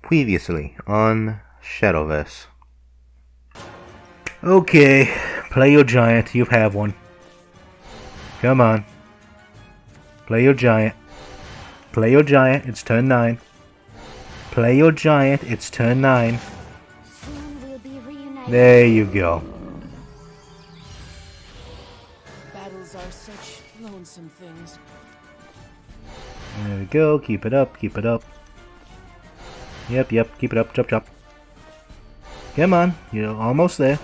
Previously on Shadowverse. Okay, play your giant. You have one. Come on. Play your giant. Play your giant. It's turn 9. Play your giant. It's turn 9. There you go. Battles are such lonesome things. There we go. Keep it up. Keep it up. Yep. Keep it up. Chop. Come on. You're almost there.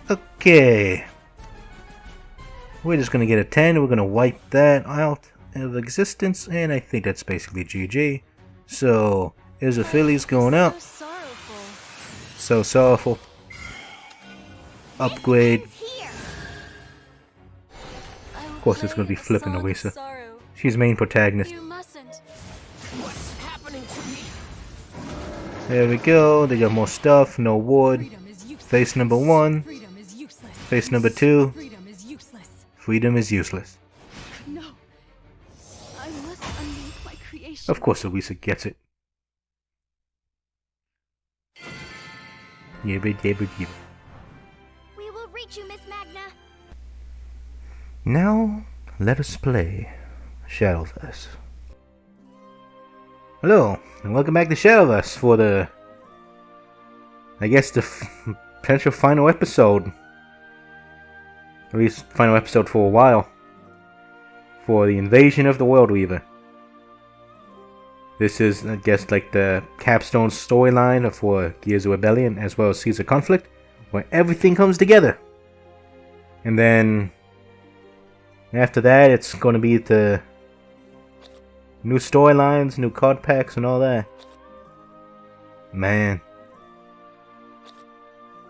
Okay. We're just gonna get a 10. We're gonna wipe that out of existence, and I think that's basically GG. So, here's a Phillies going out. So sorrowful. Upgrade. Of course, it's gonna be flipping Louisa. She's main protagonist. There we go. They got more stuff. No wood. Face number 1. Face number 2. Freedom is useless. No. I must unmake my creation. Of course Louisa gets it. Yibba. We will reach you, Miss Magna. Now, let us play Shadowverse. Hello, and welcome back to Shadowverse for the... I guess the potential final episode. At least final episode for a while. For the invasion of the Worldreaver. This is, I guess, like the capstone storyline for Gears of Rebellion as well as Caesar Conflict, where everything comes together. And then after that, it's going to be the new storylines, new card packs, and all that. Man.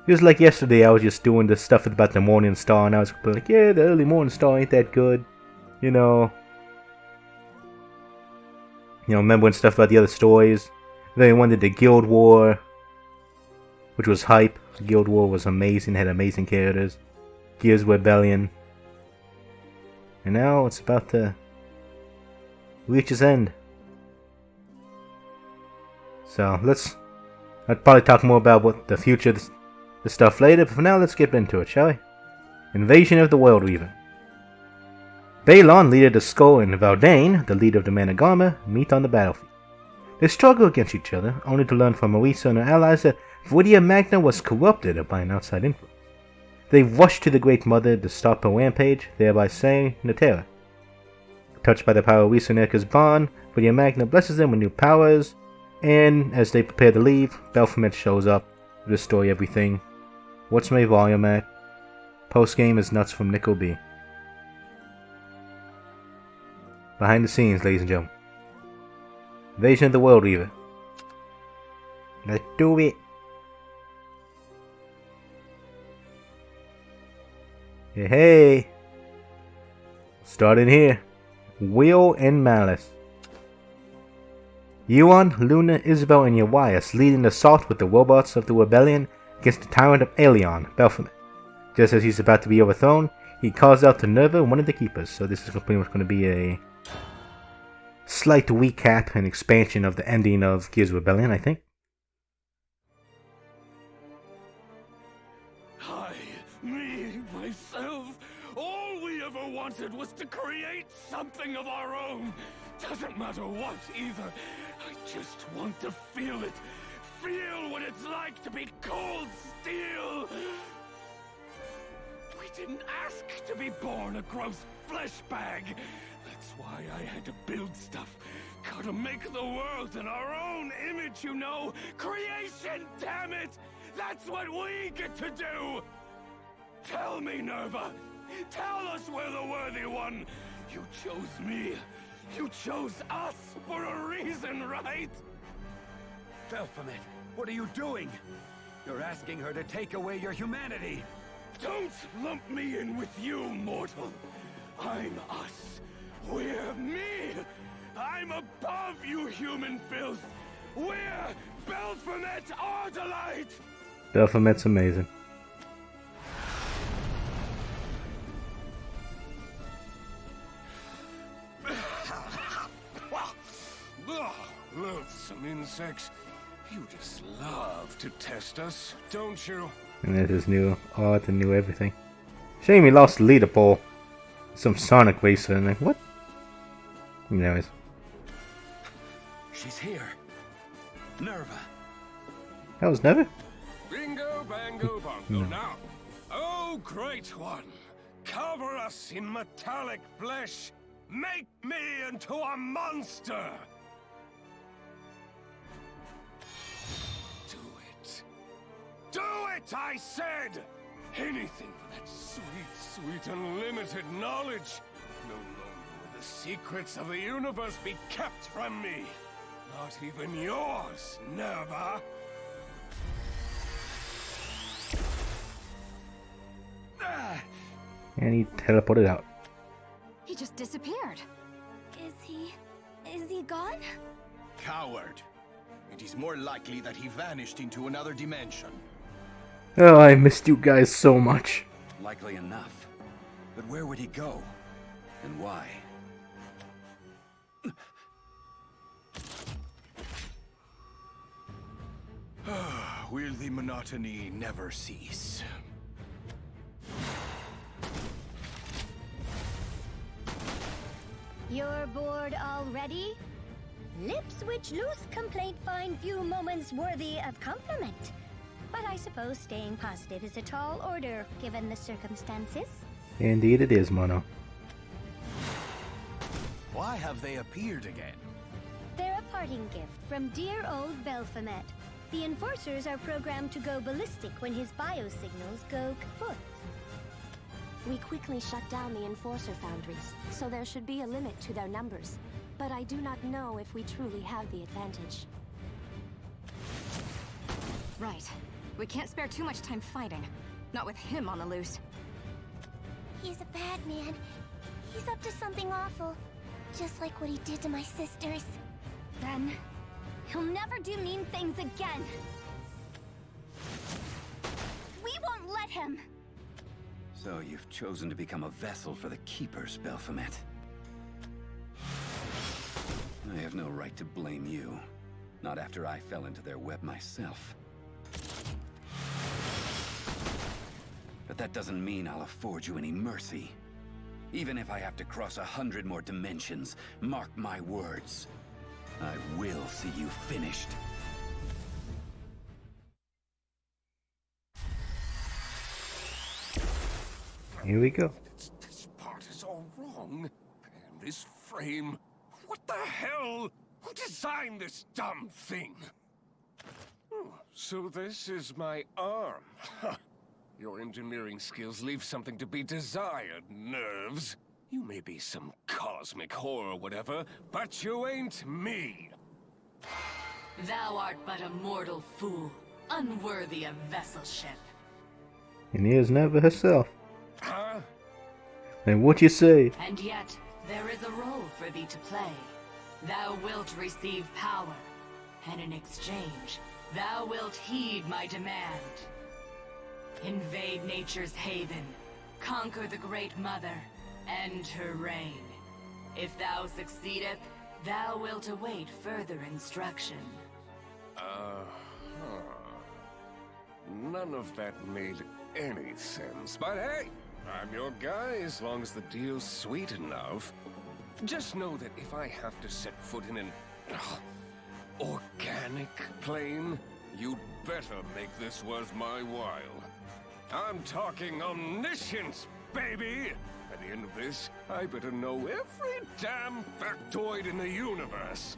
It was like yesterday, I was just doing the stuff about the Morning Star, and I was like, yeah, the early Morning Star ain't that good. You know, remembering stuff about the other stories. Then I went into Guild War, which was hype. Guild War was amazing, had amazing characters. Gears of Rebellion. And now it's about to reach its end. So I'll probably talk more about what the future, the stuff later, but for now let's get into it, shall we? Invasion of the Worldreaver. Balon, leader of the Skull, and Valdane, the leader of the Man of Armor, meet on the battlefield. They struggle against each other, only to learn from Marisa and her allies that Voidia Magna was corrupted by an outside influence. They rush to the Great Mother to stop her rampage, thereby saying Natera. Touched by the power of Risa and Erika's bond, Voidia Magna blesses them with new powers, and as they prepare to leave, Baphomet shows up to destroy everything. What's my volume at? Post-game is nuts from Nico B. Behind the scenes, ladies and gentlemen. Invasion of the Worldreaver. Let's do it. Hey. Starting here. Will and Malice. Yuan, Luna, Isabel, and Urias leading the assault with the robots of the rebellion against the tyrant of Aelion, Baphomet. Just as he's about to be overthrown, he calls out to Nerva, one of the keepers. So this is pretty much going to be a slight recap and expansion of the ending of Gears of Rebellion, I think. Myself, all we ever wanted was to create something of our own. Doesn't matter what either. I just want to feel it. Feel what it's like to be cold steel. We didn't ask to be born a gross flesh bag. That's why I had to build stuff. Gotta make the world in our own image, you know. Creation, damn it! That's what we get to do! Tell me, Nerva. Tell us we're the worthy one. You chose me. You chose us for a reason, right? Baphomet, what are you doing? You're asking her to take away your humanity. Don't lump me in with you, mortal. I'm us. We're me. I'm above you, human filth. We're Baphomet Ardalite. Baphomet's amazing. damn insects. You just love to test us, don't you? And there's his new art and new everything. Shame he lost the leaderboard. Some Sonic racer and like, what? Anyways. She's here. Nerva. That was never? Bingo, bango, bongo. Now, oh great one, cover us in metallic flesh. Make me into a monster. Do it. Do it, I said! Anything for that sweet, sweet unlimited knowledge. No longer will the secrets of the universe be kept from me. Not even yours, Nerva. And he teleported out. He just disappeared. Is he gone? Coward. It is more likely that he vanished into another dimension. Oh, I missed you guys so much. Likely enough. But where would he go? And why? Will the monotony never cease? You're bored already? Lips which loose complaint find few moments worthy of compliment. But I suppose staying positive is a tall order, given the circumstances. Indeed it is, Mono. Why have they appeared again? They're a parting gift from dear old Belphomet. The Enforcers are programmed to go ballistic when his biosignals go kaput. We quickly shut down the Enforcer foundries, so there should be a limit to their numbers. But I do not know if we truly have the advantage. Right. We can't spare too much time fighting. Not with him on the loose. He's a bad man. He's up to something awful. Just like what he did to my sisters. Then, he'll never do mean things again. We won't let him! So you've chosen to become a vessel for the Keepers, Belphomet. I have no right to blame you. Not after I fell into their web myself. But that doesn't mean I'll afford you any mercy. Even if I have to cross 100 more dimensions, mark my words. I will see you finished. Here we go. This part is all wrong. And this frame... What the hell? Who designed this dumb thing? Oh, so this is my arm. Huh. Your engineering skills leave something to be desired, Nerves. You may be some cosmic whore or whatever, but you ain't me. Thou art but a mortal fool, unworthy of vesselship. And here's Nerva herself. Huh? And what you say? And yet, there is a role for thee to play. Thou wilt receive power, and in exchange, thou wilt heed my demand. Invade nature's haven, conquer the Great Mother, end her reign. If thou succeedeth, thou wilt await further instruction. None of that made any sense, but hey, I'm your guy as long as the deal's sweet enough. Just know that if I have to set foot in an organic plane, you'd better make this worth my while. I'm talking omniscience, baby! At the end of this, I better know every damn factoid in the universe.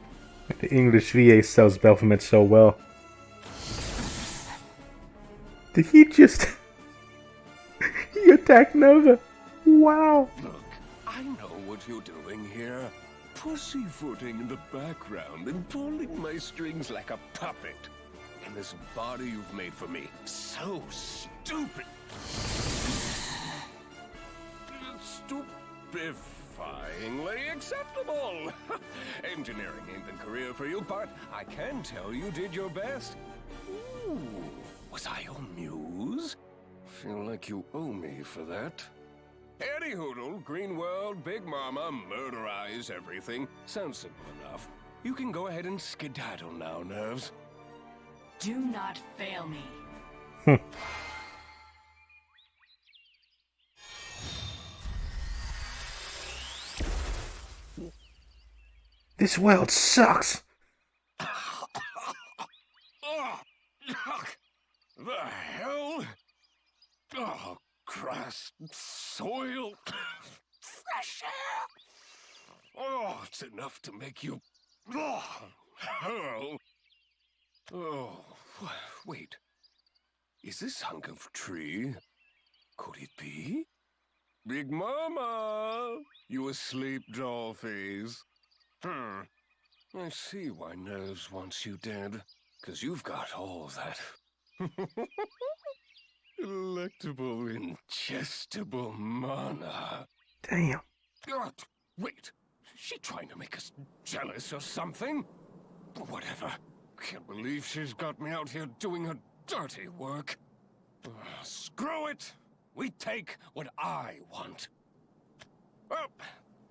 The English VA sells Belphomet so well. Did he just... he attacked Nerva? Wow. Look, I know what you're doing here. Pussyfooting in the background and pulling my strings like a puppet. And this body you've made for me, so stupid. Stupefyingly acceptable. Engineering ain't the career for you, but I can tell you did your best. Ooh, was I your muse? Feel like you owe me for that. Any hoodle, green world, big mama, murderize everything. Sounds simple enough. You can go ahead and skedaddle now, Nerves. Do not fail me. This world sucks! The hell? Oh, grass, soil, fresh air. Oh, it's enough to make you hurl. Oh, wait. Is this hunk of tree? Could it be? Big Mama! You asleep, Dollface? I see why Nerves wants you dead. 'Cause you've got all that electable, ingestible mana. Damn. God, wait. Is she trying to make us jealous or something? Whatever. Can't believe she's got me out here doing her dirty work. Screw it. We take what I want. Well,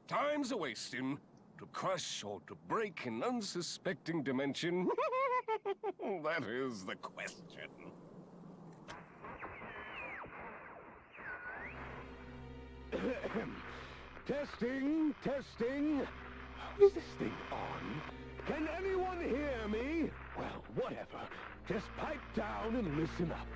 time's a-wasting. To crush or to break an unsuspecting dimension? That is the question. Testing, testing. Is this thing on? Can anyone hear me? Well, whatever. Just pipe down and listen up.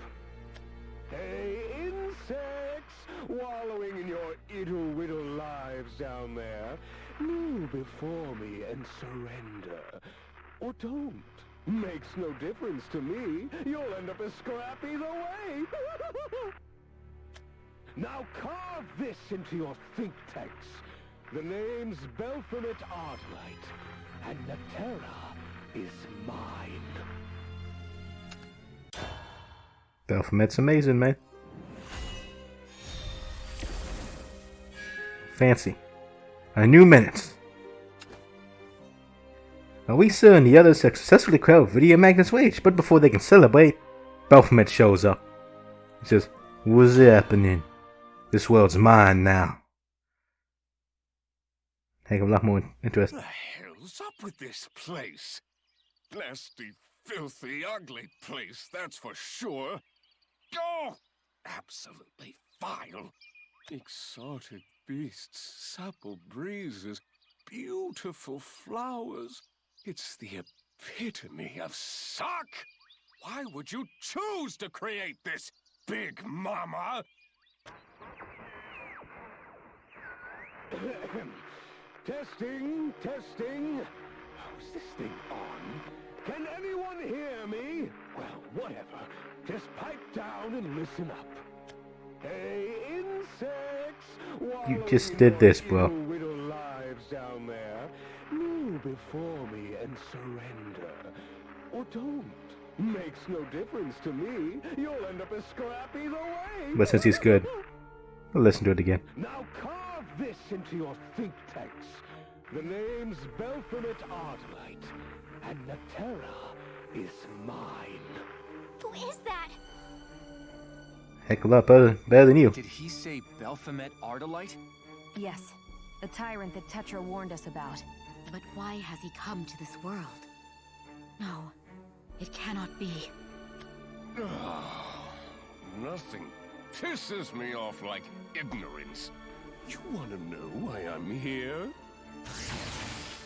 Hey, insects, wallowing in your iddle-widdle lives down there. Kneel before me and surrender. Or don't. Makes no difference to me. You'll end up as scrap either way. Now carve this into your think tanks. The name's Belphomet Ardlight, and the terror is mine. Baphomet's amazing, man. Fancy. A new minute. Alisa and the others successfully crowd Video Magnus Wage, but before they can celebrate, Baphomet shows up. He says, "What's happening? This world's mine now." Heck of a lot more interesting. What the hell's up with this place? Nasty, filthy, ugly place, that's for sure. Oh, absolutely vile. Exotic beasts, supple breezes, beautiful flowers. It's the epitome of suck. Why would you choose to create this, Big Mama? Testing, testing. Is this thing on? Can anyone hear me? Well, whatever. Just pipe down and listen up. Hey, insects! You just did this, bro. Lives down there. Kneel before me and surrender. Or don't. Makes no difference to me. You'll end up as scrap either way. But since he's good, I'll listen to it again. Now carve this into your think tanks. The name's Belphomet Ardlight, and the terror is mine. Who is that? Heck of a lot better than you. Did he say Belphomet Ardlight? Yes, the tyrant that Tetra warned us about. But why has he come to this world? No, it cannot be. Nothing pisses me off like ignorance. You want to know why I'm here?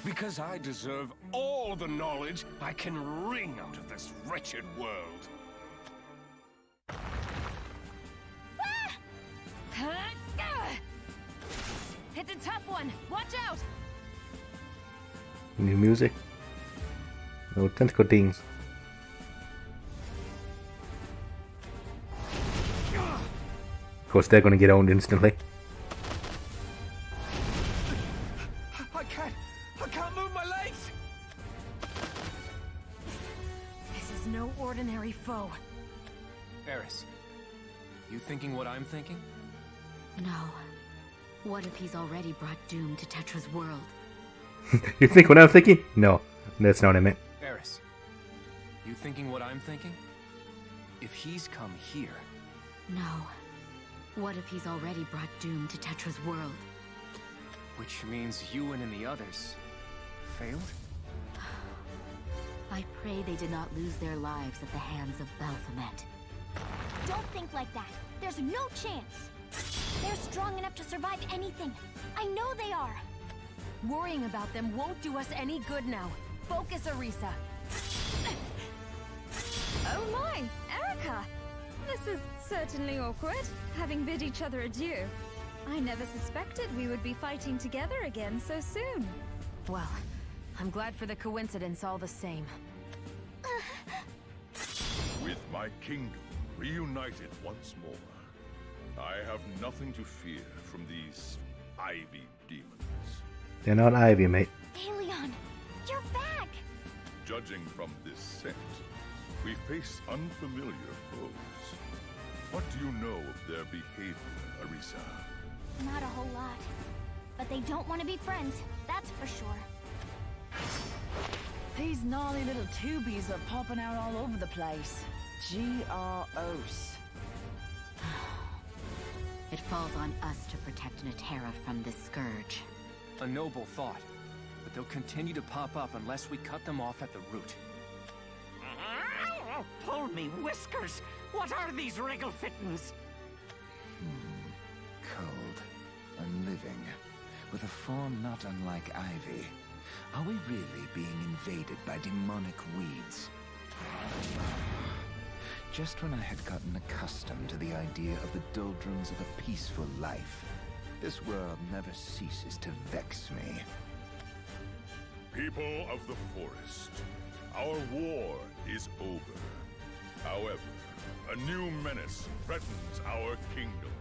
Because I deserve all the knowledge I can wring out of this wretched world. It's a tough one. Watch out! New music. No tentacle things. Of course, they're gonna get owned instantly. I can't move my legs! This is no ordinary foe. Eris, you thinking what I'm thinking? No. What if he's already brought doom to Tetra's world? You think what I'm thinking? No, that's not what I meant. Eris, you thinking what I'm thinking? If he's come here... No. What if he's already brought doom to Tetra's world? Which means you and the others... failed? I pray they did not lose their lives at the hands of Baphomet. Don't think like that. There's no chance. They're strong enough to survive anything. I know they are. Worrying about them won't do us any good now. Focus, Arisa. Oh my, Erica! This is certainly awkward, having bid each other adieu. I never suspected we would be fighting together again so soon. Well, I'm glad for the coincidence all the same. With my kingdom reunited once more, I have nothing to fear from these Ivy demons. They're not Ivy, mate. Aelion, you're back! Judging from this scent, we face unfamiliar foes. What do you know of their behavior, Arisa? Not a whole lot. But they don't want to be friends, that's for sure. These gnarly little tubies are popping out all over the place. GROs. It falls on us to protect Natera from this scourge. A noble thought, but they'll continue to pop up unless we cut them off at the root. Pull me whiskers! What are these wriggle fittings? Cold, unliving, with a form not unlike Ivy. Are we really being invaded by demonic weeds? Just when I had gotten accustomed to the idea of the doldrums of a peaceful life, this world never ceases to vex me. People of the forest, our war is over. However, a new menace threatens our kingdom.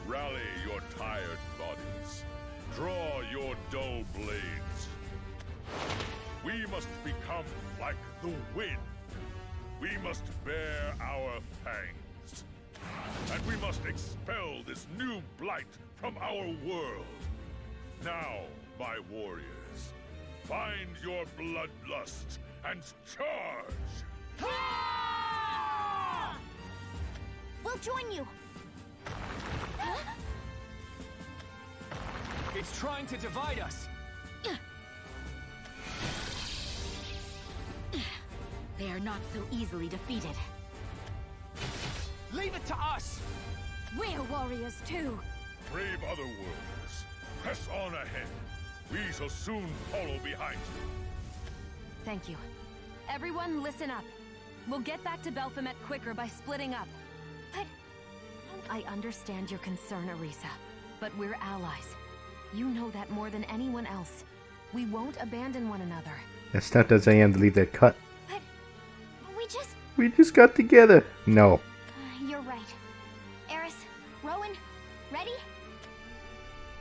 Rally your tired bodies. Draw your dull blades. We must become like the wind. We must bear our fangs. And we must expel this new blight from our world. Now, my warriors, find your bloodlust and charge! We'll join you! It's trying to divide us! They are not so easily defeated. Leave it to us! We're warriors too. Brave other warriors, press on ahead. We shall soon follow behind you. Thank you. Everyone, listen up. We'll get back to Baphomet quicker by splitting up. But... I understand your concern, Arisa, but we're allies. You know that more than anyone else. We won't abandon one another. It's not as I am to leave that cut. But... We just got together. No. You're right. Eris, Rowan, ready?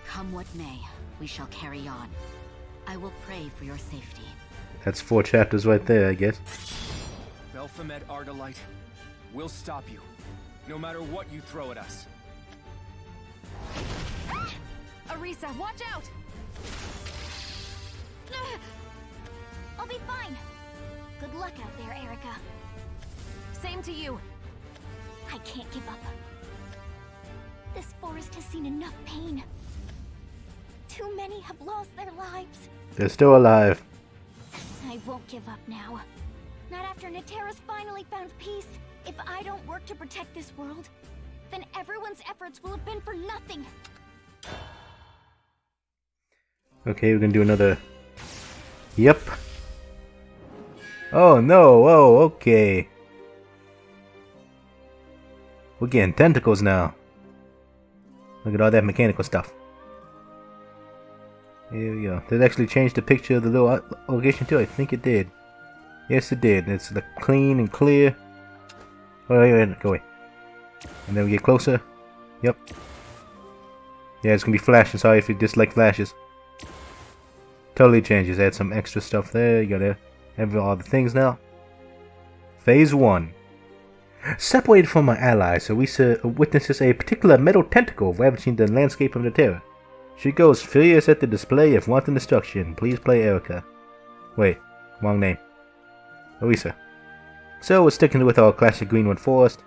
Come what may, we shall carry on. I will pray for your safety. That's 4 chapters right there, I guess. Baphomet Ardalite, we'll stop you, no matter what you throw at us. Arisa, watch out! I'll be fine. Good luck out there, Erica. Same to you. I can't give up. This forest has seen enough pain. Too many have lost their lives. They're still alive. I won't give up now. Not after Natera's finally found peace. If I don't work to protect this world, then everyone's efforts will have been for nothing. Okay, we're gonna do another... Yep. Oh no, oh, okay. We're getting tentacles now. Look at all that mechanical stuff. Here we go. Did it actually change the picture of the little location too? I think it did. Yes, it did. It's like clean and clear. Oh, wait, go away. And then we get closer. Yep. Yeah, it's gonna be flashing. Sorry if you dislike flashes. Totally changes. Add some extra stuff there. You gotta have all the things now. Phase 1. Separated from our allies, so we witnesses a particular metal tentacle ravaging the landscape of Natera. She goes furious at the display of wanton destruction. Please play Erica. Wait, wrong name. Arisa. So we're sticking with our classic Greenwood Forest.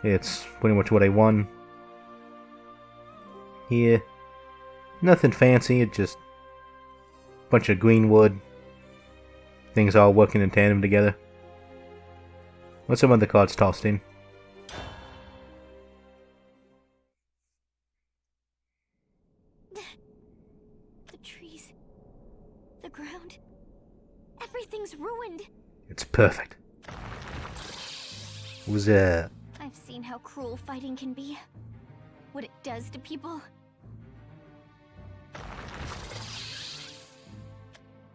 It's pretty much what I won. Here. Nothing fancy, it's just a bunch of greenwood. things all working in tandem together. What's some other cards tossed in? The trees, the ground, everything's ruined. It's perfect. Who's that? I've seen how cruel fighting can be. What it does to people.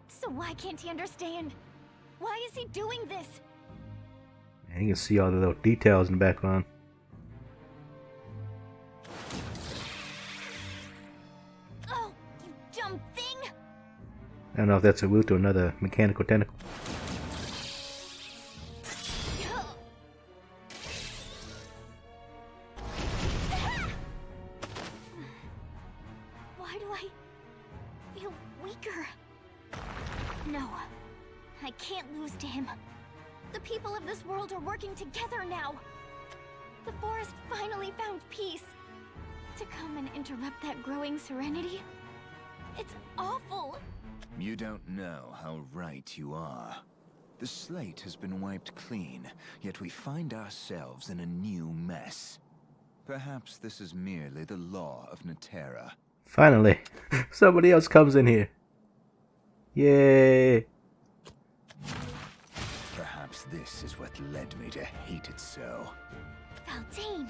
So why can't he understand? Why is he doing this? And you can see all the little details in the background. Oh, you dumb thing! I don't know if that's a root or another mechanical tentacle. Why do I feel weaker? No, I can't lose to him. The people of this world are working together now. The forest finally found peace. To come and interrupt that growing serenity? It's awful! You don't know how right you are. The slate has been wiped clean, yet we find ourselves in a new mess. Perhaps this is merely the law of Natera. Finally, somebody else comes in here. Yay! Perhaps this is what led me to hate it so. Valdain!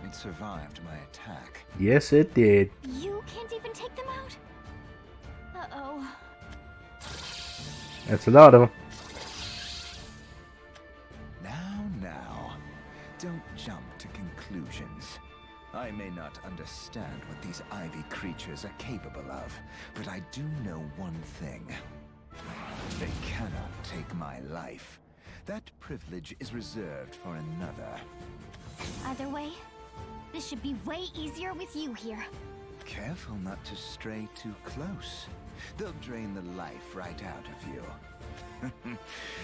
It survived my attack. Yes, it did. You can't even take them out? Uh-oh. That's a lot of them. Now. Don't jump to conclusions. I may not understand what these ivy creatures are capable of, but I do know one thing. They cannot take my life. That privilege is reserved for another. Either way, this should be way easier with you here. Careful not to stray too close. They'll drain the life right out of you.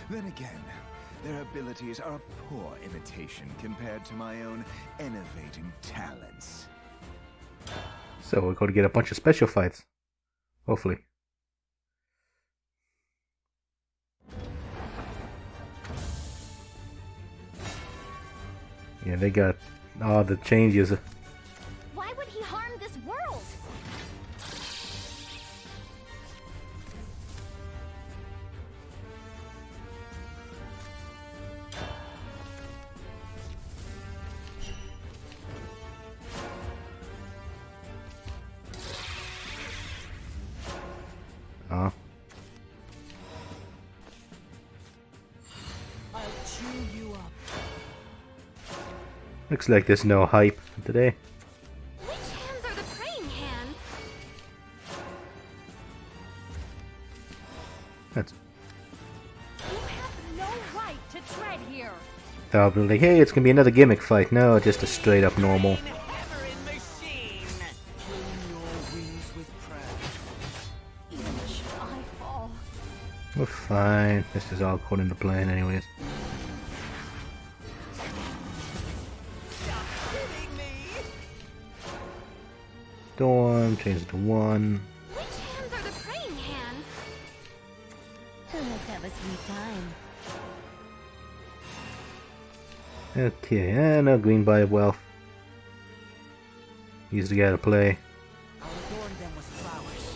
Then again, their abilities are a poor imitation compared to my own innovating talents. So we're going to get a bunch of special fights. Hopefully. Yeah, they got all the changes. Why would he harm this world? Oh. I'll chew you up. Looks like there's no hype today. Which hands are the praying hands? That's. You have no right to tread here. Thought like, hey, it's gonna be another gimmick fight. No, just a straight up normal. We're fine. This is all according to plan, anyways. Storm, change it to 1. Which hands are the praying hands? That was me time. Okay, no green bar of wealth. He's the guy to play. I'll adorn them with flowers.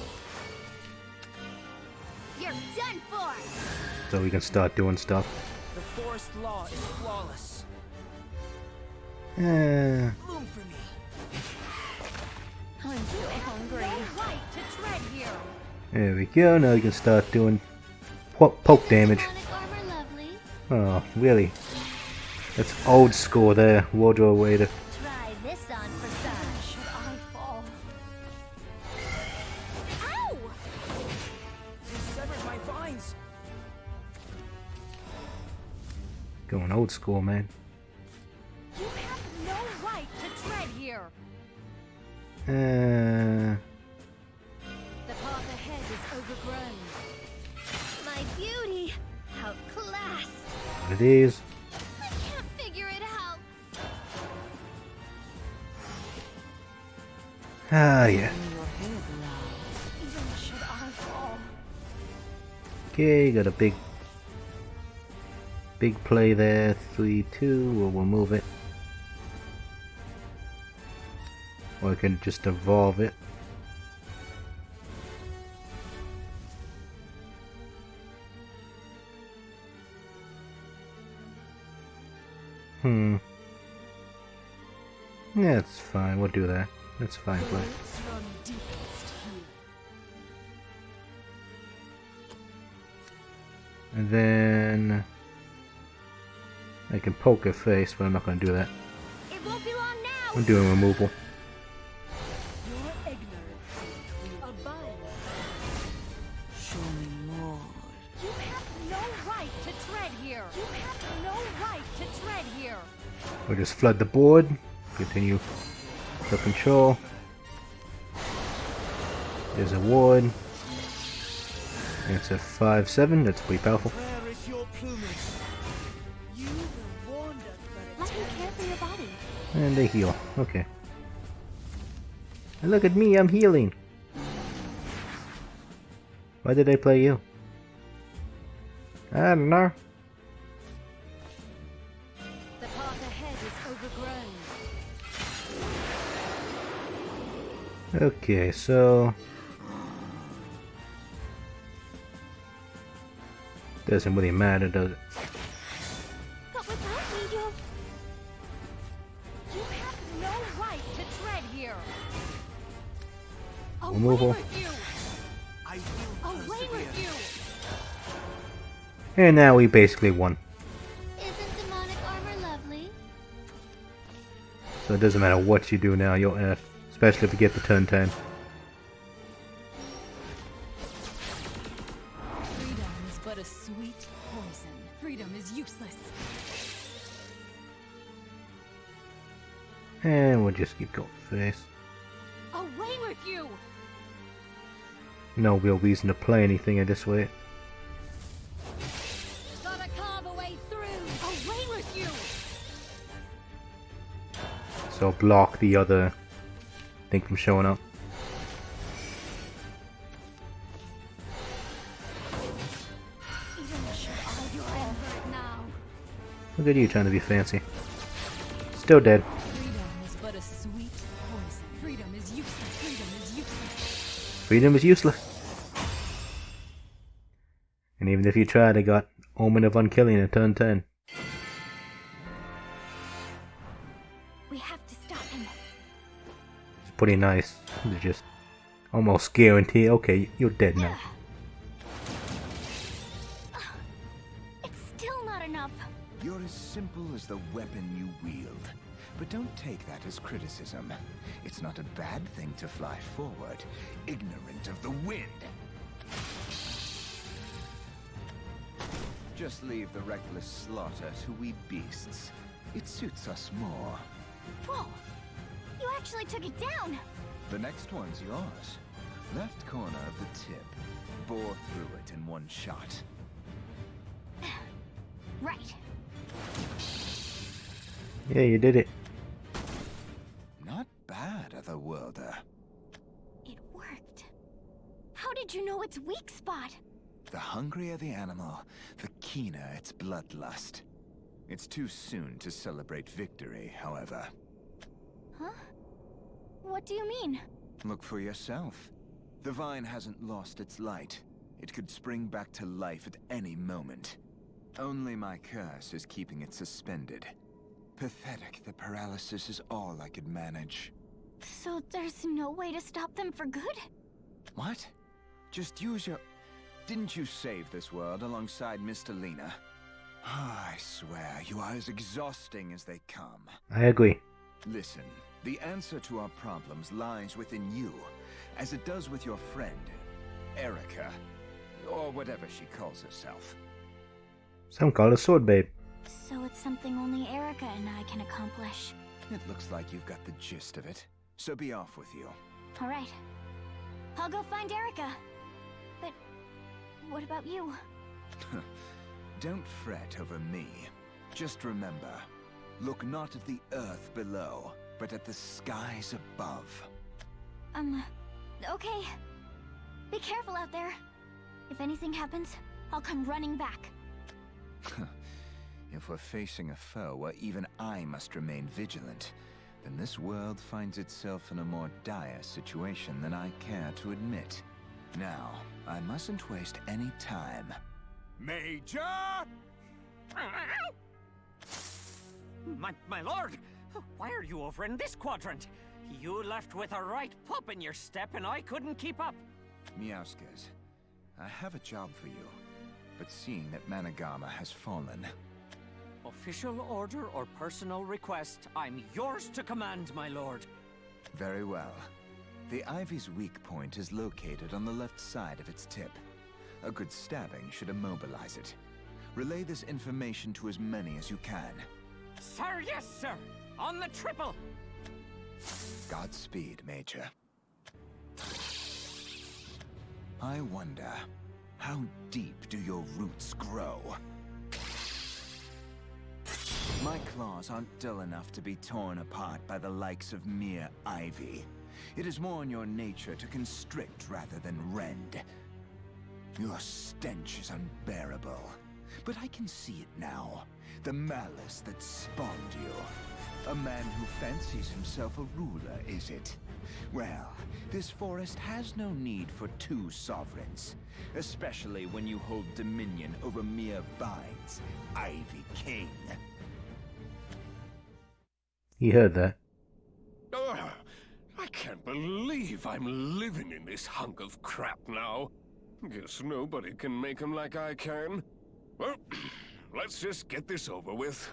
You're done for! So we can start doing stuff. The forest law is flawless. Eh. Bloom for me. I'm so hungry. No right to tread here. There we go, now we can start doing poke damage. Armor lovely. Oh, really? That's old school there, Worldreaver. Try this on for size. Should I fall? Ow! You severed my vines. Going old school, man. You have no right to tread here. Uh, The path ahead is overgrown. My beauty! How class! it is. I can't figure it out. Ah, yeah. Your head now. Even should I fall. Okay, got a big play there. 3-2. We'll move it. Or I can just evolve it. Yeah, it's fine. We'll do that. That's fine play. And then I can poke her face, but I'm not going to do that. It won't be long now. I'm doing removal. Your ignorance is abide. Show me more. You have no right to tread here. You have no right to tread here. We'll just flood the board. Continue the control. There's a ward. It's a 5/7. That's pretty powerful. Where is your plumage? You will wander for Let me care for your body. And they heal. Okay. And look at me, I'm healing. Why did I play you? I don't know. The path ahead is overgrown. Okay, so doesn't really matter, does it? But without me, You have no right to tread here. Removal. Away with you. I will Away persevere. with you. And now we basically won. isn't demonic armor lovely? So it doesn't matter what you do now, you'll F. Especially if you get the turn 10. freedom is but a sweet poison. Freedom is useless. And we'll just keep going face. Away with you. No real reason to play anything at this way. Gotta carve a way through. Away with you. So block the other thing from showing up. Look at you trying to be fancy. Still dead. Freedom is but a sweet poison. Freedom is useless. Freedom is useless. Freedom is useless. And even if you tried, I got Omen of Unkilling at turn 10. We have to stop him. It's pretty nice. It's just almost guarantee. Okay, you're dead now. It's still not enough. You're as simple as the weapon you wield. But don't take that as criticism. It's not a bad thing to fly forward, ignorant of the wind. Just leave the reckless slaughter to we beasts. It suits us more. Whoa! You actually took it down! The next one's yours. Left corner of the tip. Bore through it in one shot. Right. Yeah, you did it. Not bad, Otherworlder. It worked. How did you know its weak spot? The hungrier the animal, the keener its bloodlust. It's too soon to celebrate victory, however. Huh? What do you mean? Look for yourself. The vine hasn't lost its light. It could spring back to life at any moment. Only my curse is keeping it suspended. Pathetic, the paralysis is all I could manage. So there's no way to stop them for good? What? Just use your... Didn't you save this world alongside Mr. Lena? I swear, you are as exhausting as they come. I agree. Listen, the answer to our problems lies within you, as it does with your friend, Erica, or whatever she calls herself. Some call it Sword Babe. So it's something only Erica and I can accomplish. It looks like you've got the gist of it, so be off with you. All right. I'll go find Erica. But what about you? Don't fret over me. Just remember, look not at the earth below, but at the skies above. Okay. Be careful out there. If anything happens, I'll come running back. If we're facing a foe where even I must remain vigilant, then this world finds itself in a more dire situation than I care to admit. Now, I mustn't waste any time. Major! My lord! Why are you over in this quadrant? You left with a right pop in your step and I couldn't keep up. Meowskers, I have a job for you, but seeing that Managama has fallen... Official order or personal request, I'm yours to command, my lord. Very well. The Ivy's weak point is located on the left side of its tip. A good stabbing should immobilize it. Relay this information to as many as you can. Sir, yes, sir! On the triple! Godspeed, Major. I wonder, how deep do your roots grow? My claws aren't dull enough to be torn apart by the likes of mere ivy. It is more in your nature to constrict rather than rend. Your stench is unbearable, but I can see it now. The malice that spawned you. A man who fancies himself a ruler, is it? Well, this forest has no need for two sovereigns, especially when you hold dominion over mere vines, Ivy King. You heard that. Ugh, I can't believe I'm living in this hunk of crap now. Guess nobody can make him like I can. Well, let's just get this over with.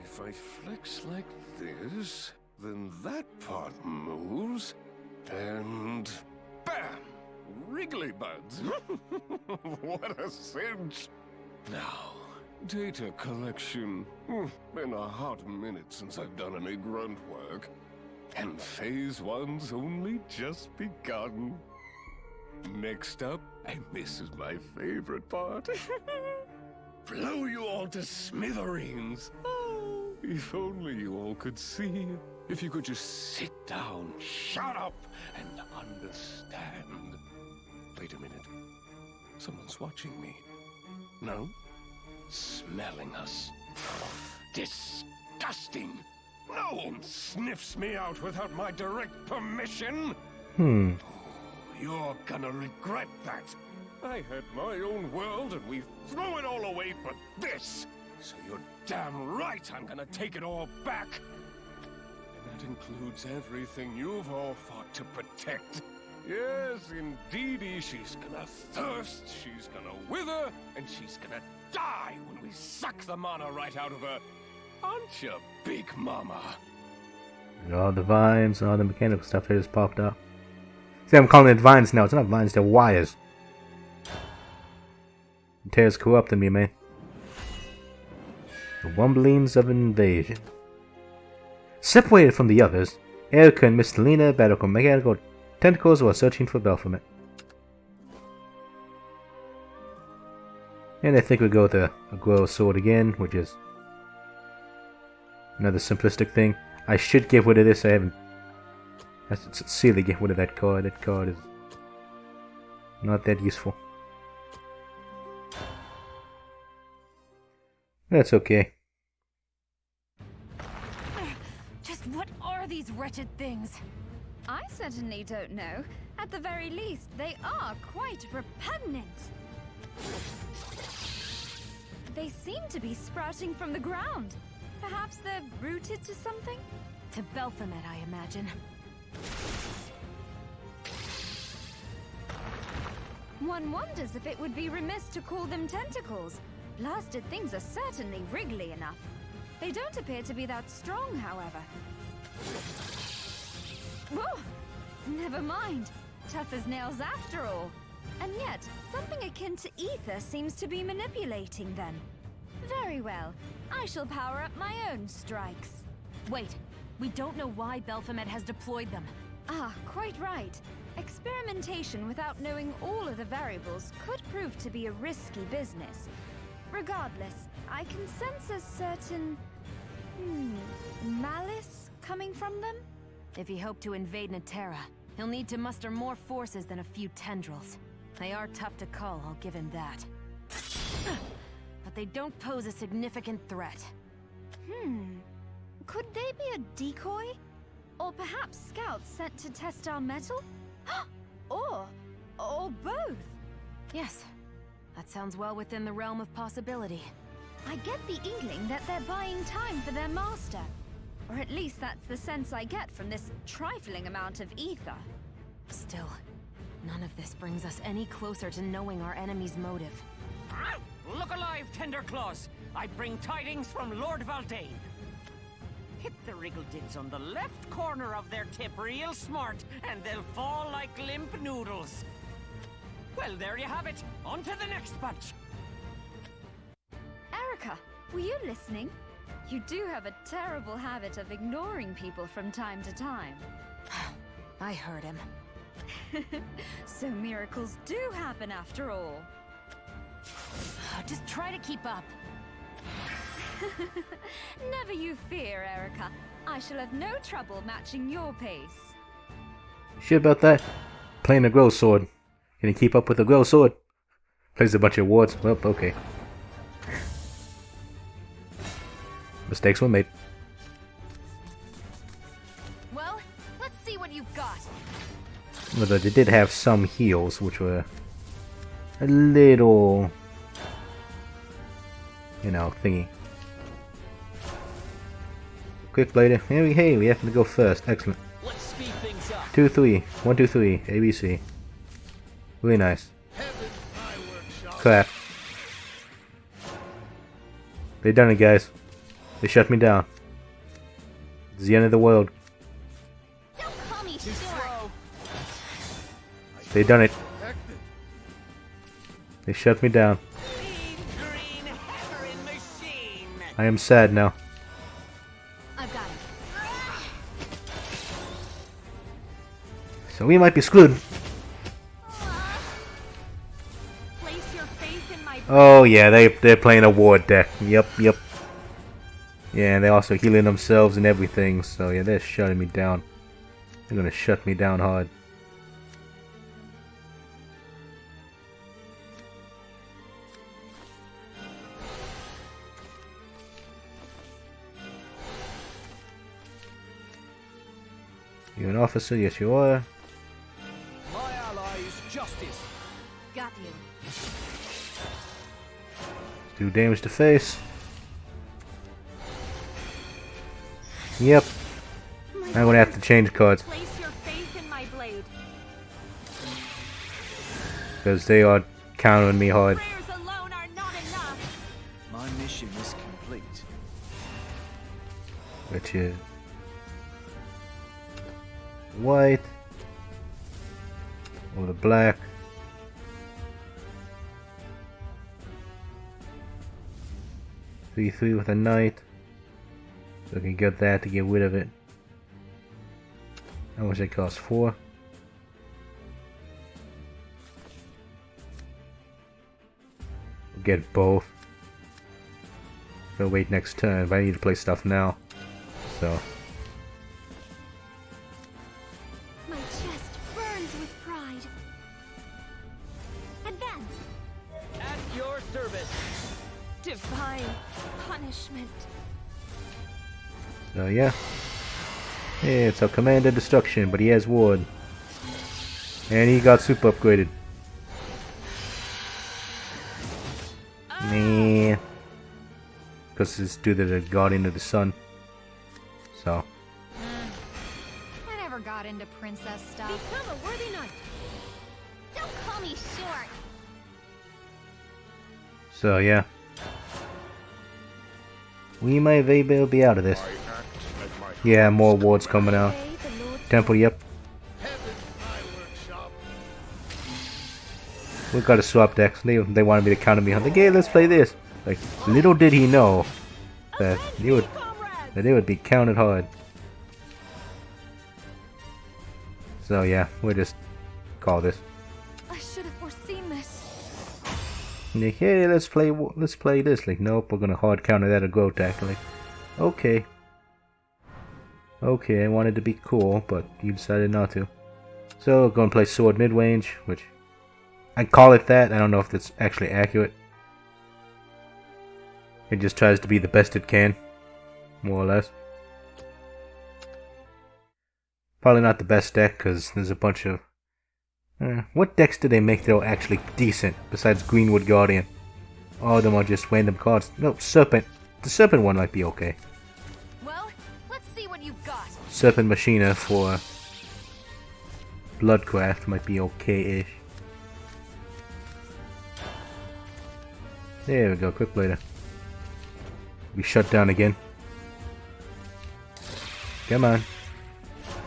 If I flex like this, then that part moves, and bam! Wriggly buds. What a cinch! Now, data collection. Been a hot minute since I've done any grunt work. And Phase 1's only just begun. Next up, and this is my favorite part, blow you all to smithereens. Oh, if only you all could see. If you could just sit down, shut up, and understand. Wait a minute. Someone's watching me. No? Smelling us. Disgusting! No one sniffs me out without my direct permission! You're gonna regret that. I had my own world and we threw it all away for this! So you're damn right I'm gonna take it all back! And that includes everything you've all fought to protect. Yes, indeedy, she's gonna thirst, she's gonna wither, and she's gonna die when we suck the mana right out of her. Aren't you, Big Mama? And all the vines, all the mechanical stuff that just popped up. See, I'm calling it vines now. It's not vines, they're wires. Terra's corrupting me, man. The Wumblings of Invasion. Separated from the others, Erica and Miss Lena battle mechanical tentacles while searching for Baphomet. And I think we go with a Grow Sword again, which is another simplistic thing. I should get rid of this. I haven't. I should sincerely get rid of that card. That card is not that useful. That's okay. Just what are these wretched things? I certainly don't know. At the very least, they are quite repugnant. They seem to be sprouting from the ground. Perhaps they're rooted to something? To Baphomet, I imagine. One wonders if it would be remiss to call them tentacles. Blasted things are certainly wriggly enough. They don't appear to be that strong, however. Whoa! Never mind. Tough as nails after all. And yet, something akin to ether seems to be manipulating them. Very well. I shall power up my own strikes. Wait, we don't know why Baphomet has deployed them. Ah, quite right. Experimentation without knowing all of the variables could prove to be a risky business. Regardless, I can sense a certain... malice coming from them? If he hoped to invade Natera, He'll need to muster more forces than a few tendrils. They are tough to cull, I'll give him that. But they don't pose a significant threat. Could they be a decoy? Or perhaps scouts sent to test our metal? or both? Yes, that sounds well within the realm of possibility. I get the inkling that they're buying time for their master. Or at least that's the sense I get from this trifling amount of ether. Still, none of this brings us any closer to knowing our enemy's motive. Look alive, Tender Claws! I bring tidings from Lord Valdane. Hit the wriggledigs on the left corner of their tip real smart, and they'll fall like limp noodles. Well, there you have it. On to the next bunch. Erica, were you listening? You do have a terrible habit of ignoring people from time to time. I heard him. So miracles do happen after all. Just try to keep up. Never you fear, Erica. I shall have no trouble matching your pace. Shit about that. Playing a grow sword. Can you keep up with a grow sword? Plays a bunch of wards. Well, okay. Mistakes were made. Well, let's see what you've got. Although they did have some heals, which were a little, you know, thingy. Quick blader. Hey, we happen to go first. Excellent. Let's speed things up. 2, 3. 1, 2, 3. ABC. Really nice. Clap. They done it, guys. They shut me down. It's the end of the world. Don't call me short. They done it. They shut me down. I am sad now. I've got it. So we might be screwed. Place your faith in my Oh yeah, they're playing a ward deck. Yep. Yeah, and they're also healing themselves and everything. So yeah, they're shutting me down. They're gonna shut me down hard. You an officer? Yes, you are. My allies, justice. Got you. Do damage to face. Yep. I'm gonna have to change cards place your faith in my blade. because they are countering me hard. Prayers alone are not enough. My mission is complete. Which is white or the black. Three with a knight. So I can get that to get rid of it. How much it costs? 4. Get both. Gonna wait next turn, but I need to play stuff now. So My chest burns with pride. Advance. At your service. Divine punishment. So yeah. It's a Commander Destruction, but he has Ward. And he got super upgraded. Man. Because it's due to the Guardian of the Sun. So. I never got into princess stuff. Become a worthy knight. Don't call me short. So yeah. We might very well be out of this. Yeah, more wards coming out. Temple, yep. We gotta swap decks. They wanted me to counter me. I'm like, yeah, let's play this. Like, little did he know that they would be counted hard. So yeah, we'll just call this. I should have foreseen this. Like, hey, let's play this. Like, nope, we're gonna hard counter that or go attack. Like, okay, I wanted to be cool, but you decided not to. So we're going to play sword mid-range, which I call it that. I don't know if that's actually accurate. It just tries to be the best it can, more or less. Probably not the best deck, because there's a bunch of... what decks do they make that are actually decent, besides Greenwood Guardian? All of them are just random cards. No, Serpent. The Serpent one might be okay. Well, let's see what you've got. Serpent Machina for Bloodcraft might be okay-ish. There we go, quick later. We shut down again. Come on.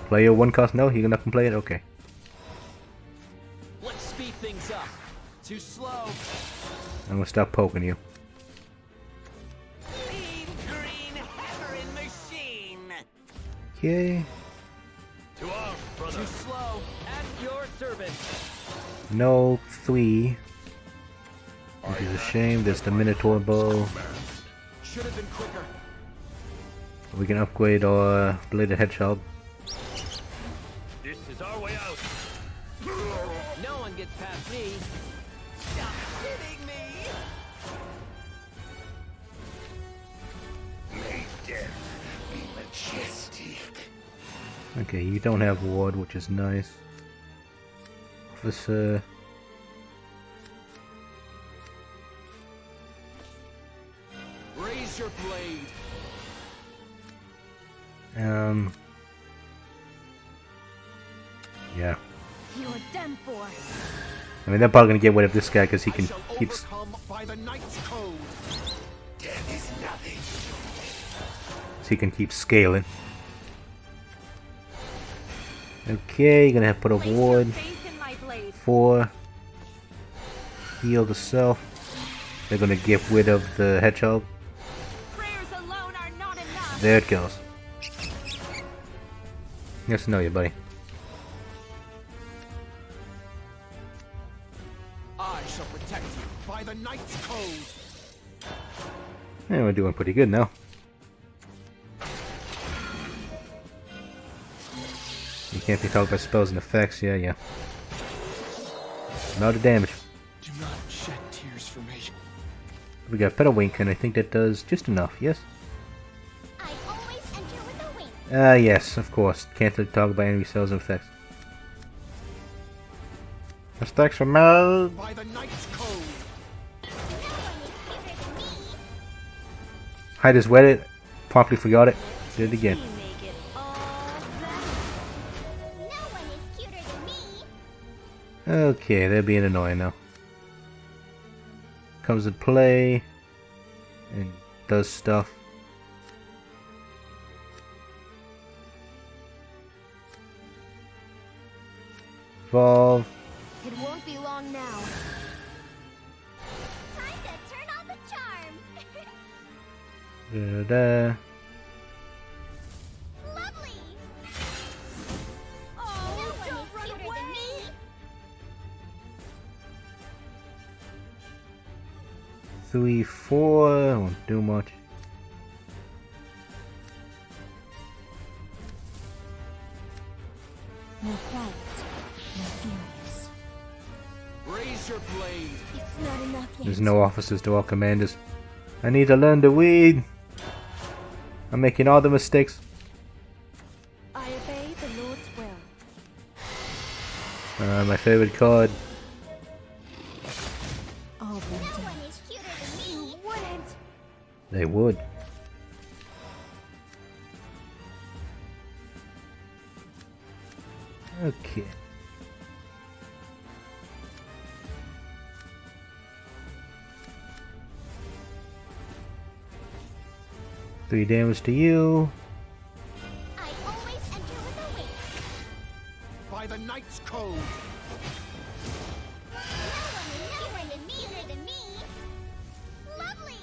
Play your one cost? No, you're not gonna play it? Okay. Let's speed things up. Too slow. I'm gonna stop poking you. Mean green hammering machine. Okay. Too slow. At your service. No 3. Which is a shame. There's the Minotaur bow. Should have been quicker. We can upgrade our Bladed Hedgehog. This is our way out. No one gets past me. Stop kidding me. May death be majestic. Okay, you don't have ward, which is nice. Officer. Raise your blade. Yeah. You're done for. I mean, they're probably gonna get rid of this guy because he can keep. By the Knight's code. Death is nothing. So he can keep scaling. Okay, you're gonna have to put a ward. 4. Heal the self. They're gonna get rid of the hedgehog. There it goes. Yes, to know you, buddy. I shall protect you by the Knight's code. Yeah, we're doing pretty good now. You can't be talked by spells and effects. Yeah. Amount of damage. Do not shed tears for me. We got Petal Wink, and I think that does just enough. Yes. I always enter with a wink. Yes, of course. Can't talk about enemy spells and effects. Effects for me. By the Knight's code. I just read it. Promptly forgot it. Did it again. Okay, they're being annoying now. Comes to play and does stuff. Evolve. It won't be long now. Time to turn on the charm. Da-da. Lovely. Oh, don't run away. 3, 4. Won't do much. No quiet, no furious. Raise your blade. It's not enough yet. There's no officers to all commanders. I need to learn to read. I'm making all the mistakes. I obey the Lord's will. My favorite card. All been done. You wouldn't. They would. Okay. Three damage to you. I always enter with a wink. By the Knight's code. No one is cuter than me. Lovely.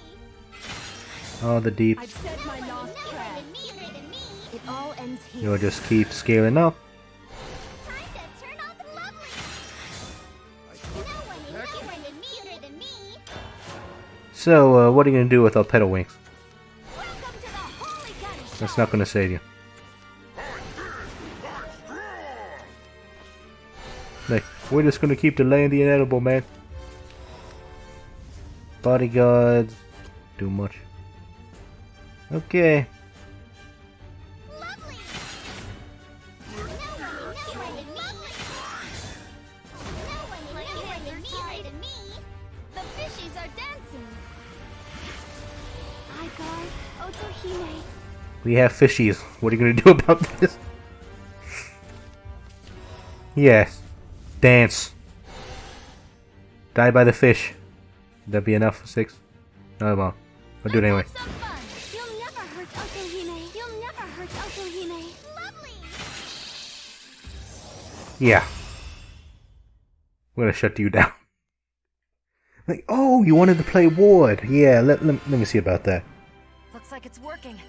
All the deep. I've said my last prayer. Cuter than me. It all ends here. You'll just keep scaling up. Time to turn on the lovely. No one is cuter than me. So, what are you gonna do with our Petal Wings? Welcome to the Holy Gun That's not gonna save you. Like, we're just gonna keep delaying the inedible, man. Bodyguards. Do much. Okay. Lovely! No one near me! The fishies are dancing! I guard Otohime. We have fishies. What are you gonna do about this? Yes. Dance. Die by the fish. Would that be enough for 6? No, well. I'll do it anyway. You'll never hurt Otohime. You'll never hurt Otohime. Lovely! Yeah. I'm gonna shut you down. Like, oh, you wanted to play Ward. Yeah, let me see about that. Looks like it's working.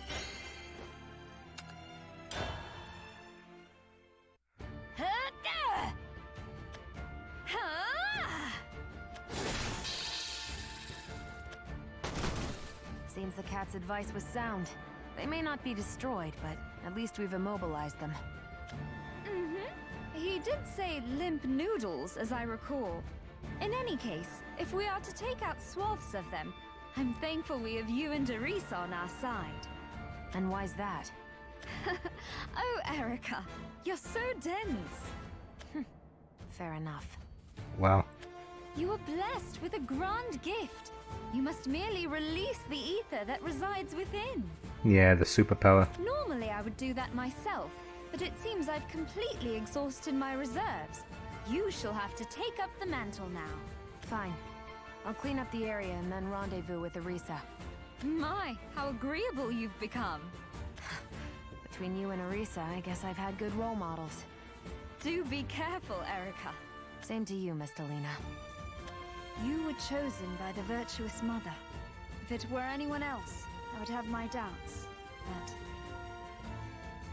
Seems the cat's advice was sound. They may not be destroyed, but at least we've immobilized them. He did say limp noodles, as I recall. In any case, if we are to take out swaths of them, I'm thankful we have you and Arisa on our side. And why's that? Oh, Erica, you're so dense. Fair enough. Wow. You are blessed with a grand gift. You must merely release the ether that resides within. Yeah, the superpower. Normally I would do that myself, but it seems I've completely exhausted my reserves. You shall have to take up the mantle now. Fine. I'll clean up the area and then rendezvous with Arisa. My, how agreeable you've become. Between you and Arisa, I guess I've had good role models. Do be careful, Erica. Same to you, Miss Delina. You were chosen by the virtuous mother. If it were anyone else, I would have my doubts. But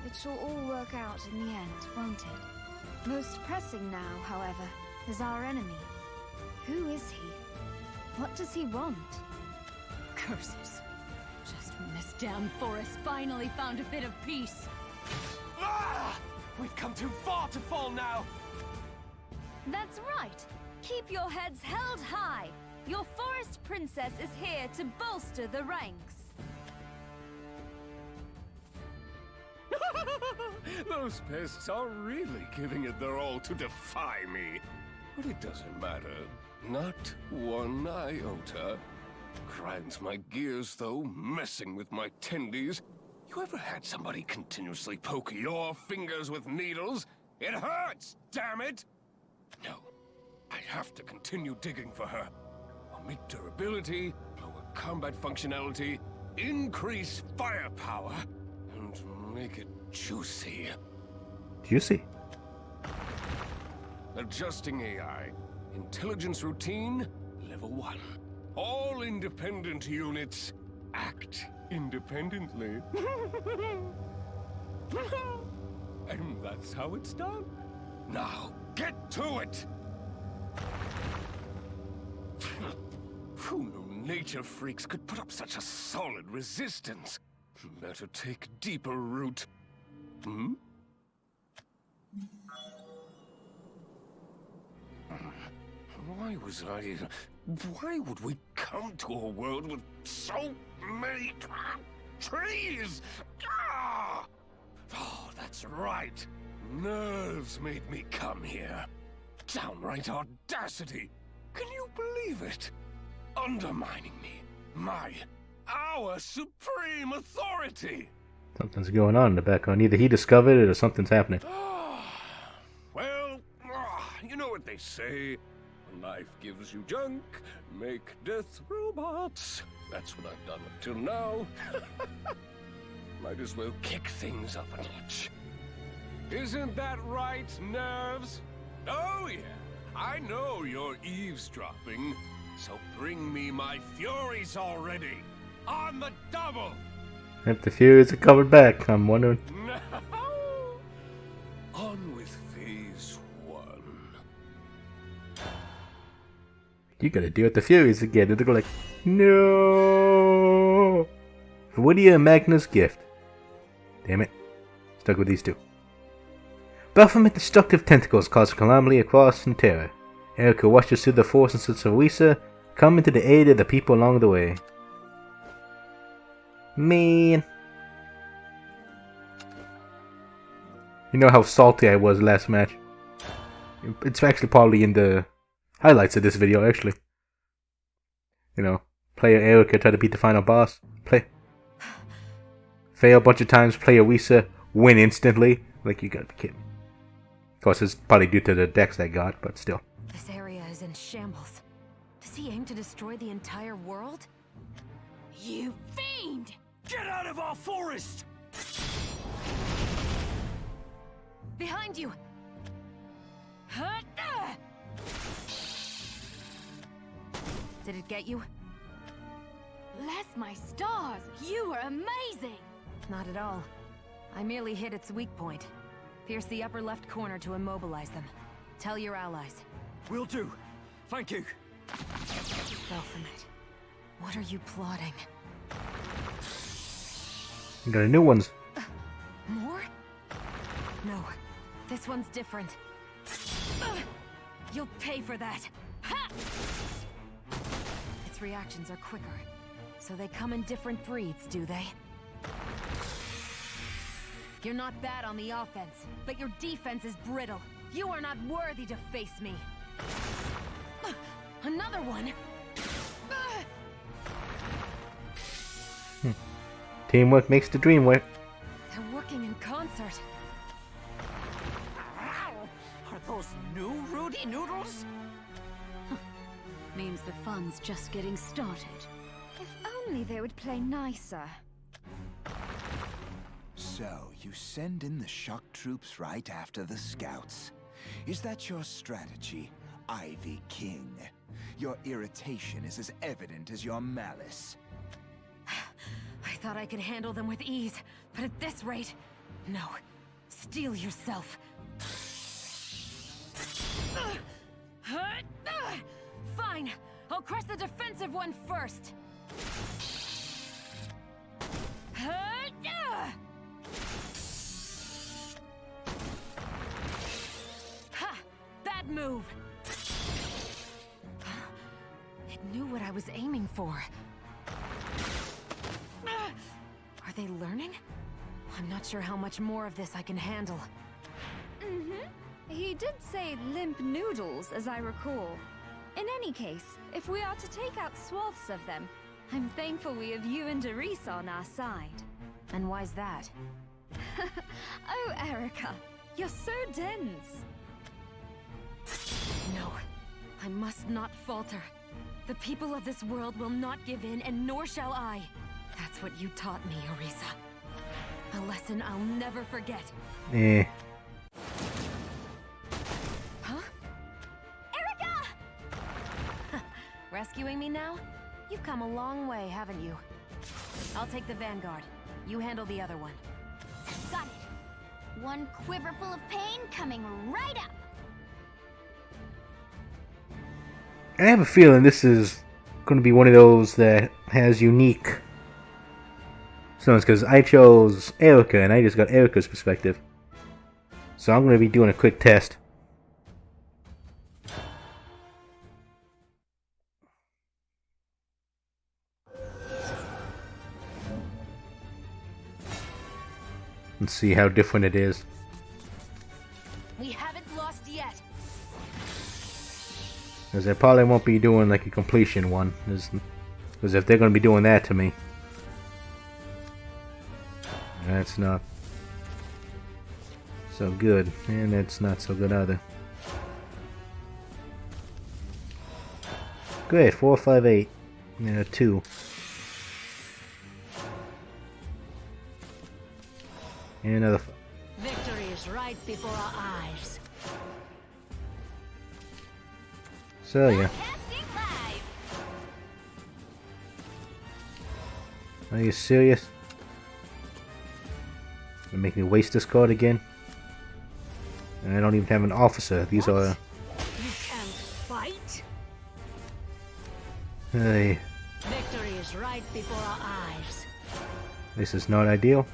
it shall all work out in the end, won't it? Most pressing now, however, is our enemy. Who is he? What does he want? Curses. Just when this damn forest finally found a bit of peace. Ah! We've come too far to fall now! That's right. Keep your heads held high. Your forest princess is here to bolster the ranks. Those pests are really giving it their all to defy me. But it doesn't matter. Not one iota. Grinds my gears, though, messing with my tendies. You ever had somebody continuously poke your fingers with needles? It hurts, damn it! No. I have to continue digging for her. Omit durability, lower combat functionality, increase firepower, and make it juicy. Juicy? Adjusting AI. Intelligence routine, level 1. All independent units act independently. And that's how it's done. Now, get to it! Who knew nature freaks could put up such a solid resistance? Better take deeper root. Hmm? Why would we come to a world with so many trees? Ah! Oh, that's right. Nerves made me come here. Downright audacity. Can you believe it? Undermining me. Our supreme authority. Something's going on in the background. Either he discovered it or something's happening. Well, you know what they say. When life gives you junk, make death robots. That's what I've done up till now. Might as well kick things up a notch. Isn't that right, Nerves? Oh yeah, I know you're eavesdropping. So bring me my Furies already. On the double! If the Furies are coming back, I'm wondering. No! On with phase 1. You gotta deal with the Furies again. They're like, no! Woody and Magnus gift. Damn it. Stuck with these two. Baphomet's destructive tentacles cause calamity across Terra. Erica watches through the forces of Orisa, coming to the aid of the people along the way. Man. You know how salty I was last match? It's actually probably in the highlights of this video, actually. You know, player Erica try to beat the final boss. Fail a bunch of times, play Orisa, win instantly. Like, you gotta be kidding. Of course, it's probably due to the decks I got, but still. This area is in shambles. Does he aim to destroy the entire world? You fiend! Get out of our forest! Behind you! Did it get you? Bless my stars, you are amazing! Not at all. I merely hit its weak point. Pierce the upper left corner to immobilize them. Tell your allies. Will do. Thank you. Baphomet, what are you plotting? You got new ones. More? No, this one's different. You'll pay for that. Ha! Its reactions are quicker, so they come in different breeds, do they? You're not bad on the offense, but your defense is brittle. You are not worthy to face me. Another one? Teamwork makes the dream work. They're working in concert. Are those new Rudy Noodles? Means the fun's just getting started. If only they would play nicer. So, you send in the shock troops right after the scouts. Is that your strategy, Ivy King? Your irritation is as evident as your malice. I thought I could handle them with ease, but at this rate, no. Steel yourself. Fine, I'll crush the defensive one first. Ha! Bad move. It knew what I was aiming for. Are they learning? I'm not sure how much more of this I can handle. He did say limp noodles, as I recall. In any case, if we are to take out swaths of them, I'm thankful we have you and Orisa on our side. And why's that? Oh, Erica, you're so dense. No, I must not falter. The people of this world will not give in, and nor shall I. That's what you taught me, Orisa. A lesson I'll never forget. Huh? Erica! Rescuing me now? You've come a long way, haven't you? I'll take the Vanguard. You handle the other one. Got it. One quiver full of pain coming right up. I have a feeling this is going to be one of those that has unique stones, because I chose Erica and I just got Erica's perspective. So I'm going to be doing a quick test. Let's see how different it is. We haven't lost yet. Because I probably won't be doing like a completion one. Because if they're going to be doing that to me, that's not so good. And that's not so good either. Great, 4, 5, 8. 2. And another. Victory is right before our eyes. So yeah. Are you serious? Gonna make me waste this card again? And I don't even have an officer. These are. You can't fight? Hey. Victory is right before our eyes. This is not ideal.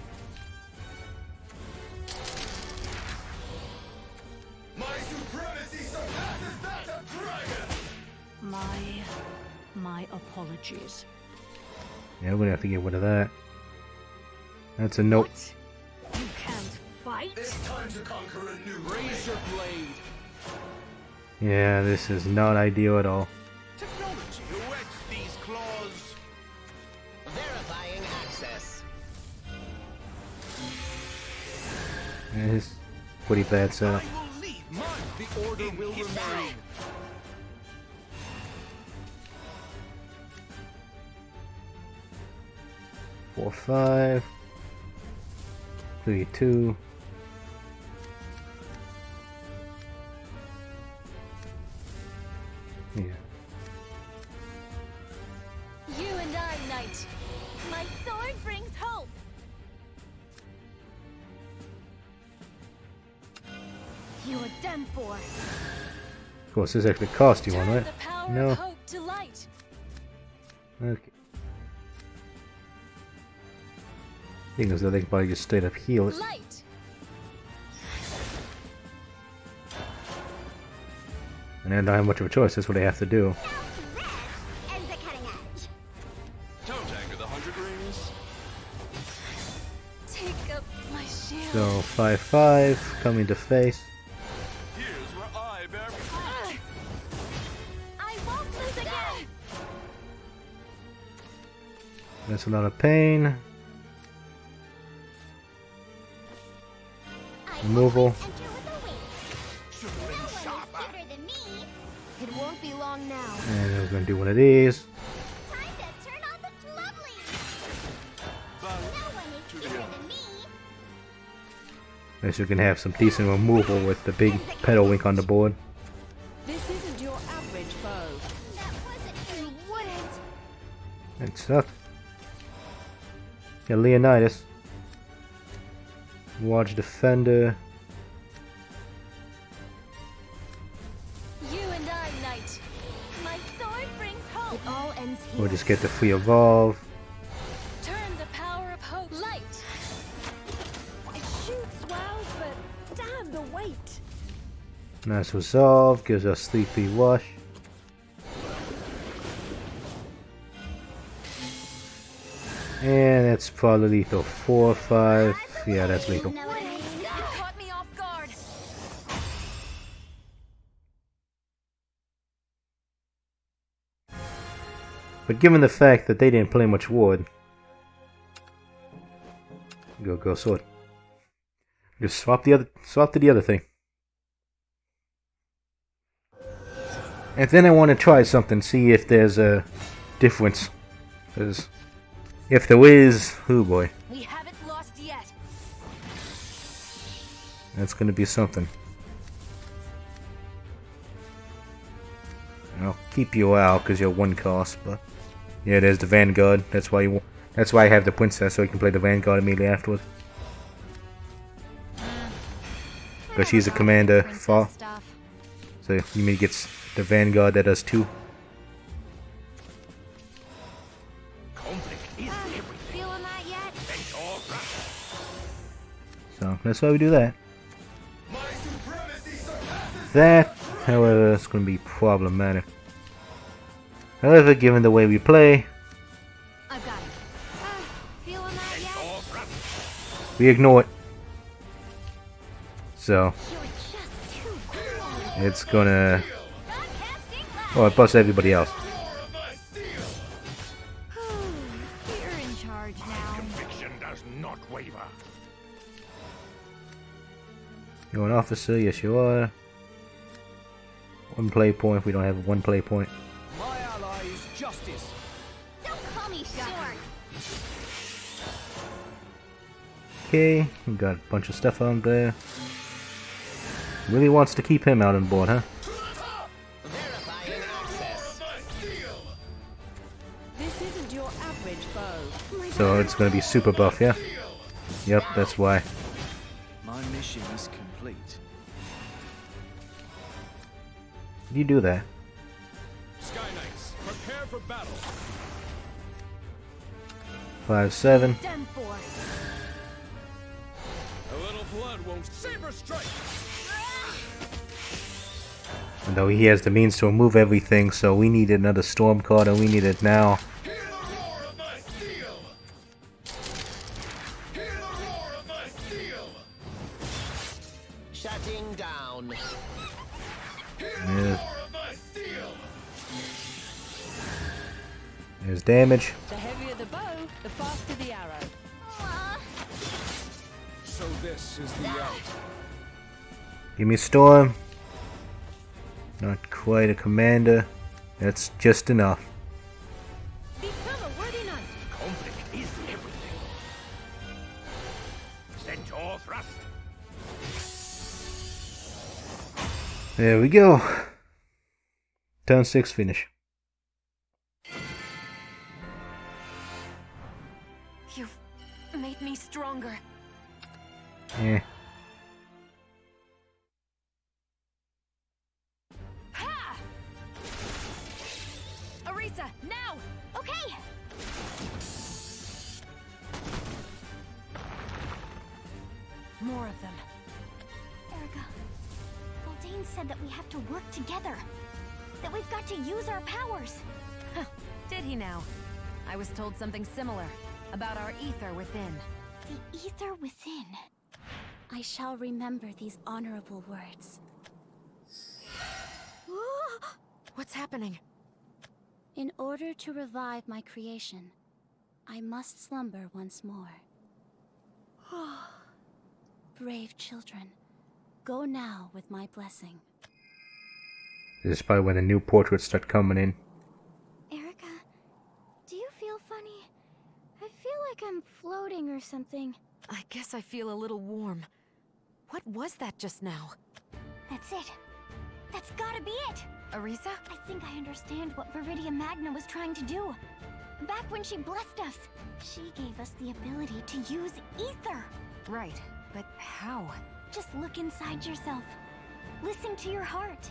my apologies. Yeah, we're gonna have to get rid of that. That's a note. You can't fight? It's time to conquer a new razor blade. Yeah, this is not ideal at all. Technology wets these claws. Verifying access. Yeah, it's pretty bad setup. I will leave mine. The order will remain. Four, 5, 3, 2. Yeah. You and I, Knight. My sword brings hope. You're done for. Of course, this actually cost you one, right? The power No. of hope to light. Okay. Thing is that they can probably just straight up heal it. Light. And they don't have much of a choice, that's what they have to do. And the cutting edge. Don't anger the 100 rings. Take up my shield. So 5, 5 coming to face. Here's where I bear. I won't lose again. That's a lot of pain. Removal. It won't be long now. And we're gonna do one of these. Time to turn on the lovely. No one is cuter than me. At least we can have some decent removal with the big pedal wink on the board. This isn't your average bow. That wasn't you wouldn't. That sucked. Yeah, Leonidas. Watch Defender. You and I, Knight. My sword brings hope. It all ends here. We'll just get the free evolve. Turn the power of hope. Light. It shoots well, but damn the weight. Nice resolve. Gives us 3 wash. And that's probably lethal. 4, 5. Yeah, that's lethal. You caught me off guard. But given the fact that they didn't play much wood, go sword. Just swap to the other thing. And then I want to try something, see if there's a difference. Because if there is, oh boy, We haven't lost yet. that's going to be something. I'll keep you out because you're 1 cost, but yeah, there's the Vanguard. That's why I have the Princess, so I can play the Vanguard immediately afterwards. Because she's a commander fall. So you may get the Vanguard that does 2. Feeling that yet? So that's why we do that. That, however, is going to be problematic. However, given the way we play, I've got it. Feeling that yet? we ignore it. So You're just too cool. it's gonna, well, it busts everybody else. You're in charge now. Conviction does not waver. You're an officer, yes you are. 1 play point. We don't have 1 play point. My ally is justice. Don't call me short. Okay, we got a bunch of stuff on there. Really wants to keep him out on board, huh? This isn't your average bow. So it's gonna be super buff, yeah? Yep, that's why. My mission is complete. Did you do that? Sky Knights, prepare for battle. 5, 7. Done for. A little blood won't saber strike. And though he has the means to remove everything, so we need another storm card, and we need it now. Shutting down. There's damage. The heavier the bow, the faster the arrow. So this is the end. Give me storm. Not quite a commander. That's just enough. Become a worthy knight. Conflict is everything. Centaur thrust. There we go. Turn 6 finish. You've made me stronger. Yeah. Ha! Arisa, now! Okay! More of them. Erica, Valdane said that we have to work together. That we've got to use our powers. Huh, did he now? I was told something similar. About our ether within. The ether within. I shall remember these honorable words. What's happening? In order to revive my creation, I must slumber once more. Brave children, go now with my blessing. This is probably when the new portraits start coming in. Erica, do you feel funny? I feel like I'm floating or something. I guess I feel a little warm. What was that just now? That's it. That's gotta be it! Arisa? I think I understand what Viridia Magna was trying to do. Back when she blessed us, she gave us the ability to use ether. Right, but how? Just look inside yourself. Listen to your heart.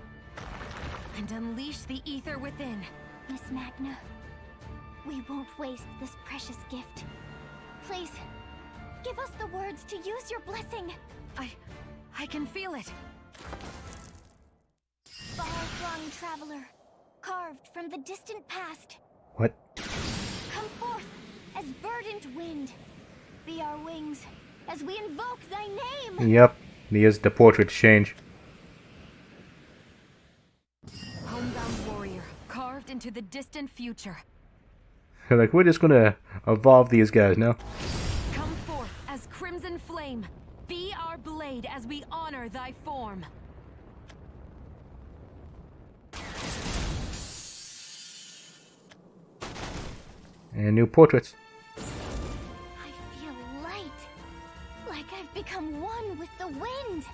And unleash the ether within. Miss Magna, we won't waste this precious gift. Please, give us the words to use your blessing. I can feel it. Far-flung traveler, carved from the distant past. What? Come forth as verdant wind. Be our wings as we invoke thy name. Yep, here's the portrait change. Homebound warrior, carved into the distant future. Like, we're just gonna evolve these guys now. Come forth as crimson flame. Be our blade as we honor thy form. And new portraits. I feel light. Like I've become one with the wind.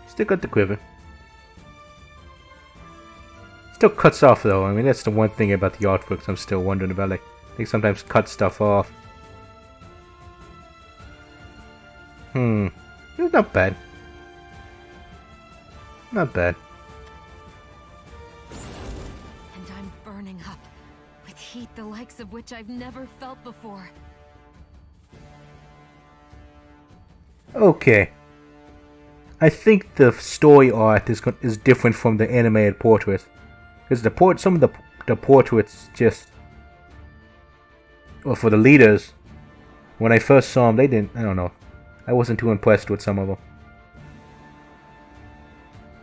Still got the quiver. Still cuts off though. I mean, that's the one thing about the artworks I'm still wondering about. Like, they sometimes cut stuff off. It's not bad. Not bad. And I'm burning up with heat the likes of which I've never felt before. Okay. I think the story art is different from the animated portraits. Because some of the portraits just... Well, for the leaders, when I first saw them, they didn't... I don't know. I wasn't too impressed with some of them.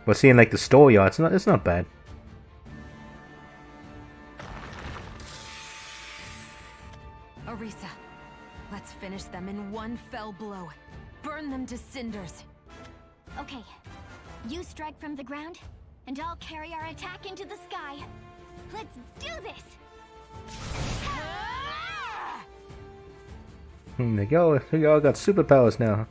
But seeing like the story art, it's not bad. Arisa, let's finish them in one fell blow. Burn them to cinders. Okay, you strike from the ground, and I'll carry our attack into the sky. Let's do this! There you go. You all got superpowers now.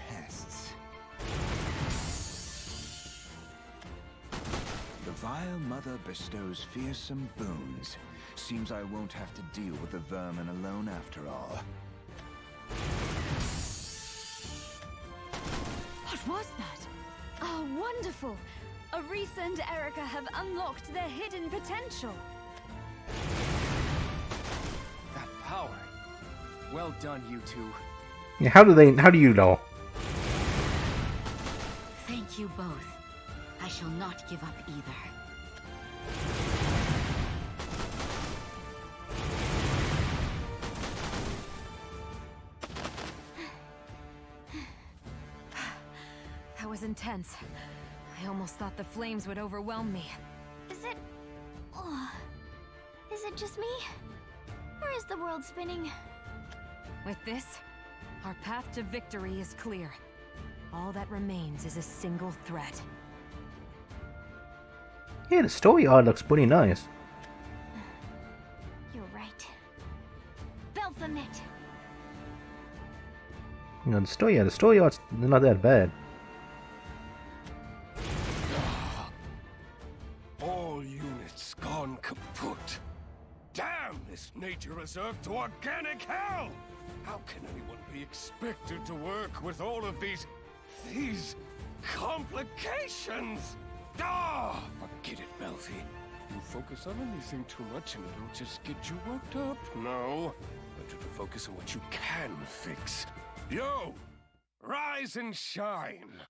Pests. The vile mother bestows fearsome boons. Seems I won't have to deal with the vermin alone after all. What was that? Oh, wonderful! Arisa and Erica have unlocked their hidden potential. That power. Well done, you two. Yeah, how do you know? Thank you both. I shall not give up either. That was intense. I almost thought the flames would overwhelm me. Is it... Oh, is it just me? Or is the world spinning? With this, our path to victory is clear. All that remains is a single threat. Yeah, the story art looks pretty nice. You're right. Belphomet! You know, the story art's not that bad. All units gone kaput. Damn this nature reserve to organic hell! How can anyone be expected to work with all of these complications? Ah! Forget it, Melfi. You focus on anything too much and it'll just get you worked up. No. Better to focus on what you can fix. Yo! Rise and shine!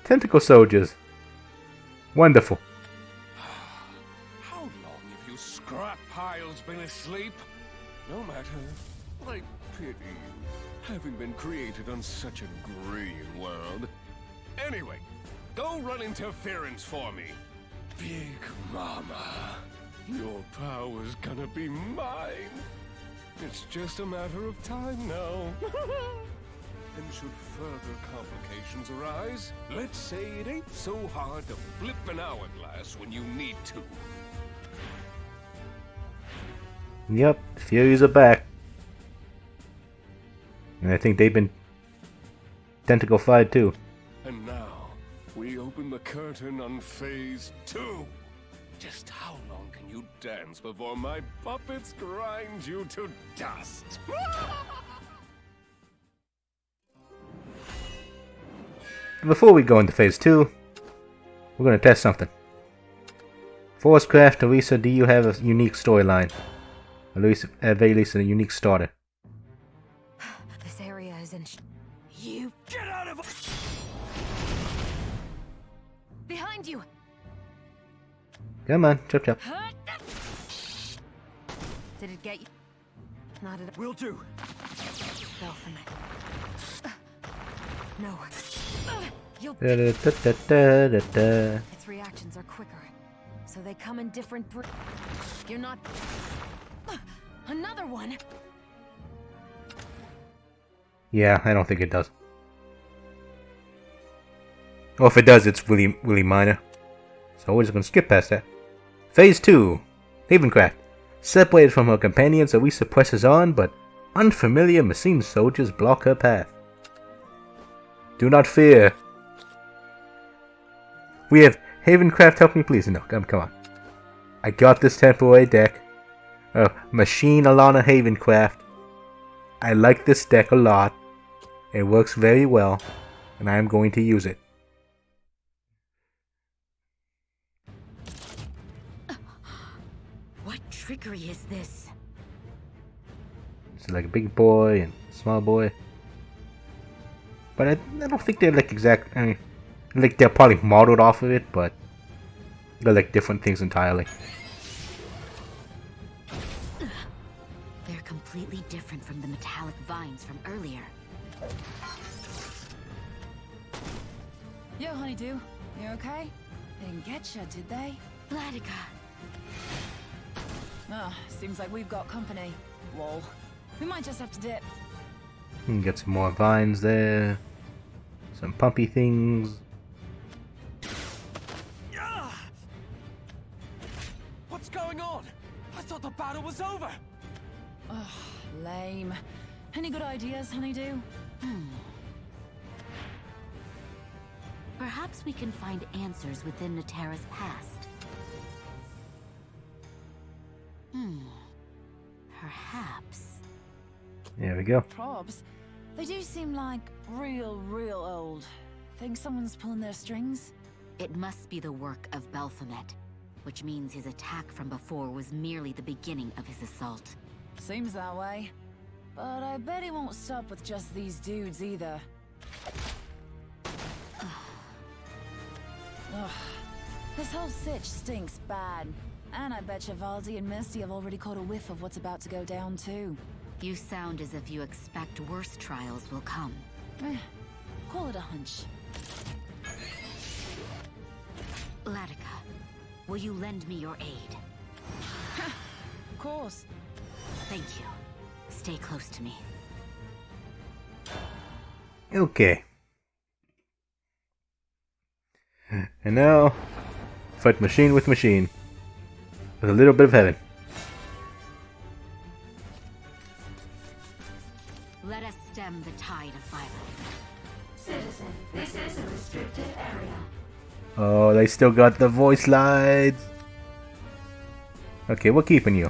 Tentacle soldiers. Wonderful. How long have you scrap piles been asleep? No matter. I pity you, having been created on such a green world. Anyway, go run interference for me. Big Mama, your power's gonna be mine. It's just a matter of time now. And should further complications arise, let's say it ain't so hard to flip an hourglass when you need to. Yep, the Furies are back. And I think they've been tentacle-fied too. And now, we open the curtain on Phase 2. Just how long can you dance before my puppets grind you to dust? Before we go into Phase 2, we're going to test something. Forcecraft, Arisa, do you have a unique storyline? At very least a unique starter. This area is in... You get out of... Behind you! Come on, chop chop. Did it get you? Not at all. Will do. Belphomet. No. You'll... Da-da-da-da-da-da. Its reactions are quicker, so they come in different You're not... Another one? Yeah, I don't think it does. Or if it does, it's really, really minor. So we're just gonna skip past that. Phase 2. Havencraft. Separated from her companions, Arisa presses on, but unfamiliar machine soldiers block her path. Do not fear. We have Havencraft helping, please. No, come on. I got this temporary deck. Machine Alana Havencraft. I like this deck a lot. It works very well, and I am going to use it. What trickery is this? It's like a big boy and small boy. But I don't think they're like exact. I mean, like they're probably modeled off of it, but they're like different things entirely. They're completely different from the metallic vines from earlier. Yo, honeydew. You okay? They didn't get you, did they? Vladica. Ah, seems like we've got company. Lol. We might just have to dip. You can get some more vines there. Some pumpy things. What's going on? I thought the battle was over. Ugh, lame. Any good ideas, honeydew? Perhaps we can find answers within Natera's past. Perhaps. There we go. Probs. They do seem like real old. Think someone's pulling their strings? It must be the work of Belphomet. which means his attack from before was merely the beginning of his assault. Seems that way. But I bet he won't stop with just these dudes either. Ugh. This whole sitch stinks bad. And I bet Valdi and Misty have already caught a whiff of what's about to go down too. You sound as if you expect worse trials will come. Call it a hunch. Latika, will you lend me your aid? Of course. Thank you. Stay close to me. Okay. And now, fight machine with machine. With a little bit of heaven. Let us stem the tide of violence. Citizen, this is a restricted area. Oh, they still got the voice lines. Okay, we're keeping you.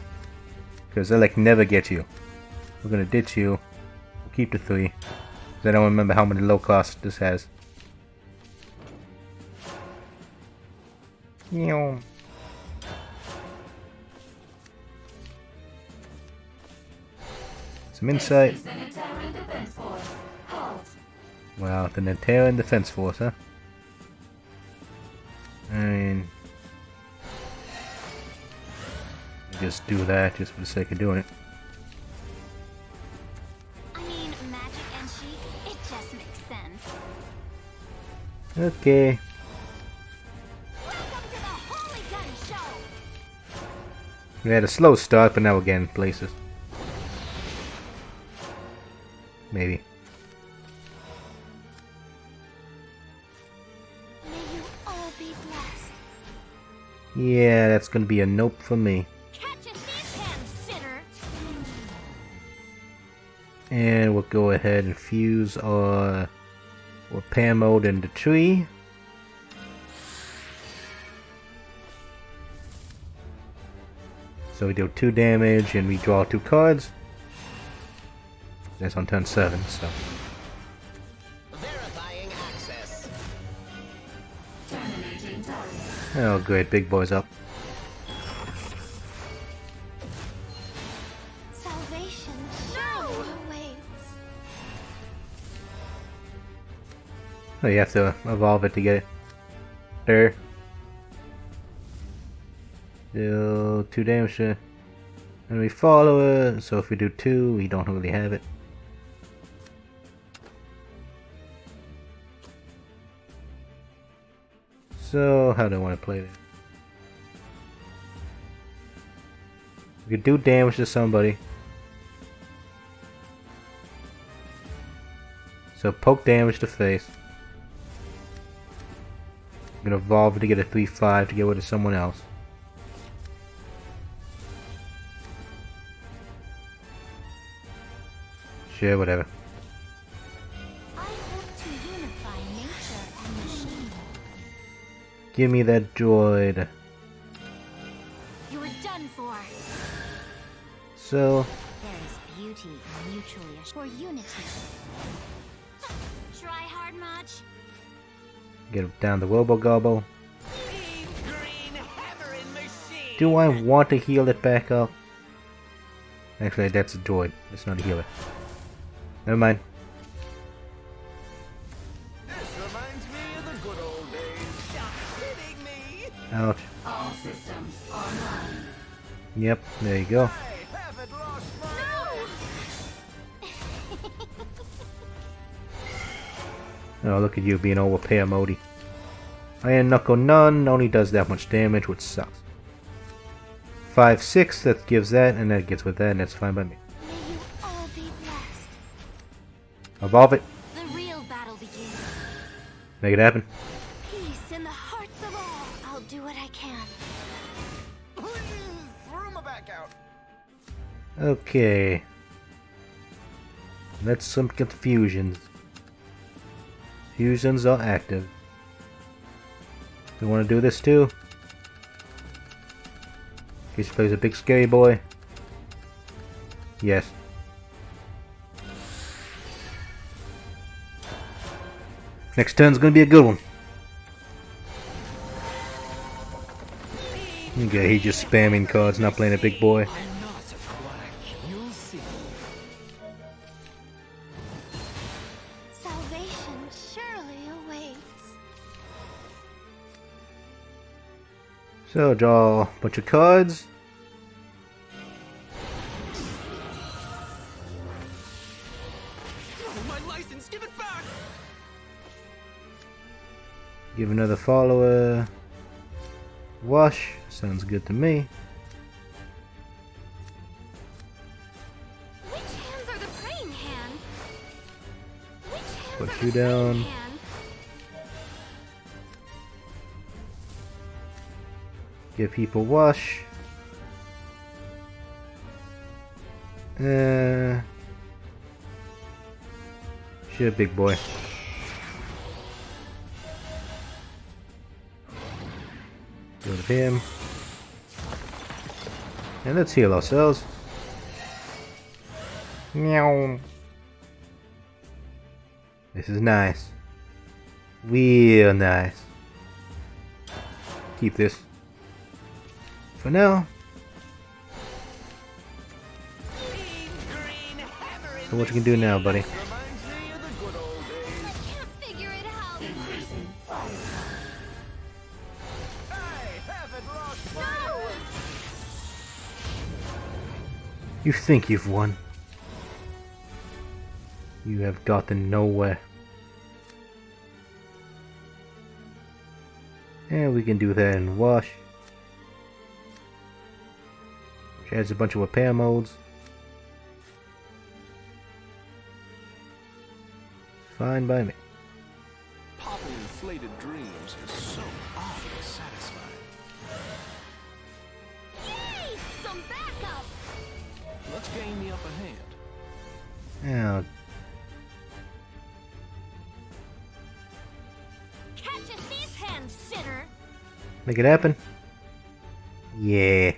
Because they like never get you. We're gonna ditch you. We'll keep the 3. Because I don't remember how many low cost this has. Some insight. Wow, the Nataran Defense Force, huh? I mean, just do that just for the sake of doing it. I mean, magic and chic, it just makes sense. Okay. Welcome to the Holy Gun Show! We had a slow start, but now we're getting places. Maybe. May you all be blessed. Yeah, that's gonna be a nope for me. Catch a sheep hand, sinner! And we'll go ahead and fuse our repair mode in the tree. So we do 2 damage and we draw 2 cards. That's on turn 7, so. Verifying access. Oh good, big boy's up. Salvation surely awaits. Oh, you have to evolve it to get it. There. Do 2 damage to and we follow it, so if we do 2, we don't really have it. So, how do I want to play that? We could do damage to somebody. So, poke damage to face. I'm gonna evolve it to get a 3/5 to get rid of someone else. Sure, whatever. I hope to unify nature and machine. Give me that droid. You are done for. So, There is beauty in mutually for unity. Try hard much? get down the Robo Gobble. Do I want to heal it back up? Actually, that's a droid. It's not a healer. Never mind. This reminds me of the good old days. Stop hitting me! Ouch. All systems online. Yep, there you go. Oh, look at you being all repair mode. Iron Knuckle none only does that much damage, which sucks. 5/6, that gives that, and that gets with that, and that's fine by me. May you all be blessed. Evolve it. The real battle begins. Make it happen. Peace in the hearts of all. I'll do what I can. Please, throw my back out. Okay. Let's get fusions. Fusions are active. We want to do this too. In case he plays a big scary boy. Yes. Next turn's gonna be a good one. Okay, he's just spamming cards, not playing a big boy. I'm not a quack. You'll see. Salvation surely awaits. So draw a bunch of cards. Oh, my license, give it back! Give another follower. Wash. Sounds good to me. Which hands are the praying hands? Which hands Put are you the down. praying hands? Give people wash. Sure, big boy. Go to him. And let's heal ourselves. Meow. This is nice. Real nice. Keep this. For now. So what you can do now, buddy? Figure it out. No! You think you've won. You have gotten nowhere. And we can do that in wash. Which adds a bunch of repair modes. Fine by me. Popping inflated dreams is so oddly satisfying. Yay! Some backup! Let's gain the upper hand. Now, Catches these hands, sinner! make it happen. Yeah.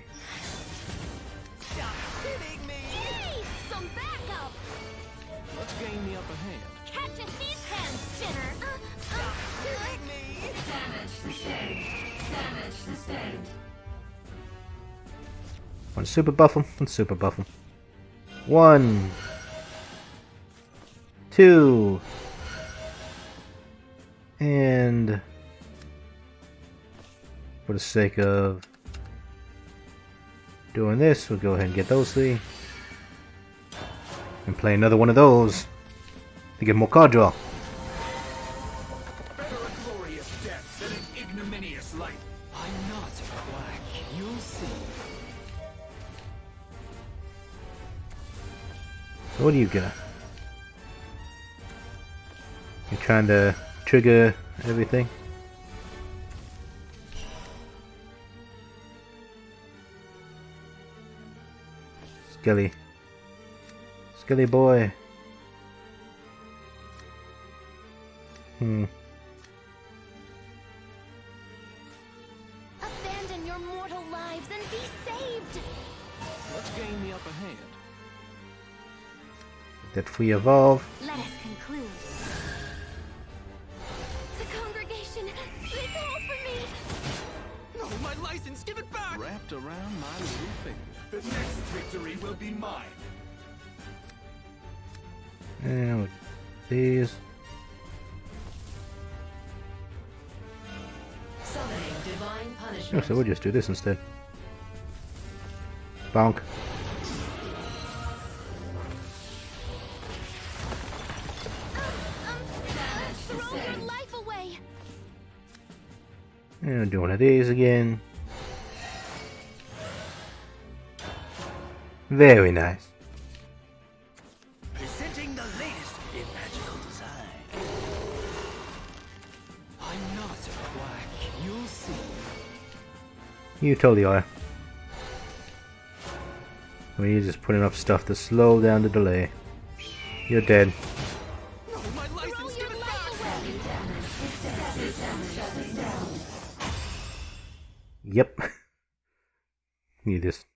Stop kidding me! Yay! Some backup! Let's gain the upper hand. Catches these hands, sinner! Stop kidding me! Damage sustained. Damage sustained. One super buff him. One super buff him. 1, 2, and for the sake of doing this, we'll go ahead and get those 3 and play another one of those to get more card draw. Better a glorious death than an ignominious life. I'm not a quack. You'll see. So what do you got? You're trying to trigger everything? Skelly. Skelly boy. Abandon your mortal lives and be saved! Let's gain the upper hand. That free evolve. Let us conclude. The congregation, they call for me! No, my license, give it back! Wrapped around my little finger. The next victory will be mine. And with these. Summoning divine Oh, punishment. so we'll just do this instead. Bonk. Throw your life away! And do one of these again. Very nice. Presenting the latest in magical design. I'm not a quack. You'll see. You totally are. I mean, you're just putting up stuff to slow down the delay. You're dead. No, my license, give it back! Yep. You just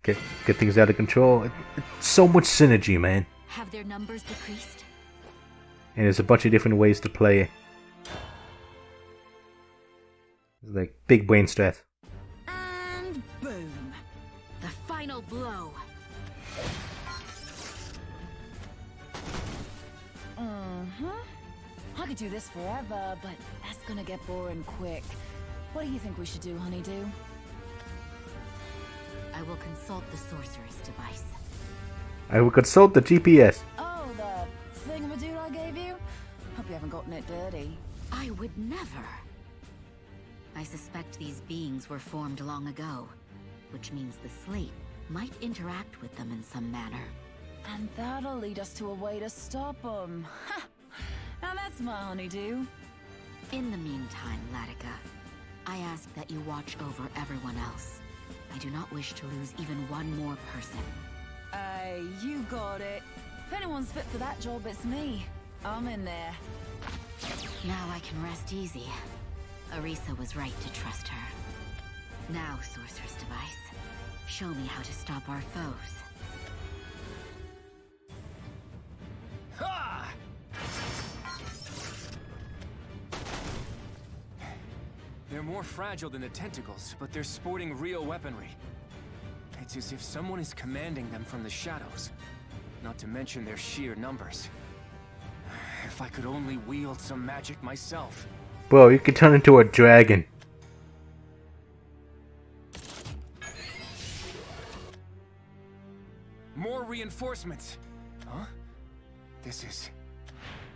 get things out of control. It's so much synergy, man. Have their numbers decreased? And there's a bunch of different ways to play it. Like big brain strat. could do this forever, but that's gonna get boring quick. What do you think we should do, Honeydew? I will consult the sorceress device. I will consult the GPS. Oh, the thingamadoodle I gave you? Hope you haven't gotten it dirty. I would never. I suspect these beings were formed long ago, which means the slate might interact with them in some manner. And that'll lead us to a way to stop them. Ha! Now that's my honeydew. In the meantime, Latika, I ask that you watch over everyone else. I do not wish to lose even one more person. You got it. If anyone's fit for that job, it's me. I'm in there. Now I can rest easy. Orisa was right to trust her. Now, Sorcerer's Device, show me how to stop our foes. Ha! They're more fragile than the tentacles, but they're sporting real weaponry. It's as if someone is commanding them from the shadows. Not to mention their sheer numbers. If I could only wield some magic myself. Bro, you could turn into a dragon. More reinforcements! Huh? This is...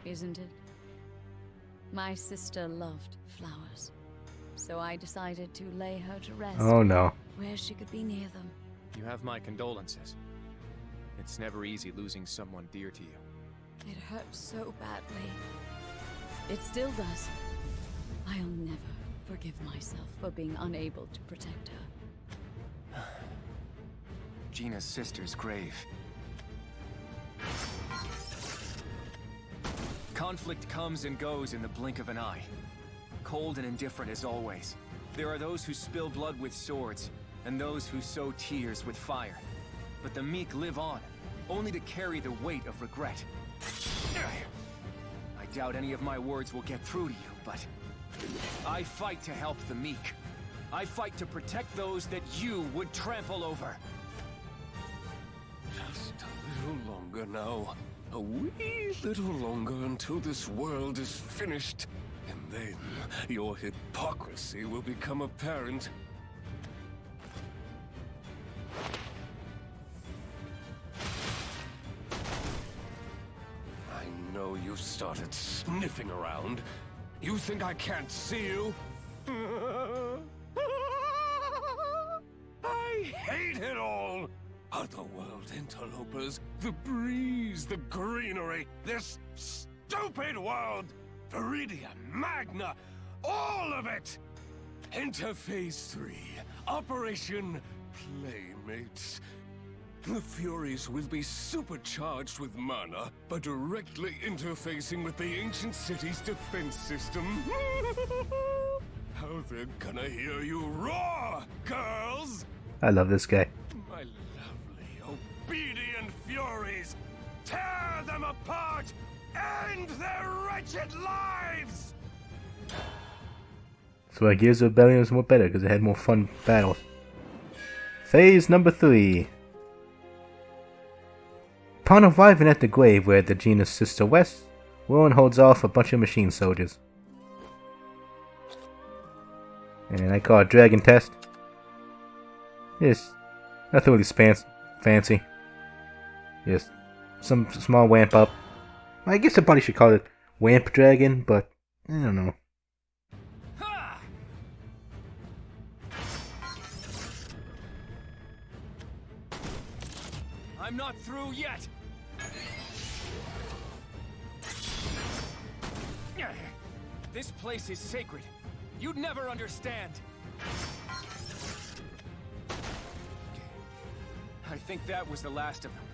Isn't it? My sister loved flowers, so I decided to lay her to rest. Oh no. Where she could be near them. You have my condolences. It's never easy losing someone dear to you. It hurts so badly. It still does. I'll never forgive myself for being unable to protect her. Gina's sister's grave. Conflict comes and goes in the blink of an eye. Cold and indifferent as always. There are those who spill blood with swords, and those who sow tears with fire. But the meek live on, only to carry the weight of regret. I doubt any of my words will get through to you, but I fight to help the meek. I fight to protect those that you would trample over. Just a little longer now. A wee little longer until this world is finished. And then your hypocrisy will become apparent. I know you started sniffing around. You think I can't see you? I hate it all! Otherworld interlopers, the breeze, the greenery, this stupid world! Viridia Magna, all of it! Enter Phase 3, Operation Playmates. The Furies will be supercharged with mana by directly interfacing with the ancient city's defense system. How they're gonna hear you roar, girls! I love this guy. My lovely, obedient Furies! Tear them apart! End their wretched lives! So I Gears of Rebellion was more better because it had more fun battles. Phase number 3. Upon arriving at the grave where the Gina's sister rests, Warren holds off a bunch of machine soldiers. And I call it Dragon Test. It's nothing really fancy. Just some small wamp up. I guess I probably should call it Wamp Dragon, but I don't know. I'm not through yet! This place is sacred. You'd never understand. I think that was the last of them.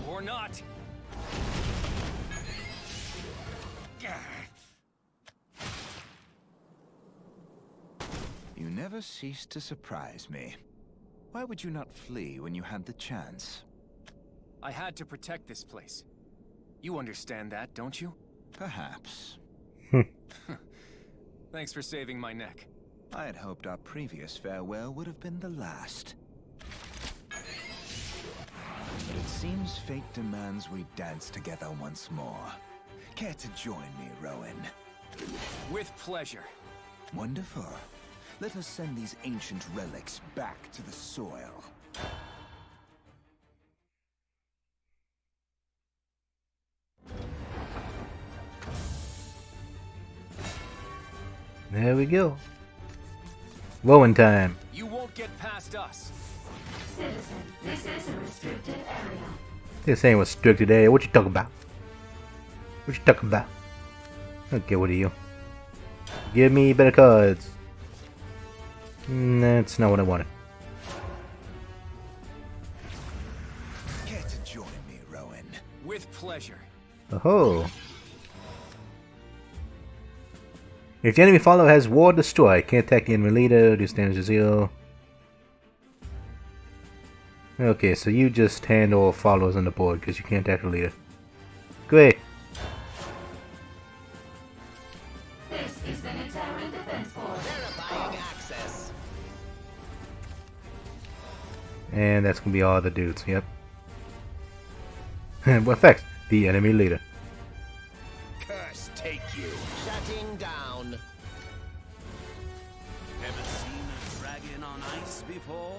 Or not. You never cease to surprise me. Why would you not flee when you had the chance? I had to protect this place. You understand that, don't you? Perhaps. Thanks for saving my neck. I had hoped our previous farewell would have been the last. But it seems fate demands we dance together once more. Care to join me, Rowan? With pleasure. Wonderful. Let us send these ancient relics back to the soil. There we go. Rowan time. You won't get past us. Citizen, this is a restricted area. This ain't restricted area. What you talking about? What you talking about? Okay, what are you? Give me better cards. That's not what I wanted. Care to join me, Rowan? With pleasure. Oh. If the enemy follower has Ward Destroy, can't attack the enemy leader, do damage to 0. Okay, so you just handle followers on the board because you can't attack the leader. Great. This is the Nitaran Defense Force. Verifying access. And that's gonna be all the dudes, yep. What affects the enemy leader. Curse take you. Shutting down. Ever seen a dragon on ice before?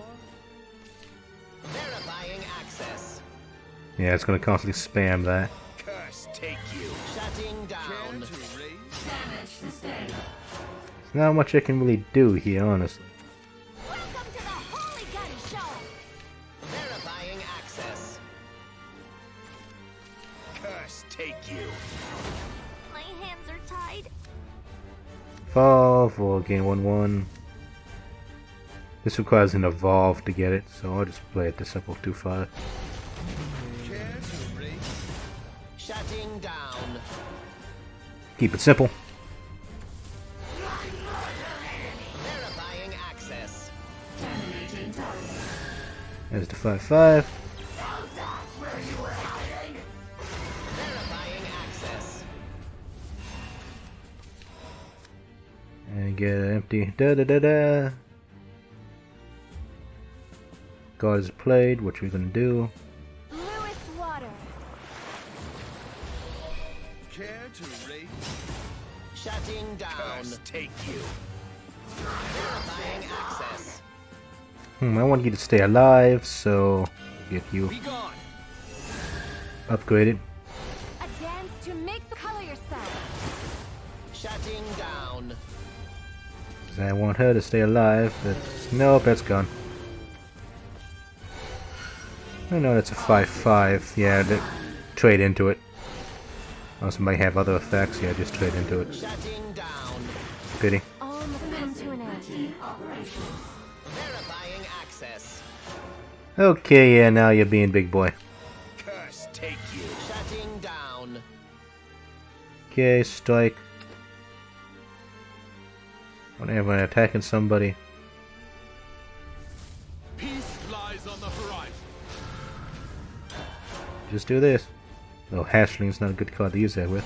Verifying access. Yeah, it's gonna constantly spam that. Curse take you. Shutting down. Damage sustained. There's not much I can really do here, honestly. Welcome to the Holy Gun Show! Verifying access. Curse take you. My hands are tied. Evolve or gain 1/1. This requires an evolve to get it, so I'll just play it the simple 2/5. Shutting down. Keep it simple. Verifying access. Terminating target. There's the 5/5. Verifying access. And get an empty da-da-da-da. God is played, what we're gonna do. Bluest water. Care to raise? Shutting down. Curse take you. Verifying access. I want you to stay alive, so get you upgraded. A dance to make the color yourself. Shutting down. 'Cause I want her to stay alive, but nope, that's gone. Oh no, that's a 5/5. Yeah, trade into it. Also might have other effects. Yeah, just trade into it. Shutting down. Pity. All must come to an end. Verifying access. Okay, yeah, now you're being big boy. Curse take you. Shutting down. Okay, strike. Whenever I'm attacking somebody. Peace lies on the horizon. Just do this. No, Hashling's not a good card to use that with.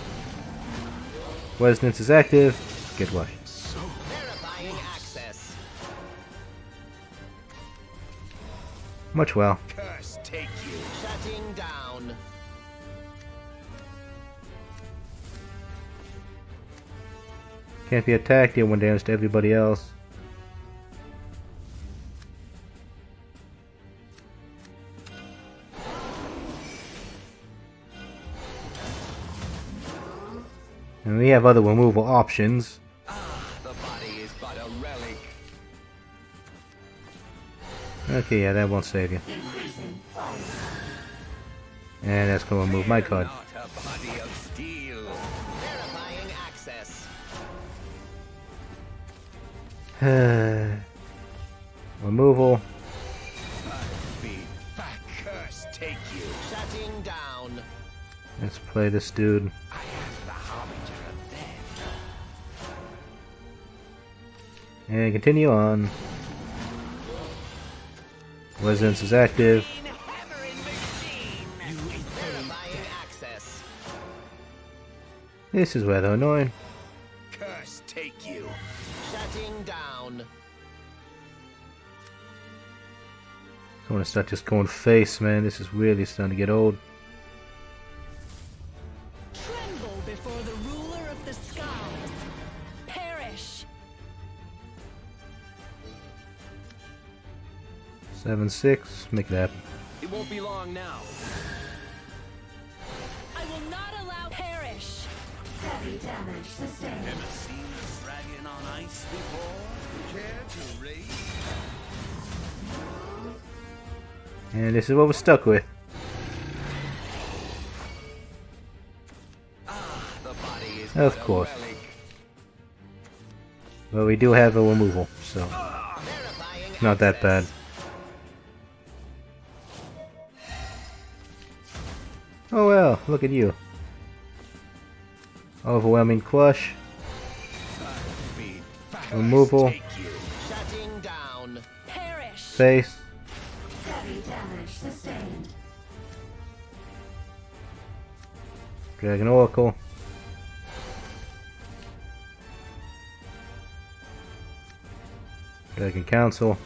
Resonance is active. Get washed. Verifying access. Much well. Curse take you. Shutting down. Can't be attacked, deal 1 damage to everybody else. And we have other removal options. The body is but a relic. Okay, yeah, that won't save you. And that's gonna remove my card. Not a body of steel. Verifying access. Removal. Beat back. Curse take you. Shutting down. Let's play this dude. The harbinger of death. And continue on. Resonance is active. Verifying access. This is rather annoying. Curse take you. Shutting down. I want to start just going face, man. This is really starting to get old. Tremble before the ruler of the skies. Perish. 7-6. Make it happen. It won't be long now. I will not allow perish. Heavy damage sustained. Ever seen a dragon on ice before? Care to race? And this is what we're stuck with. Of course. Well, we do have a removal, so not that bad. Oh well, look at you. Overwhelming crush. Removal. Face. Heavy damage sustained. Dragon Oracle. Dragon Council.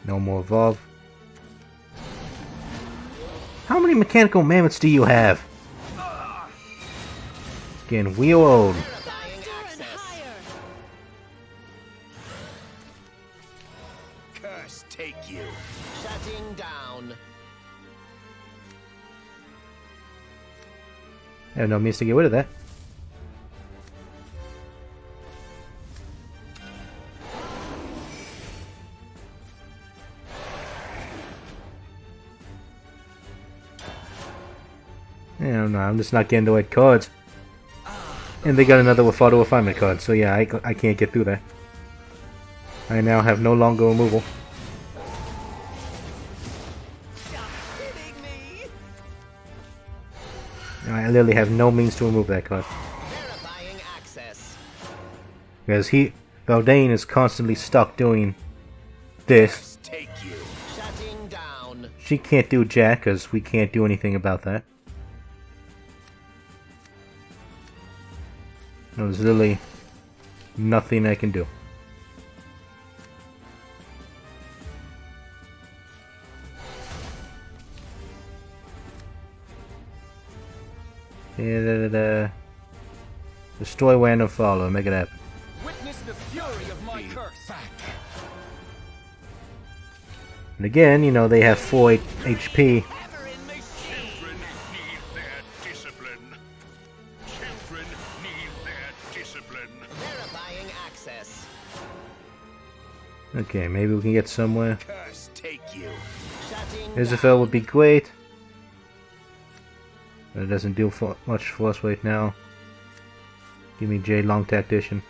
No more Evolve. How many mechanical mammoths do you have? It's getting real old. Curse take you. Shutting down. I have no means to get rid of that. Yeah, no, I'm just not getting the right cards. And they got another with auto refinement card, so yeah, I can't get through that. I now have no longer removal. I literally have no means to remove that card. Because Valdane is constantly stuck doing this. She can't do jack because we can't do anything about that. No, there's literally nothing I can do. Destroy random follow, make it happen. Witness the fury of my curse. And again, you know, they have 4 HP. Children need their discipline. Children need their discipline. Verifying access. Okay, maybe we can get somewhere. Curse take you. Isabel would be great. But it doesn't do much for us right now. Give me J Long Tactician.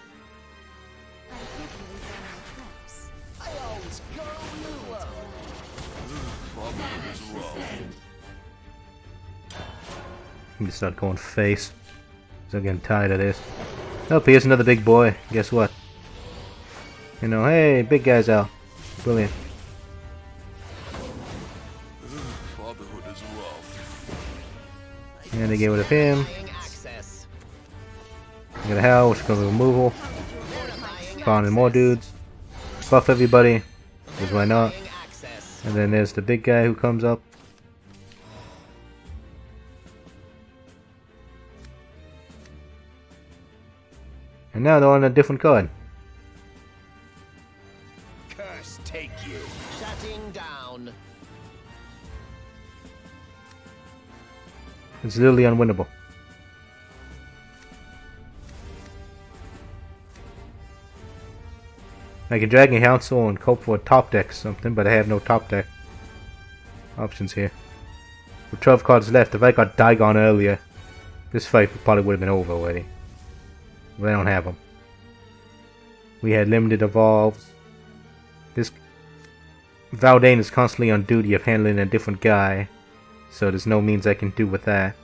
You can start going face. So I'm getting tired of this. Oh, here's another big boy. Guess what? You know, hey, big guy's out. Brilliant. Fatherhood is rough. And they get rid of him. Get a hell, which goes with removal. Spawn in more dudes. Buff everybody. Because why not? And then there's the big guy who comes up. And now they're on a different card. Curse take you. Shutting down. It's literally unwinnable. I can Dragon Council and cope for a top deck or something, but I have no top deck options here. With 12 cards left, if I got Daigon earlier, this fight probably would have been over already. But I don't have them. We had limited evolves. This Valdane is constantly on duty of handling a different guy, so there's no means I can do with that.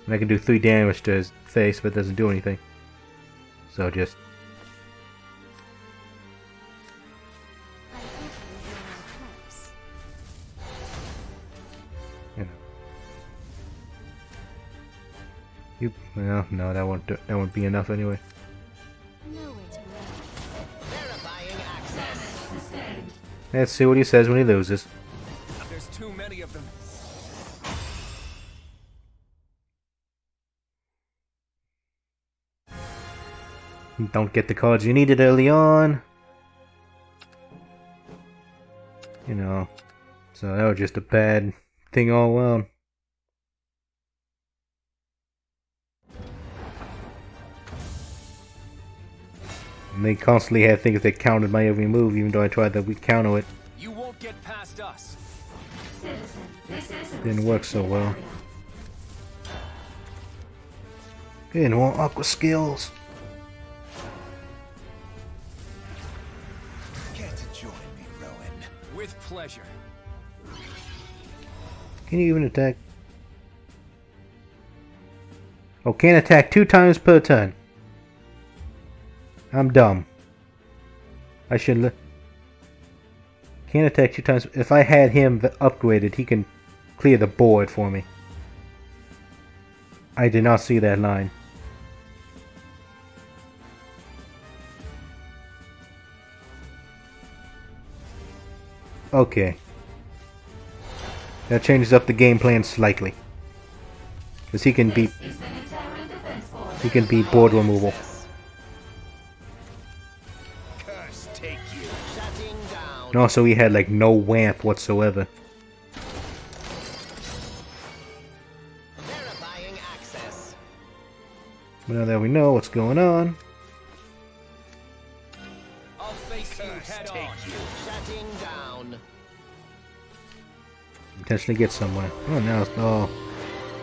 And I can do 3 damage to his face, but it doesn't do anything. So just... you know. Well, no, that won't be enough anyway. Let's see what he says when he loses. There's too many of them. Don't get the cards you needed early on. You know, so that was just a bad thing all around. And they constantly had things that countered my every move, even though I tried to counter it. You won't get past us. Didn't work so well. Getting more aqua skills. Care to join me, Rowan? With pleasure. Can you even attack? Oh, can't attack 2 times per turn. I'm dumb. I should. Can't attack 2 times. If I had him upgraded, he can clear the board for me. I did not see that line. Okay. That changes up the game plan slightly. Because he can beat board removal. And also he had like no wamp whatsoever. Verifying access. Now that we know what's going on. I'll face you head on. Shutting down. Potentially get somewhere. Oh, now it's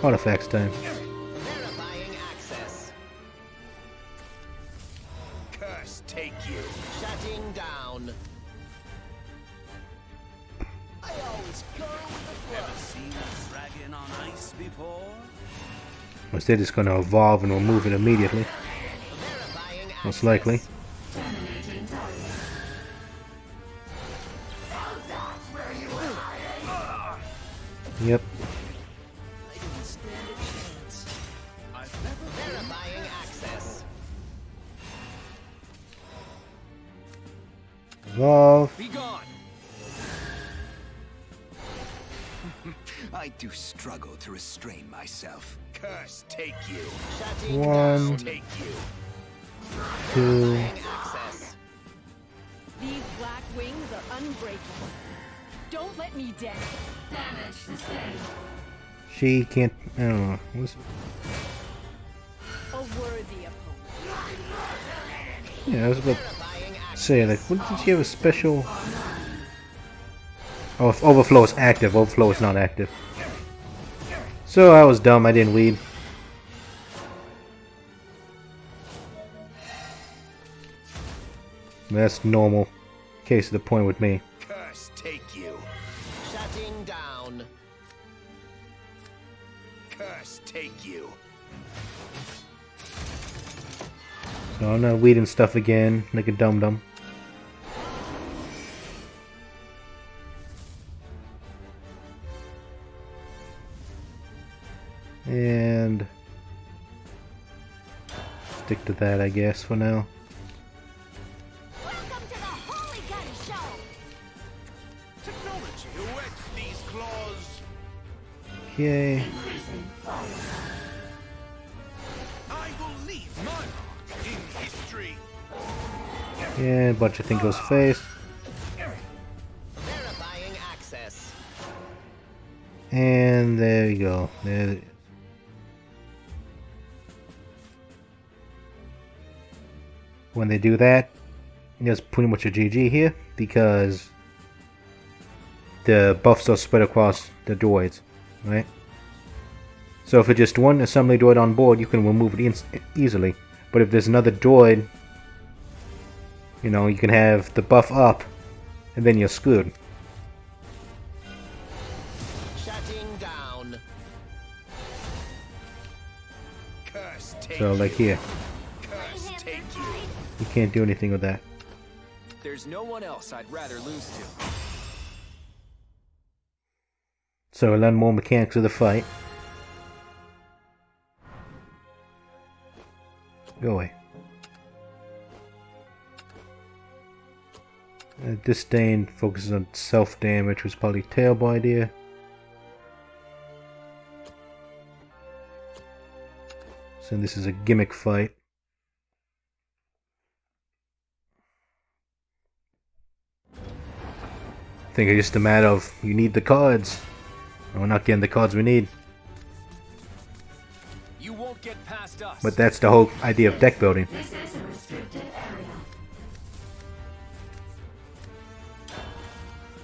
artifacts time. Verifying access. Curse take you. Shutting down. I always go with the flow. Ever seen a dragon on ice before? Instead, it's going to evolve and remove it immediately. Most likely. Yep. I didn't stand a chance. I've never Verifying access. Evolve. Be gone. I do struggle to restrain myself. curse take you. Shutting 1, down. Take you. 2. Access. These black wings are unbreakable. Don't let me down. Damage sustained. She can't. I don't know. What's, A worthy opponent. yeah, I was about to say, like, what did she have a special? Oh, if overflow is active, overflow is not active. So I was dumb, I didn't weed. That's normal. Case of the point with me. Curse take you. Shutting down. Curse take you. So I'm not weeding stuff again, like a dum-dum. And stick to that, I guess, for now. Welcome to the Holy Gun Show! Technology awaits these claws. Okay. I will leave my mark in history. Yeah, a bunch of things goes face. Verifying access. And there you go. There it is. When they do that, there's pretty much a GG here because the buffs are spread across the droids, right? So if it's just one assembly droid on board, you can remove it easily. But if there's another droid, you know, you can have the buff up, and then you're screwed. Shutting down. Curse take So like here, Curse take you. you can't do anything with that. There's no one else I'd rather lose to. So we'll learn more mechanics of the fight. Go away. Disdain focuses on self-damage, which was probably a terrible idea. So this is a gimmick fight. I think it's just a matter of you need the cards. And we're not getting the cards we need. You won't get past us. But that's the whole idea of deck building. This is a restricted area.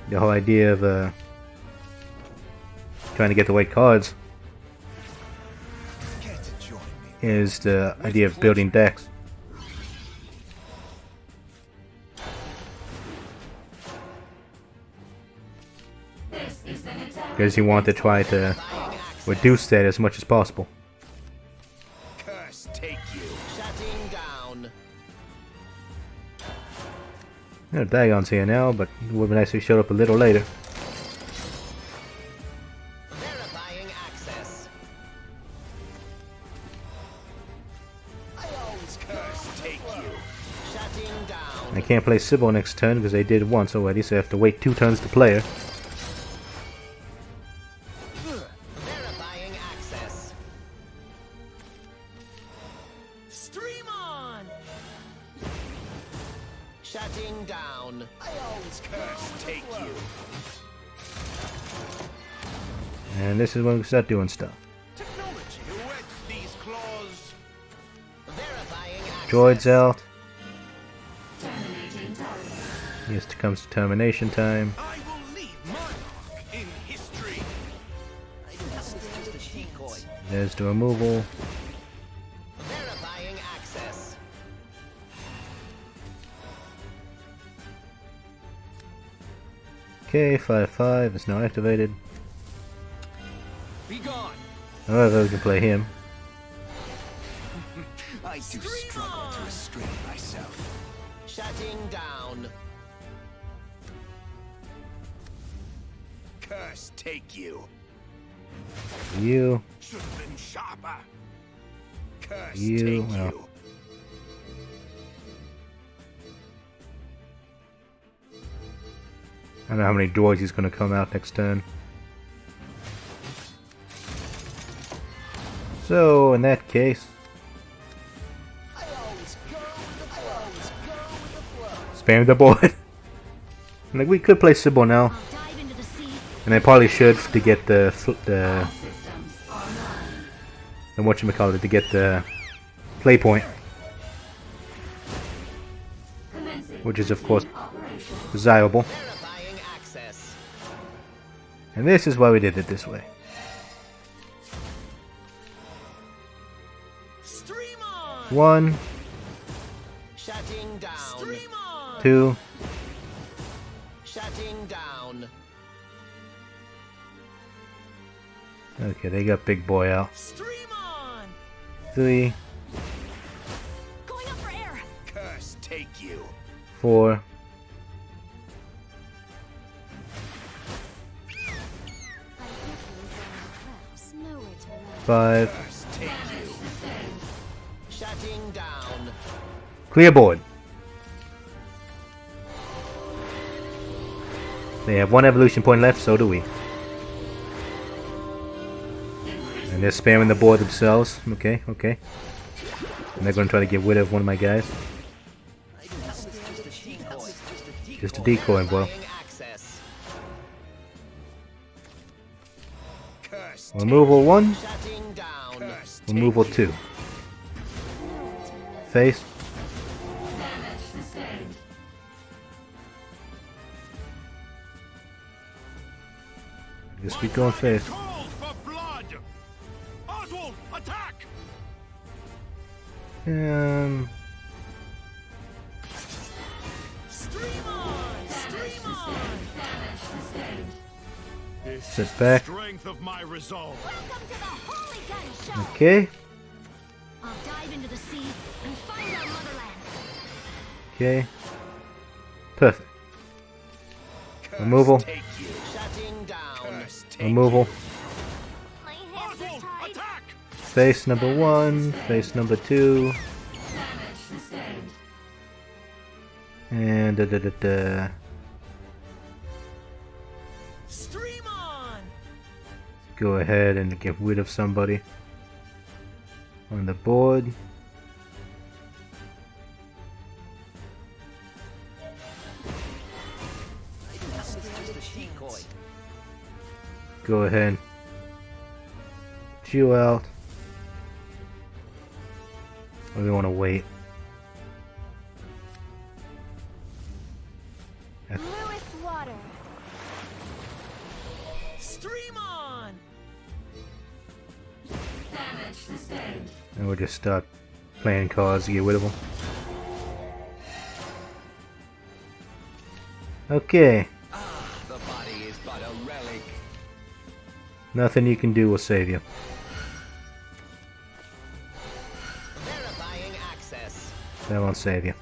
The whole idea of trying to get the right cards is the idea of building decks. Because you want to try to reduce that as much as possible. Curse take you. Shutting down. No, Dagon's here now, but it would be nice if he showed up a little later. Verifying access. I always curse take you. Shutting down. I can't play Sybil next turn because they did once already, so I have to wait 2 turns to play her. Verifying access. Stream on. Shutting down. I always curse take you. And this is when we start doing stuff. Technology wets these claws. Verifying access. Droids out. Terminating target. Yes, it comes to termination time. I will leave my mark in history. This is just a decoy. There's the removal. Verifying access. Okay, 5/5 is now activated. Be gone. However, we can play him. I do struggle to restrain myself. Shutting down. Curse take you. You. Should have been sharper. Curse You. take Well. you. I don't know how many droids he's going to come out next turn. So, in that case, spam the board. Like, we could play Sybil now. And I probably should to get the whatchamacallit, to get the play point. Which is, of course, desirable. Verifying access. And this is why we did it this way. Stream on. 1, Shutting down. Stream on. 2, Shutting down. okay, they got big boy out. Stream on. 3, Going up for air. Curse take you. 4, 5. Curse take you. Shutting down. Clear board. They have 1 evolution point left, so do we. And they're spamming the board themselves. Okay, okay. And they're going to try to get rid of one of my guys. Just a decoy, bro. Access. Curse Removal 1, Shutting down. Curse removal 2. Face. Damage sustained. Just keep going face. calls for blood. Oswald, attack! Stream on. Stream on. Damage sustained. This Sit is back. the strength of my resolve. Welcome to the Holy Gun Show. Okay, I'll dive into the sea and find our motherland. okay. Perfect. Curse Removal. take you. Shutting down. Curse take Removal. My hands are Oswald, tied. attack! Face number 1, face number 2. Damage sustained. And go ahead and get rid of somebody on the board. Go ahead. Put you out. Or we want to wait. Lewis water. Stream on. Damage sustained. And we'll just start playing cards to get rid of them. Okay. The body is but a relic. Nothing you can do will save you. Verifying access. That won't save you.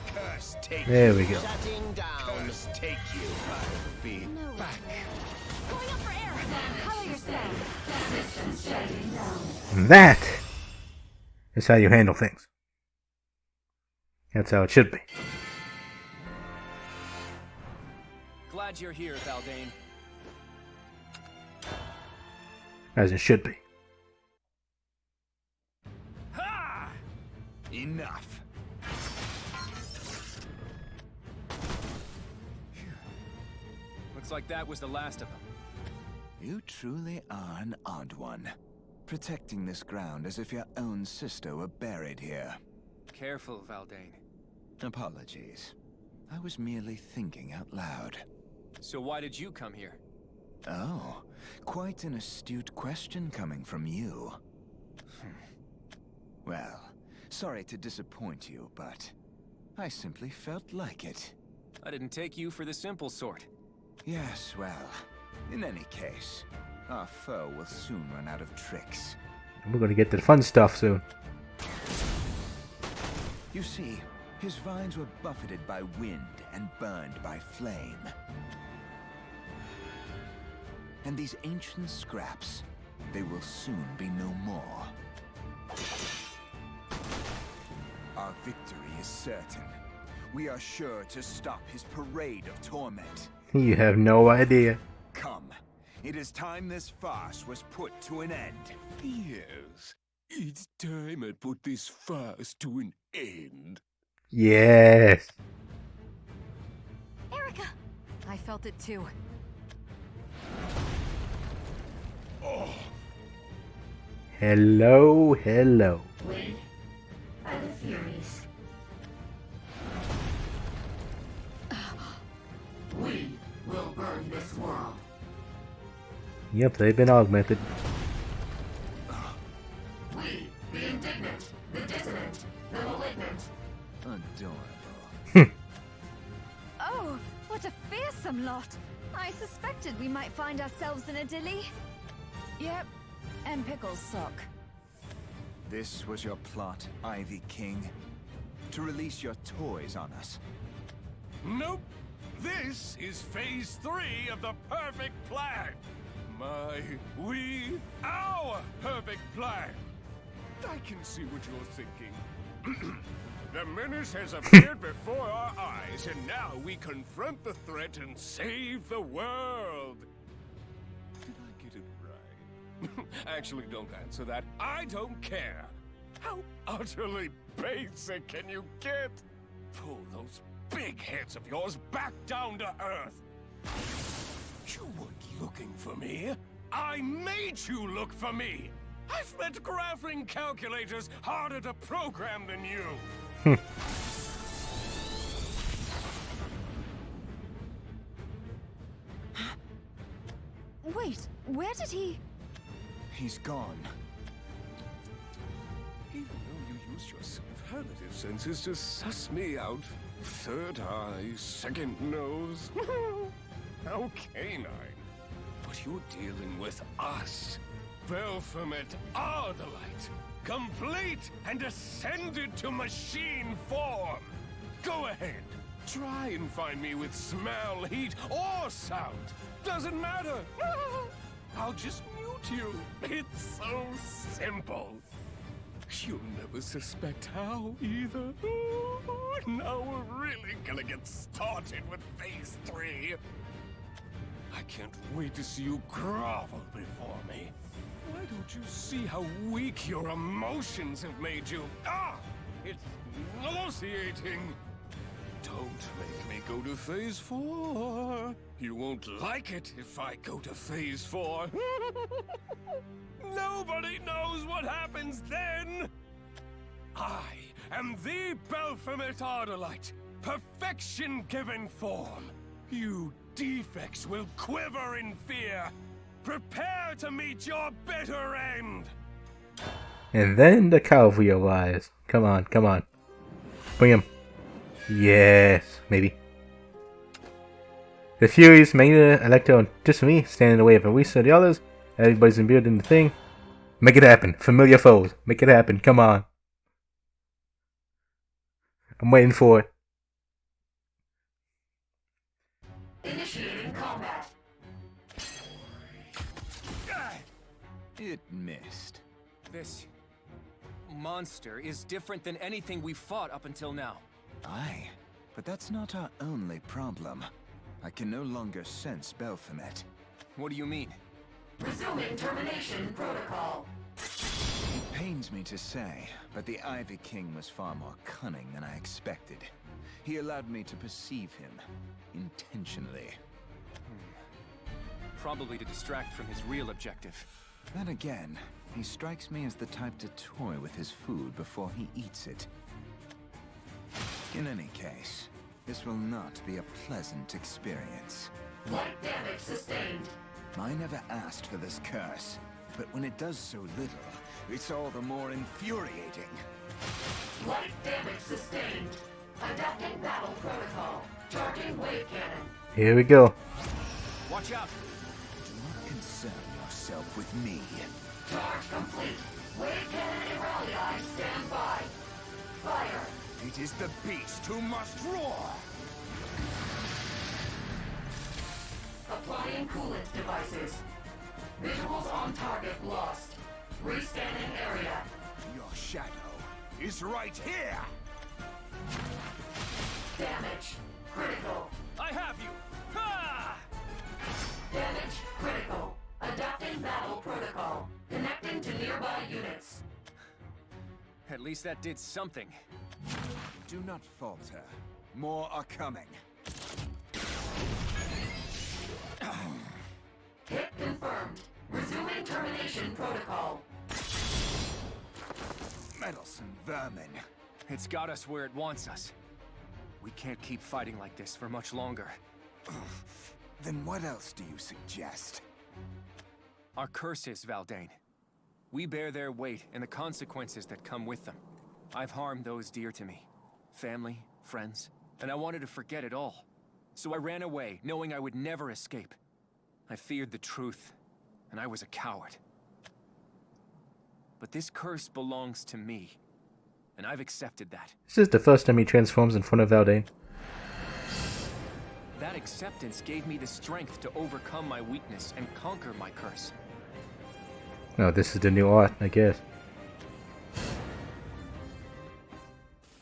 Curse take There we go. Shutting down. Curse take you. I'll be back. Going up for air. Color yourself. Systems shutting down. And that is how you handle things. That's how it should be. Glad you're here, Valdane. As it should be. Ha! Enough. Looks like that was the last of them. You truly are an odd one. Protecting this ground as if your own sister were buried here. Careful, Valdane. Apologies. I was merely thinking out loud. So why did you come here? Oh, quite an astute question coming from you. Well, sorry to disappoint you, but I simply felt like it. I didn't take you for the simple sort. Yes, well, in any case, our foe will soon run out of tricks. And we're going to get to the fun stuff soon. You see, his vines were buffeted by wind and burned by flame. And these ancient scraps, they will soon be no more. Our victory is certain. We are sure to stop his parade of torment. You have no idea. Come, it is time this farce was put to an end. Yes, it's time I put this farce to an end. Yes. Erica! I felt it too. Oh. Hello, hello. We are the Furies. We will burn this world. Yep, they've been augmented. We, the indignant, the dissonant, the malignant. Adorable. Oh, what a fearsome lot! I suspected we might find ourselves in a dilly. Yep, and pickles suck. This was your plot, Ivy King? To release your toys on us? Nope. This is phase 3 of the perfect plan. Our perfect plan. I can see what you're thinking. The menace has appeared before our eyes, and now we confront the threat and save the world. Did I get it right? Actually, don't answer that. I don't care. How utterly basic can you get? Pull those big heads of yours back down to Earth. You weren't looking for me. I made you look for me. I've met graphing calculators harder to program than you. Wait, where did he... He's gone. Even though you used your superlative senses to suss me out, third eye, second nose, how canine. But you're dealing with us. Belphomet Ardalite, complete and ascended to machine form. Go ahead, try and find me with smell, heat, or sound. Doesn't matter. I'll just mute you. It's so simple. You'll never suspect how, either. Now we're really gonna get started with phase 3. I can't wait to see you grovel before me. Why don't you see how weak your emotions have made you? Ah! It's nauseating! Don't make me go to Phase 4. You won't like it if I go to Phase 4. Nobody knows what happens then! I am the Baphomet Ardolite, perfection given form. You defects will quiver in fear. Prepare to meet your bitter end! And then the cavalry arrives. Come on, come on. Bring him. Yes, maybe. The Furies, Magna, Electro, and just me stand in the way of Arisa and the others. Everybody's imbued in the thing. Make it happen. Familiar foes. Make it happen. Come on. I'm waiting for it. Initiating combat. It missed. This monster is different than anything we've fought up until now. Aye, but that's not our only problem. I can no longer sense Baphomet. What do you mean? Resuming termination protocol. It pains me to say, but the Ivy King was far more cunning than I expected. He allowed me to perceive him, intentionally. Probably to distract from his real objective. Then again, he strikes me as the type to toy with his food before he eats it. In any case, this will not be a pleasant experience. Light damage sustained. I never asked for this curse, but when it does so little, it's all the more infuriating. Light damage sustained. Adapting battle protocol. Charging wave cannon. Here we go. Watch out! Do not concern yourself with me. Charge complete. Wave cannon Irraliai, stand by. Fire. It is the beast who must roar! Applying coolant devices. Visuals on target lost. Rescanning area. Your shadow is right here! Damage. Critical. I have you! Ha! Damage. Critical. Adapting battle protocol. Connecting to nearby units. At least that did something. Do not falter. More are coming. Hit confirmed. Resuming termination protocol. Meddlesome vermin. It's got us where it wants us. We can't keep fighting like this for much longer. Then what else do you suggest? Our curses, Valdane. We bear their weight and the consequences that come with them. I've harmed those dear to me. Family, friends, and I wanted to forget it all. So I ran away, knowing I would never escape. I feared the truth, and I was a coward. But this curse belongs to me, and I've accepted that. This is the first time he transforms in front of Valdane. That acceptance gave me the strength to overcome my weakness and conquer my curse. Oh, this is the new art, I guess.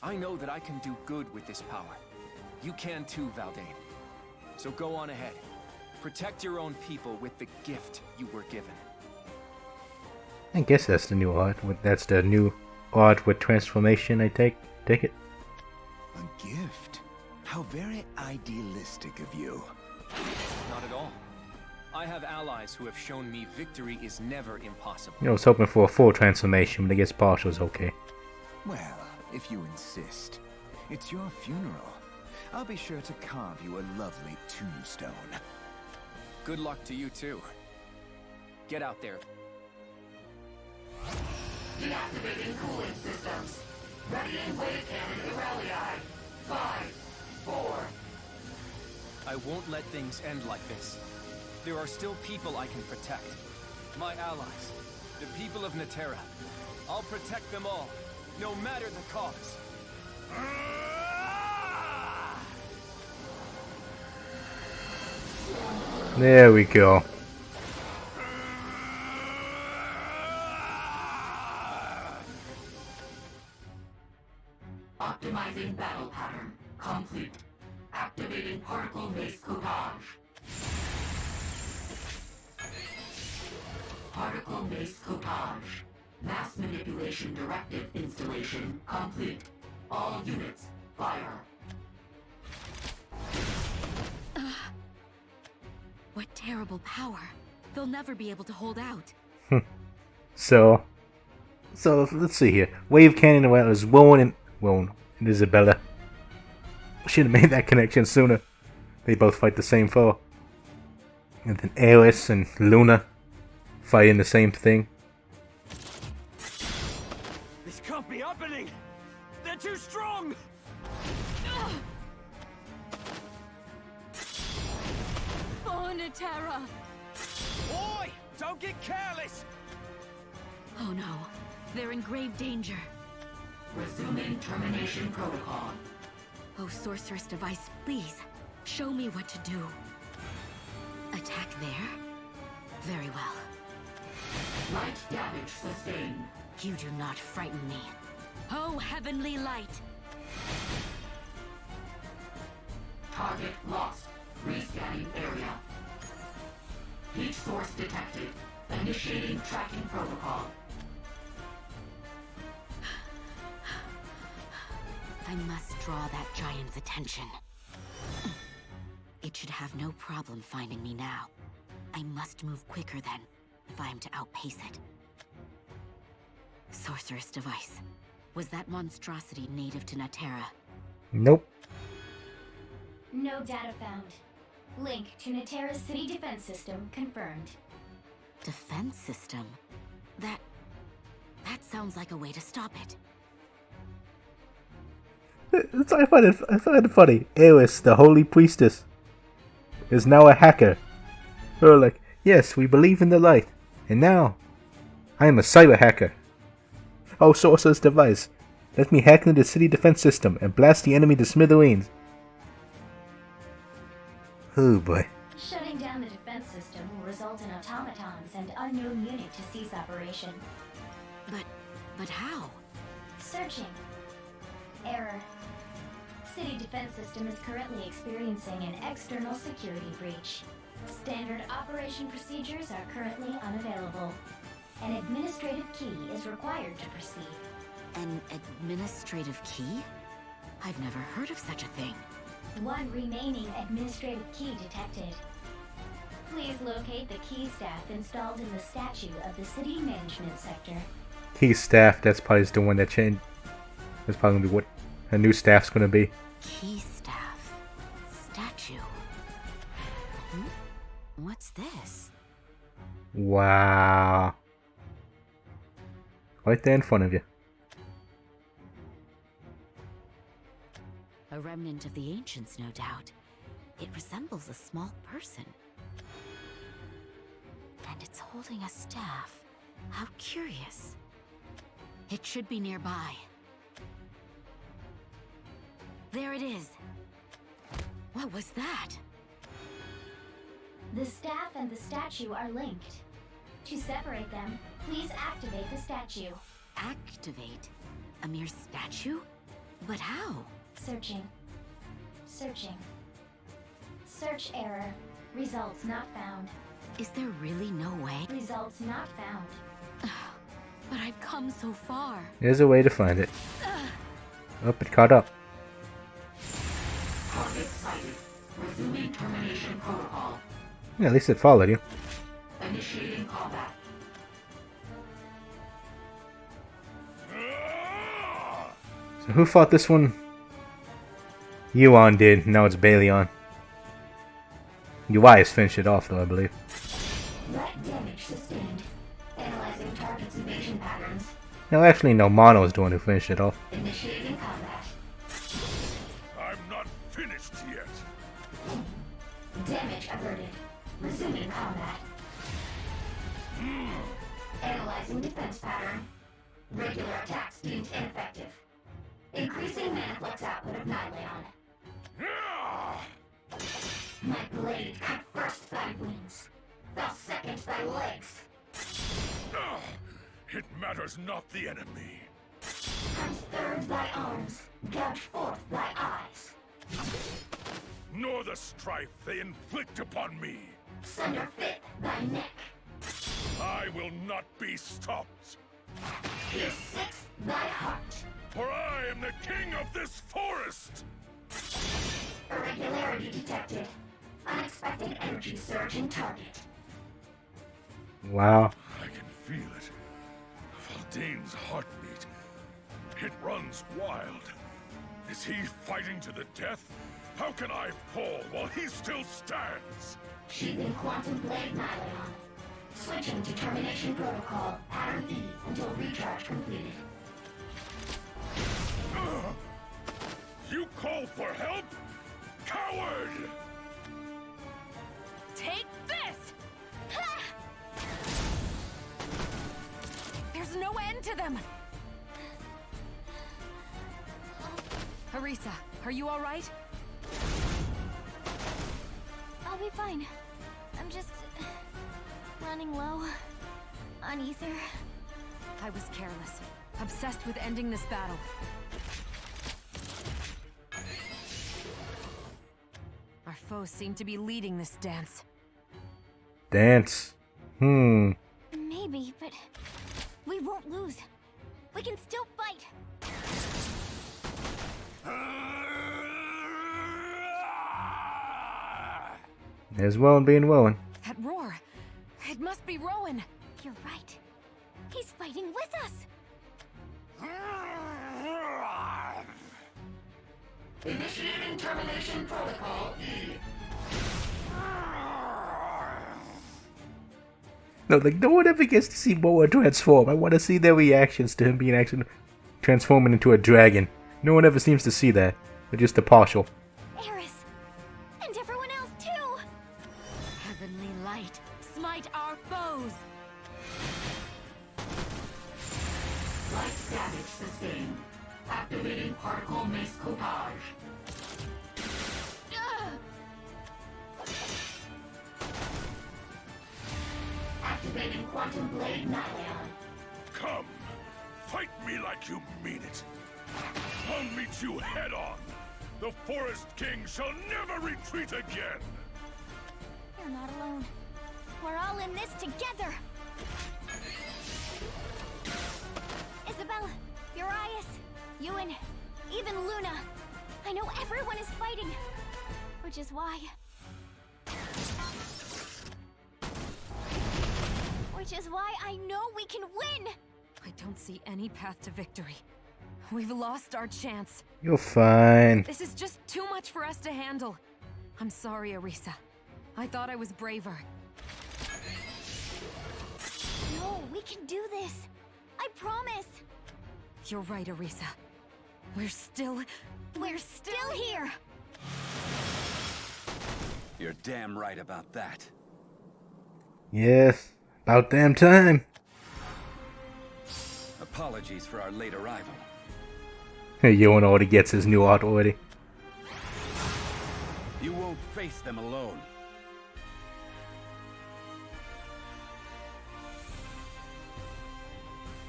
I know that I can do good with this power. You can too, Valdane. So go on ahead. Protect your own people with the gift you were given. I guess that's the new art. That's the new art with transformation, I take it. A gift? How very idealistic of you. Not at all. I have allies who have shown me victory is never impossible. I was hoping for a full transformation, but I guess partial is okay. Well, if you insist. It's your funeral. I'll be sure to carve you a lovely tombstone. Good luck to you too. Get out there. Deactivating cooling systems. Readying wave cannon Irraliai. 5, 4. I won't let things end like this. There are still people I can protect. My allies. The people of Natera. I'll protect them all, no matter the cost. There we go. Optimizing battle pattern. Complete. Activating particle base codage. Particle base copage. Mass manipulation directive installation complete. All units, fire. What terrible power. They'll never be able to hold out. So let's see here. Wave cannon was Rowan and Isabella. Should have made that connection sooner. They both fight the same foe. And then Aeris and Luna fighting the same thing. This can't be happening! They're too strong! Terra! Oi! Don't get careless! Oh no, they're in grave danger. Resuming termination protocol. Oh, Sorceress Device, please, show me what to do. Attack there? Very well. Light damage sustained. You do not frighten me. Oh, heavenly light! Target lost. Rescanning area. Heat source detected. Initiating tracking protocol. I must draw that giant's attention. It should have no problem finding me now. I must move quicker then, if I am to outpace it. Sorceress Device. Was that monstrosity native to Natera? Nope. No data found. Link to Natera's city defense system confirmed. Defense system? That sounds like a way to stop it. I find it funny. Aeris, the holy priestess, is now a hacker. They're like, yes, we believe in the light, and now I am a cyber hacker. Oh, Sorcerer's Device, let me hack into the city defense system and blast the enemy to smithereens. Oh boy. Shutting down the defense system will result in automatons and unknown unit to cease operation. But how? Searching. Error. City defense system is currently experiencing an external security breach. Standard operation procedures are currently unavailable. An administrative key is required to proceed. An administrative key? I've never heard of such a thing. One remaining administrative key detected. Please locate the key staff installed in the statue of the city management sector. Key staff, that's probably the one that changed. That's probably gonna be what a new staff's gonna be. Key staff. Statue. What's this? Wow. Right there in front of you. A remnant of the ancients, no doubt. It resembles a small person. And it's holding a staff. How curious. It should be nearby. There it is. What was that? The staff and the statue are linked. To separate them, please activate the statue. Activate? A mere statue? But how? Searching. Searching. Search error. Results not found. Is there really no way? Results not found. But I've come so far. There's a way to find it. Oh, it caught up. Target sighted. Resuming termination protocol. Yeah, at least it followed you. Initiating combat. So who fought this one? Yuan did, now it's Balion. UI has finished it off though, I believe. Light damage sustained. Analyzing target's evasion patterns. No, actually no, Mono is the one who finished it off. Initiating combat. I'm not finished yet. Damage averted. Resuming combat. Analyzing defense pattern. Regular attacks deemed ineffective. Increasing maniflex output of Nyleon. My blade cut first thy wings, thou second thy legs. It matters not the enemy. And third thy arms, gouge forth thy eyes. Nor the strife they inflict upon me. Sunder fifth thy neck. I I will not be stopped. He sits thy heart. For I am the king of this forest! Irregularity detected. Unexpected energy surge in target. Wow. I can feel it. Valdane's heartbeat. It runs wild. Is he fighting to the death? How can I fall while he still stands? Sheathing Quantum Blade Nylon. Switching to Termination Protocol, Pattern E until recharge completed. You call for help? Coward! Take this! There's no end to them! Arisa, are you alright? I'll be fine. I'm just running low on ether. I was careless, obsessed with ending this battle. Our foes seem to be leading this dance. Dance. Maybe, but we won't lose. We can still fight. As well being willing. That roar! It must be Rowan! You're right. He's fighting with us! Initiating Termination Protocol E. No, like, no one ever gets to see Moa transform. I want to see their reactions to him being actually transforming into a dragon. No one ever seems to see that. But just the partial. Eris! And everyone else too! Heavenly light, smite our foes! Light damage sustained. Activating Particle Mace Copage. Activating Quantum Blade Nylon. Come, fight me like you mean it. I'll meet you head on. The Forest King shall never retreat again. You're not alone. We're all in this together! Isabel, Urias, Ewan, even Luna. I know everyone is fighting. Which is why... I know we can win! I don't see any path to victory. We've lost our chance. You're fine. This is just too much for us to handle. I'm sorry, Arisa. I thought I was braver. No, we can do this. I promise. You're right, Arisa. We're still here! You're damn right about that. Yes. About damn time. Apologies for our late arrival. Yoan already gets his new art already. You won't face them alone.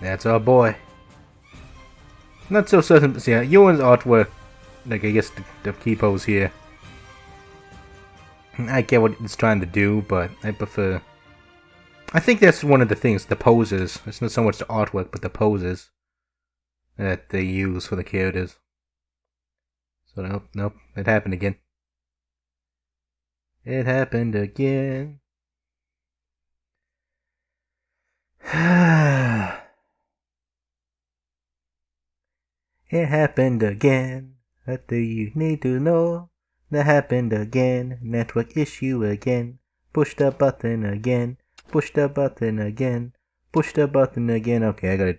That's our boy. Not so certain to see Yoan's artwork. Like, I guess the key pose here. I get what it's trying to do, but I prefer... I think that's one of the things, the poses. It's not so much the artwork, but the poses that they use for the characters. So nope, it happened again. It happened again. It happened again. What do you need to know? That happened again. Network issue again. Push the button again. Push the button again. Push the button again. Okay,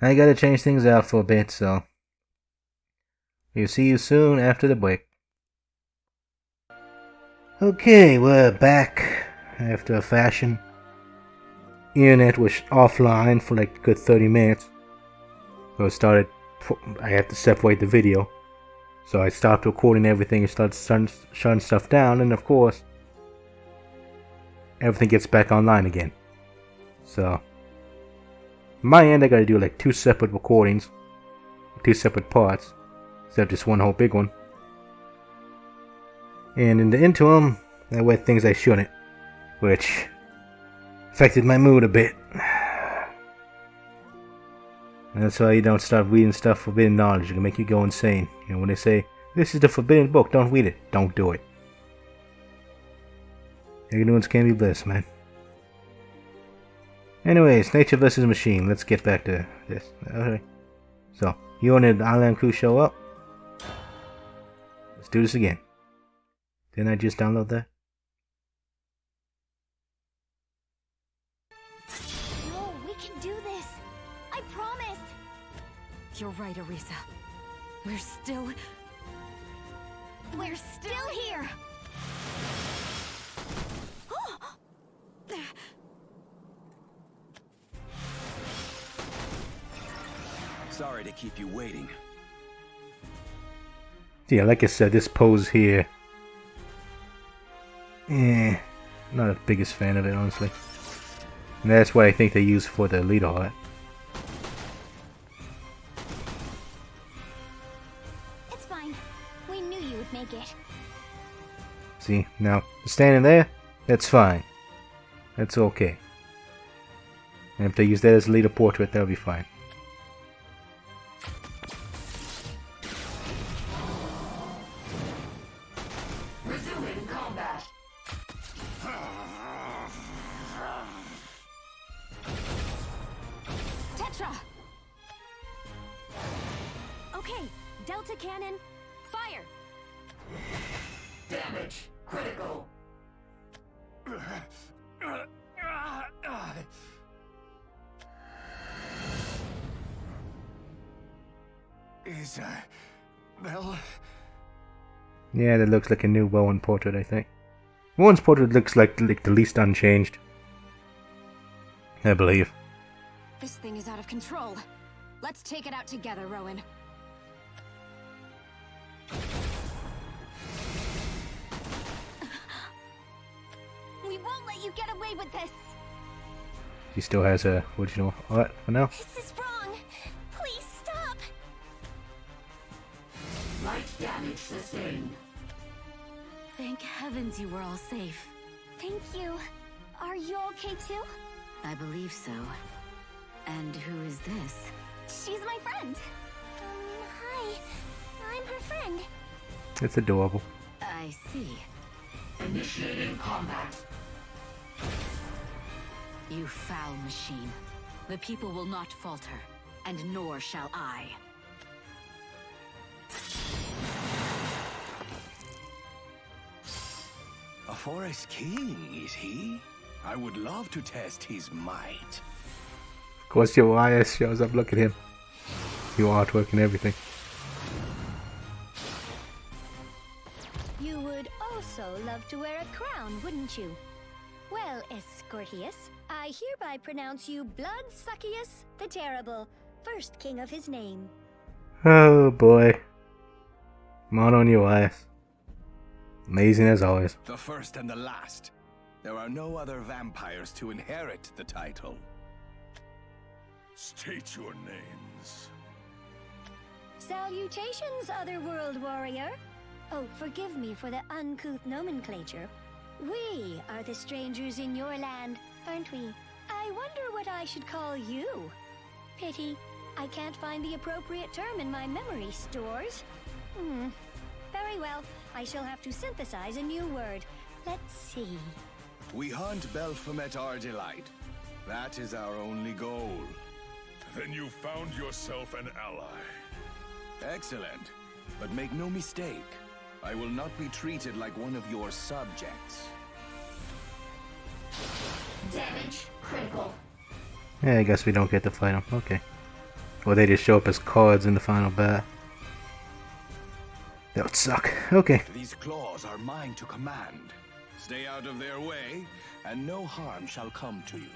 I gotta change things out for a bit, so we'll see you soon after the break. Okay, we're back after a fashion. Internet was offline for like a good 30 minutes. So I have to separate the video. So I stopped recording everything and started shutting stuff down, and of course, everything gets back online again. So, my end, I gotta do like 2 separate recordings, 2 separate parts, instead of just one whole big one. And in the interim, I read things I shouldn't, which affected my mood a bit. And that's why you don't start reading stuff forbidden knowledge. It can make you go insane. You know, when they say, this is the forbidden book, don't read it. Don't do it. Ignorance can be bliss, man. Anyways, nature versus machine. Let's get back to this. Okay. So, you and the island crew show up. Let's do this again. Didn't I just download that? No, we can do this. I promise. You're right, Orisa. We're still here. Sorry to keep you waiting. Yeah, like I said, this pose here. Not the biggest fan of it, honestly. And that's what I think they use for the leader heart. It's fine. We knew you would make it. See, now, standing there, that's fine. That's okay. And if they use that as a leader portrait, that'll be fine. Resuming combat. Tetra! Okay, Delta Cannon, fire! Damage. Critical. Is, Bell? Yeah, that looks like a new Bowen portrait, I think. Bowen's portrait looks like the least unchanged. I believe. This thing is out of control. Let's take it out together, Rowan. We won't let you get away with this. She still has her original art for now. This is wrong. Please stop. Light damage sustained. Thank heavens you were all safe. Thank you. Are you okay too? I believe so. And who is this? She's my friend. Hi. I'm her friend. It's adorable. I see. Initiating combat. You foul machine. The people will not falter, and nor shall I. A forest king, is he? I would love to test his might. Of course, your IS shows up. Look at him. Your artwork and everything. You would also love to wear a crown, wouldn't you? Well, Escortius, I hereby pronounce you Bloodsuckius the Terrible, first king of his name. Oh boy. Mono on your IS. Amazing as always. The first and the last. There are no other vampires to inherit the title. State your names. Salutations, Otherworld warrior. Oh, forgive me for the uncouth nomenclature. We are the strangers in your land, aren't we? I wonder what I should call you. Pity, I can't find the appropriate term in my memory stores. Very well, I shall have to synthesize a new word. Let's see. We hunt Baphomet our delight. That is our only goal. Then you found yourself an ally. Excellent. But make no mistake, I will not be treated like one of your subjects. Damage. Critical. Yeah, I guess we don't get to fight them. Okay. Or they just show up as cards in the final battle. That would suck. Okay. These claws are mine to command. Stay out of their way, and no harm shall come to you.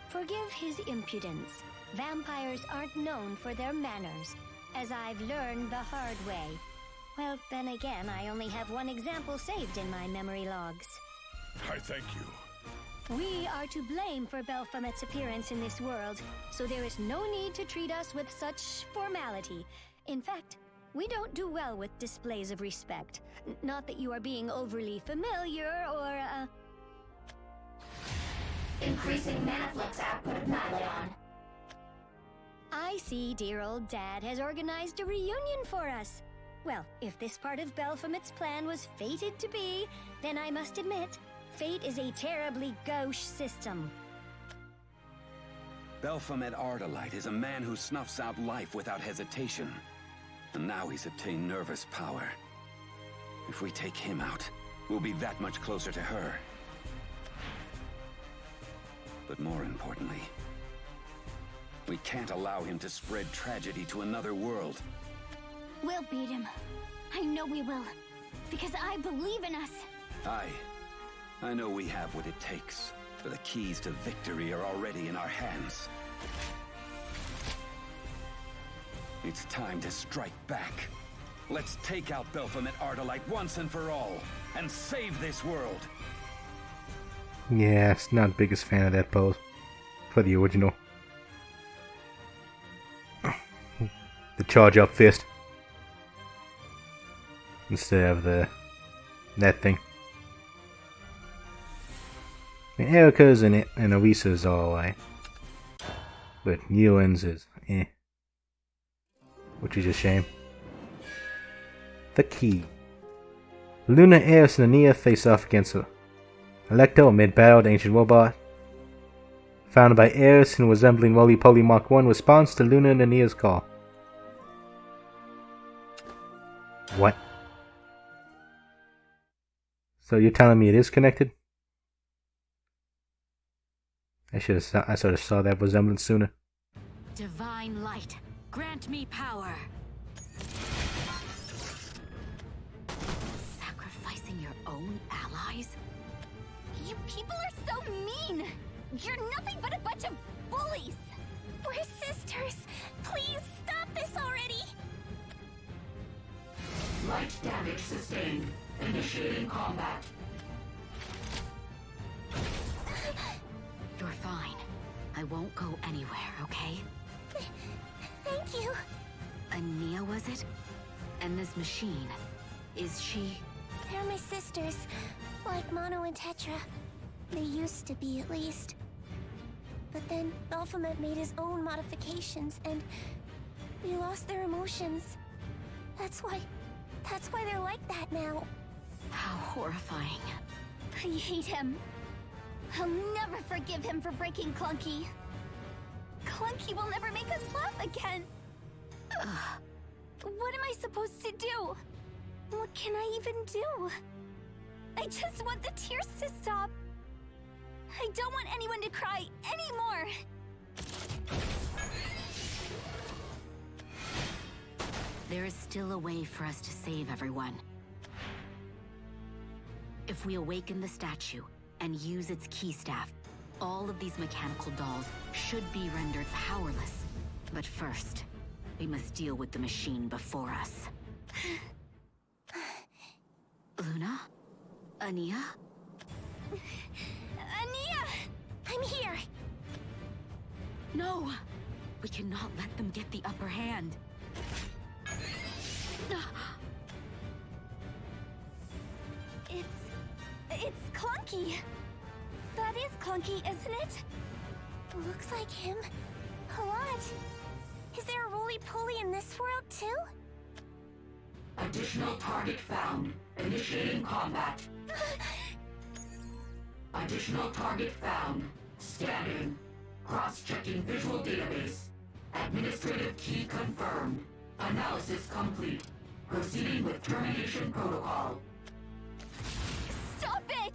Forgive his impudence. Vampires aren't known for their manners, as I've learned the hard way. Well, then again, I only have one example saved in my memory logs. I thank you. We are to blame for Baphomet's appearance in this world, so there is no need to treat us with such formality. In fact, we don't do well with displays of respect. Not that you are being overly familiar or, increasing manaflux output of Nylon. I see dear old Dad has organized a reunion for us. Well, if this part of Belphomet's plan was fated to be, then I must admit, fate is a terribly gauche system. Belphomet Ardalite is a man who snuffs out life without hesitation. And now he's obtained nervous power. If we take him out, we'll be that much closer to her. But more importantly, we can't allow him to spread tragedy to another world. We'll beat him. I know we will. Because I believe in us. I know we have what it takes. For the keys to victory are already in our hands. It's time to strike back. Let's take out Belphomet Ardalite once and for all, and save this world. Yeah, it's not the biggest fan of that pose for the original. The charge up fist instead of that thing. I mean, Erica's and Arisa's are alright, but Ewan's is which is a shame. The key. Luna, Eris, and Ania face off against Electo amid battle with ancient robot. Founded by Eris and resembling Roly-Poly Mark 1, responds to Luna and Ania's call. What? So you're telling me it is connected? I sort of saw that resemblance sooner. Divine light, grant me power. Sacrificing your own allies? You people are so mean! You're nothing but a bunch of bullies! We're sisters! Please stop this already! Light damage sustained. Initiating combat. You're fine. I won't go anywhere, okay? Thank you. Ania, was it? And this machine, is she... They're my sisters, like Mono and Tetra. They used to be, at least. But then Belphomet made his own modifications, and we lost their emotions. That's why they're like that now. How horrifying. I hate him. I'll never forgive him for breaking Clunky. Clunky will never make us laugh again. What am I supposed to do? What can I even do? I just want the tears to stop. I don't want anyone to cry anymore. There is still a way for us to save everyone. If we awaken the statue and use its key staff, all of these mechanical dolls should be rendered powerless. But first, we must deal with the machine before us. Luna? Ania? Ania! I'm here! No! We cannot let them get the upper hand. It's Clunky. That is Clunky, isn't it? Looks like him. A lot. Is there a roly-poly in this world, too? Additional target found. Initiating combat. Additional target found. Scanning. Cross-checking visual database. Administrative key confirmed. Analysis complete. Proceeding with termination protocol. Stop it!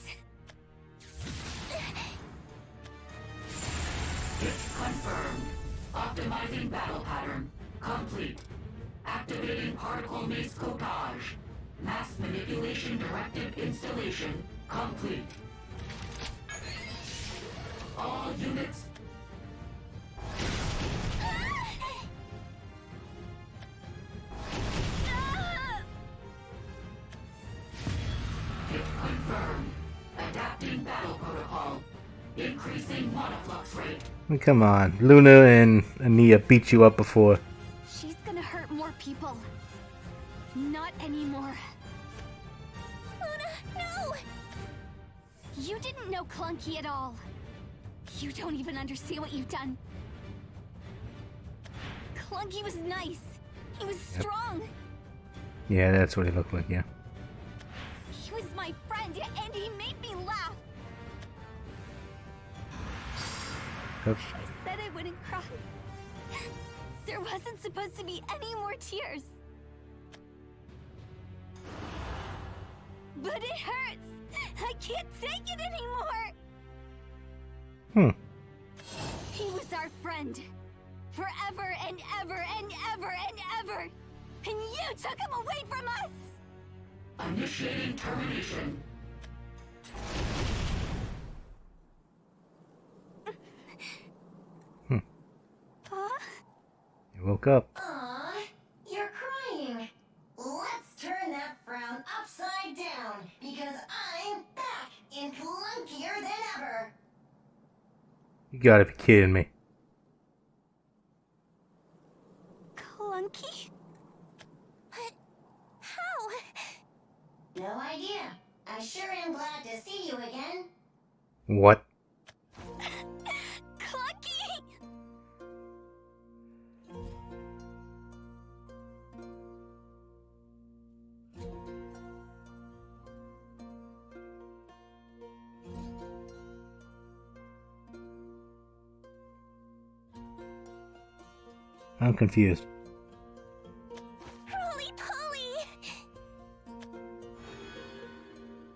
Hit confirmed. Optimizing battle pattern. Complete. Activating particle maze codage. Mass manipulation directive installation. Complete. All units. Hit confirmed. Adapting battle protocol. Increasing monoflux rate. Come on, Luna and Ania beat you up before. She's gonna hurt more people. Not anymore. Luna, no! You didn't know Clunky at all. You don't even understand what you've done. Clunky was nice. He was strong. Yeah, that's what he looked like, yeah. He was my friend, and he made me laugh. Oops. I said I wouldn't cry. There wasn't supposed to be any more tears. But it hurts. I can't take it anymore. He was our friend. Forever and ever and ever and ever. And you took him away from us! Initiating termination. You woke up. Aw, you're crying. Let's turn that frown upside down, because I'm back and clunkier than ever. You gotta be kidding me. Clunky? But how? No idea. I sure am glad to see you again. What? Clunky! I'm confused. Roly-poly!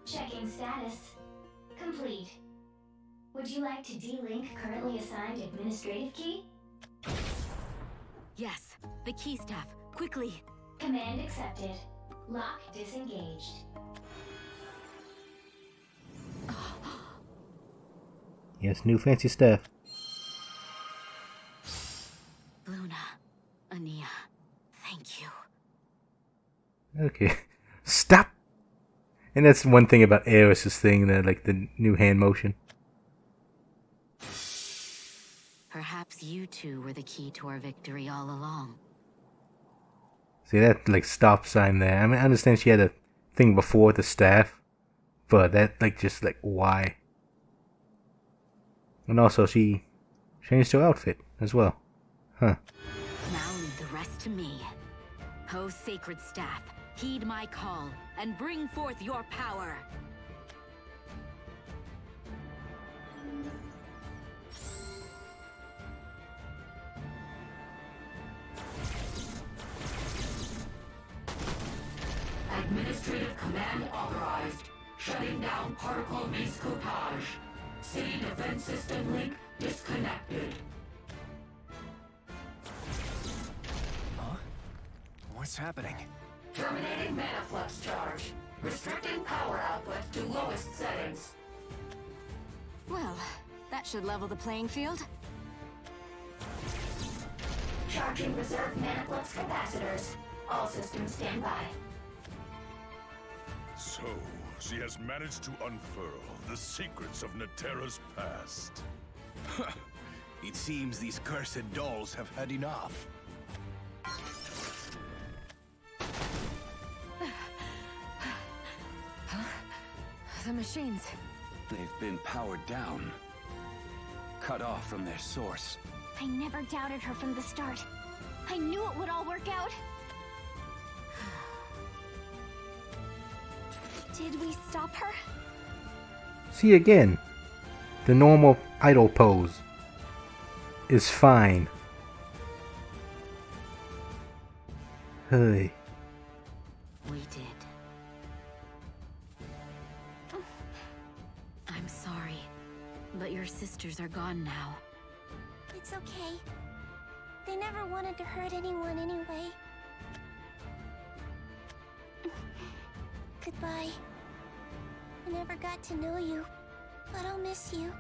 Checking status. Complete. Would you like to delink currently assigned administrative key? Yes, the key staff, quickly. Command accepted. Lock disengaged. Yes, new fancy stuff. Luna, Ania, thank you. Okay. Stop! And that's one thing about Eris's thing, that like the new hand motion. Perhaps you two were the key to our victory all along. See that like stop sign there? I mean, I understand she had a thing before the staff, but that like just like why? And also she changed her outfit as well. Huh. Now leave the rest to me. O sacred staff, heed my call and bring forth your power. Administrative command authorized. Shutting down particle miscopage. City defense system link disconnected. Huh? What's happening? Terminating mana flux charge. Restricting power output to lowest settings. Well, that should level the playing field. Charging reserve mana flux capacitors. All systems stand by. So, she has managed to unfurl the secrets of Natera's past. It seems these cursed dolls have had enough. The machines. They've been powered down. Cut off from their source. I never doubted her from the start. I knew it would all work out. Did we stop her? See again. The normal idle pose is fine. Hey. We did. I'm sorry, but your sisters are gone now. It's okay. They never wanted to hurt anyone anyway. Goodbye. I never got to know you, but I'll miss you.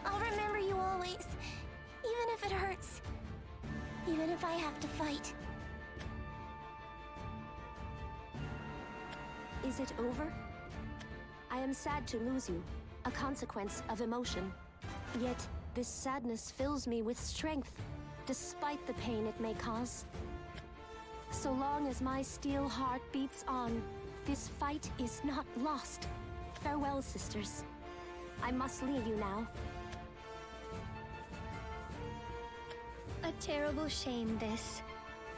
I'll remember you always, even if it hurts. Even if I have to fight. Is it over? I am sad to lose you, a consequence of emotion. Yet, this sadness fills me with strength, despite the pain it may cause. So long as my steel heart beats on, this fight is not lost. Farewell, sisters. I must leave you now. A terrible shame, this.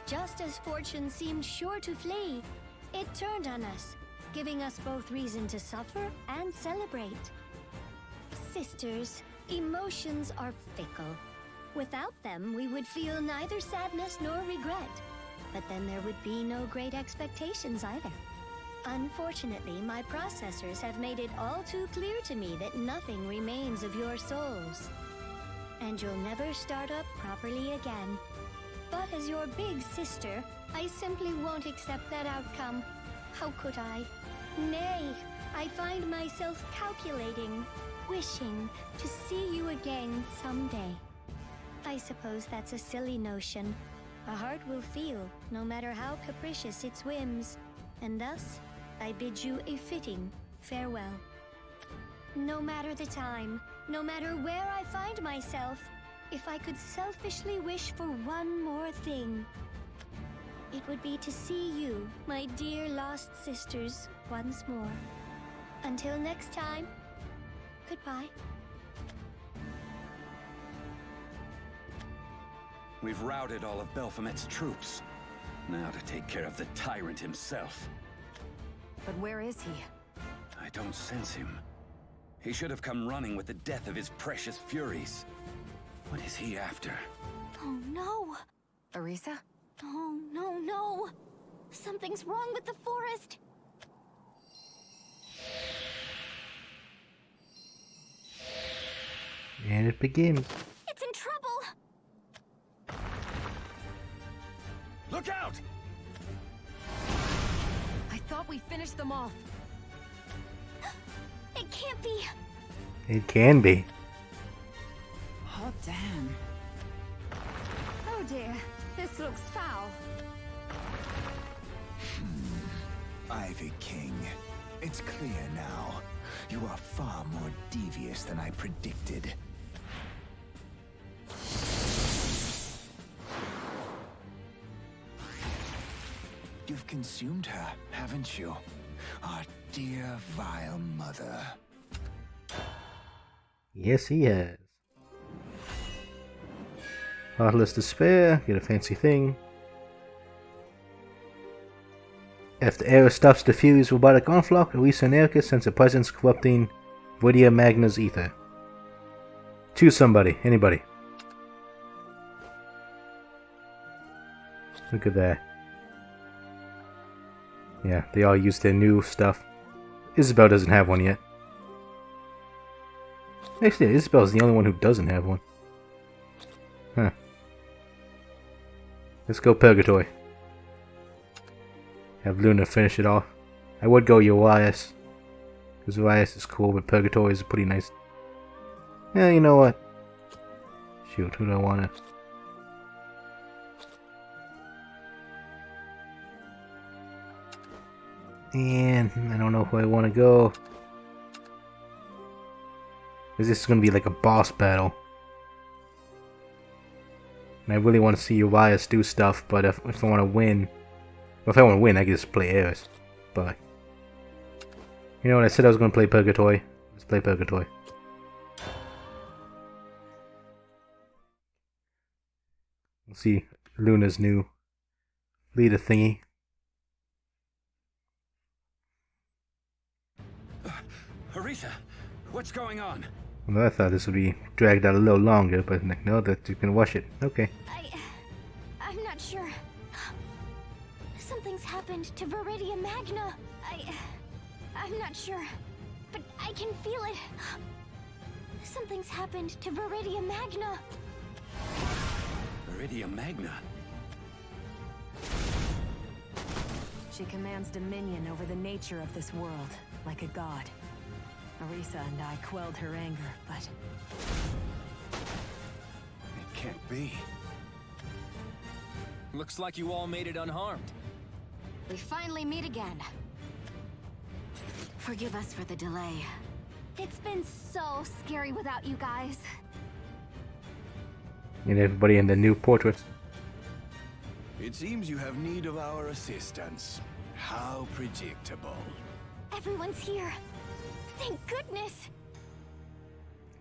Just as fortune seemed sure to flee, it turned on us, giving us both reason to suffer and celebrate. Sisters, emotions are fickle. Without them, we would feel neither sadness nor regret. But then there would be no great expectations either. Unfortunately, my processors have made it all too clear to me that nothing remains of your souls. And you'll never start up properly again. But as your big sister, I simply won't accept that outcome. How could I? Nay, I find myself calculating, wishing to see you again someday. I suppose that's a silly notion. A heart will feel, no matter how capricious its whims. And thus, I bid you a fitting farewell. No matter the time, no matter where I find myself, if I could selfishly wish for one more thing, it would be to see you, my dear lost sisters, once more. Until next time, goodbye. We've routed all of Belphomet's troops. Now to take care of the tyrant himself. But where is he? I don't sense him. He should have come running with the death of his precious Furies. What is he after? Oh no! Arisa? Oh no, no! Something's wrong with the forest! And it begins. It's in trouble! Look out! I thought we finished them off. It can't be! It can be. Oh, damn. Oh dear, this looks foul. Ivy King, it's clear now. You are far more devious than I predicted. You've consumed her, haven't you? Our dear, vile mother. Yes, he has. Heartless Despair, get a fancy thing. If the air stops the Fury's robotic onslaught, Arisa and Ericus sense a presence corrupting Voidia Magna's ether. Choose somebody, anybody. Look at that. Yeah, they all use their new stuff. Isabel doesn't have one yet. Actually, Isabel's the only one who doesn't have one. Huh. Let's go Purgatory. Have Luna finish it off. I would go Urias, because Urias is cool, but Purgatory is pretty nice. Yeah, you know what? Shoot, who do I want to... And I don't know who I want to go. Because this is going to be like a boss battle. And I really want to see Urias do stuff, but if I want to win... Well, if I want to win, I can just play Ares. But... You know what, I said I was going to play Purgatory. Let's play Purgatory. We'll see Luna's new leader thingy. Arisa, what's going on? Well, I thought this would be dragged out a little longer, but no, that you can watch it. Okay. I'm not sure. Something's happened to Viridia Magna. I'm not sure, but I can feel it. Something's happened to Viridia Magna. Viridia Magna? She commands dominion over the nature of this world, like a god. Arisa and I quelled her anger, but... It can't be. Looks like you all made it unharmed. We finally meet again. Forgive us for the delay. It's been so scary without you guys. And everybody in the new portraits. It seems you have need of our assistance. How predictable. Everyone's here. Thank goodness.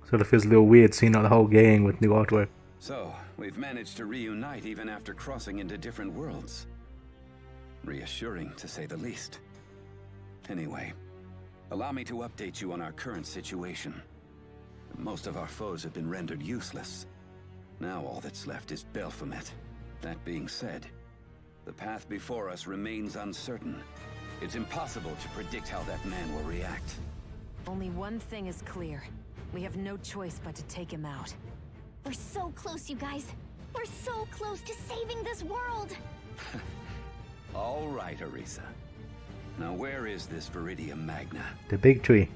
Sort of feels a little weird seeing the whole gang with new artwork. So, we've managed to reunite even after crossing into different worlds. Reassuring, to say the least. Anyway, allow me to update you on our current situation. Most of our foes have been rendered useless. Now all that's left is Baphomet. That being said, the path before us remains uncertain. It's impossible to predict how that man will react. Only one thing is clear. We have no choice but to take him out. We're so close, you guys. We're so close to saving this world. All right, Arisa. Now where is this Viridium Magna? The big tree.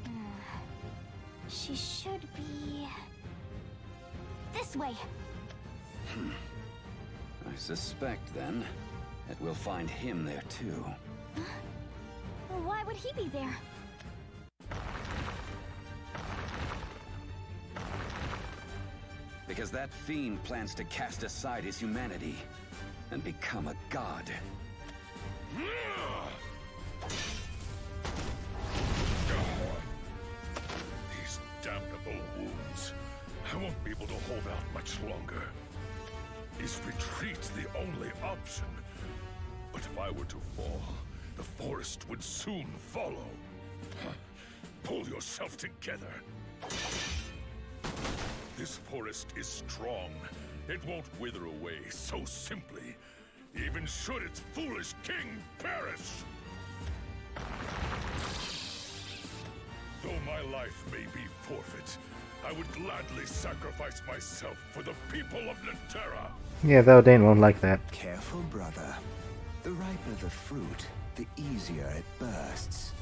She should be... this way. I suspect, then, that we'll find him there, too. Why would he be there? Because that fiend plans to cast aside his humanity and become a god. These damnable wounds. I won't be able to hold out much longer. Is retreat the only option? But if I were to fall, the forest would soon follow. Pull yourself together. This forest is strong. It won't wither away so simply, even should its foolish king perish. Though my life may be forfeit, I would gladly sacrifice myself for the people of Nantera. Yeah, Valdane won't like that. Careful, brother. The riper the fruit, the easier it bursts.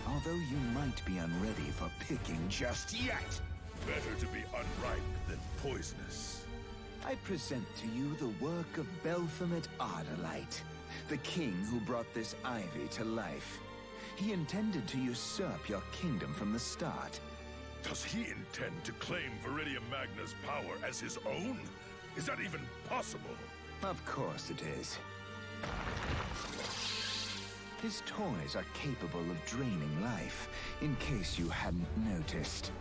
Although you might be unready for picking just yet. Better to be unripe than poisonous. I present to you the work of Baphomet Ardalight, the king who brought this ivy to life. He intended to usurp your kingdom from the start. Does he intend to claim Viridium Magna's power as his own? Is that even possible? Of course it is. His toys are capable of draining life, in case you hadn't noticed.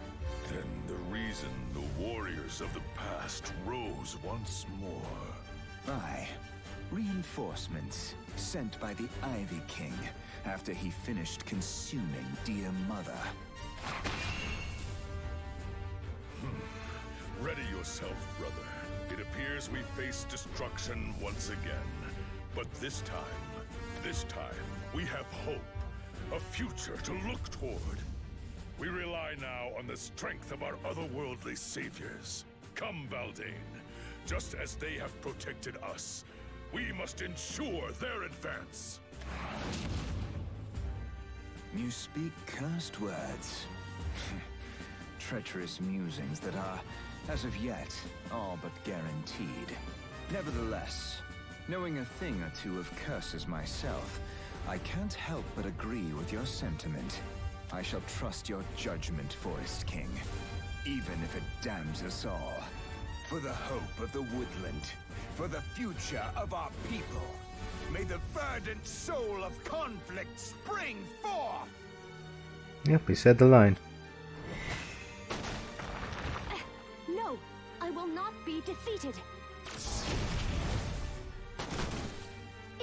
Then the reason the warriors of the past rose once more. Aye. Reinforcements sent by the Ivy King after he finished consuming dear mother. Ready yourself, brother. It appears we face destruction once again. But this time, we have hope. A future to look toward. We rely now on the strength of our otherworldly saviors. Come, Valdane. Just as they have protected us, we must ensure their advance. You speak cursed words. Treacherous musings that are, as of yet, all but guaranteed. Nevertheless, knowing a thing or two of curses myself, I can't help but agree with your sentiment. I shall trust your judgment, Forest King, even if it damns us all. For the hope of the woodland, for the future of our people, may the verdant soul of conflict spring forth! Yep, he said the line. No, I will not be defeated.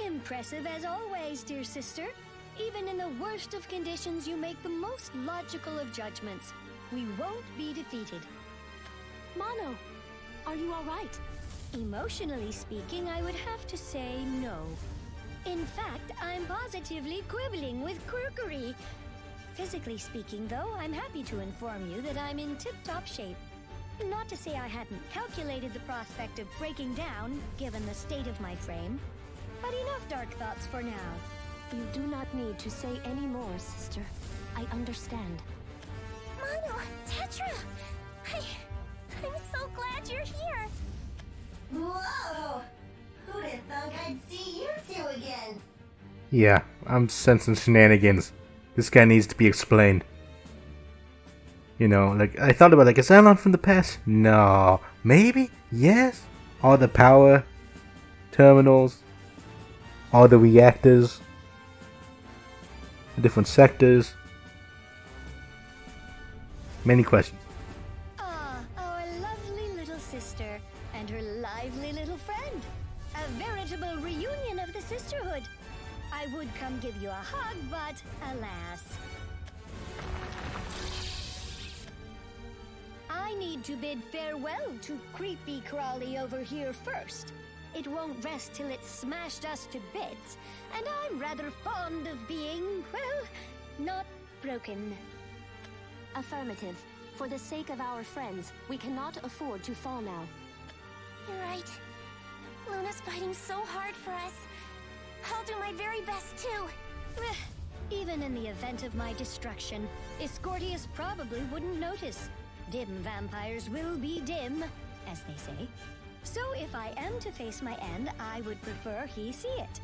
Impressive as always, dear sister. Even in the worst of conditions, you make the most logical of judgments. We won't be defeated. Mono, are you all right? Emotionally speaking, I would have to say no. In fact, I'm positively quibbling with crookery. Physically speaking, though, I'm happy to inform you that I'm in tip-top shape. Not to say I hadn't calculated the prospect of breaking down, given the state of my frame. But enough dark thoughts for now. You do not need to say any more, sister. I understand. Mono, Tetra! I'm so glad you're here! Whoa! Who'd have thunk I'd see you two again? Yeah, I'm sensing shenanigans. This guy needs to be explained. You know, like, I thought about, like, is Alon from the past? No. Maybe? Yes? All the power terminals, all the reactors, the different sectors. Many questions. Ah, our A veritable reunion of the sisterhood. I would come give you a hug, but alas. I need to bid farewell to creepy crawly over here first. It won't rest till it's smashed us to bits, and I'm rather fond of being, well, not broken. Affirmative. For the sake of our friends, we cannot afford to fall now. You're right. Luna's fighting so hard for us. I'll do my very best too. Even in the event of my destruction, Escortius probably wouldn't notice. Dim vampires will be dim, as they say. So if I am to face my end, I would prefer he see it.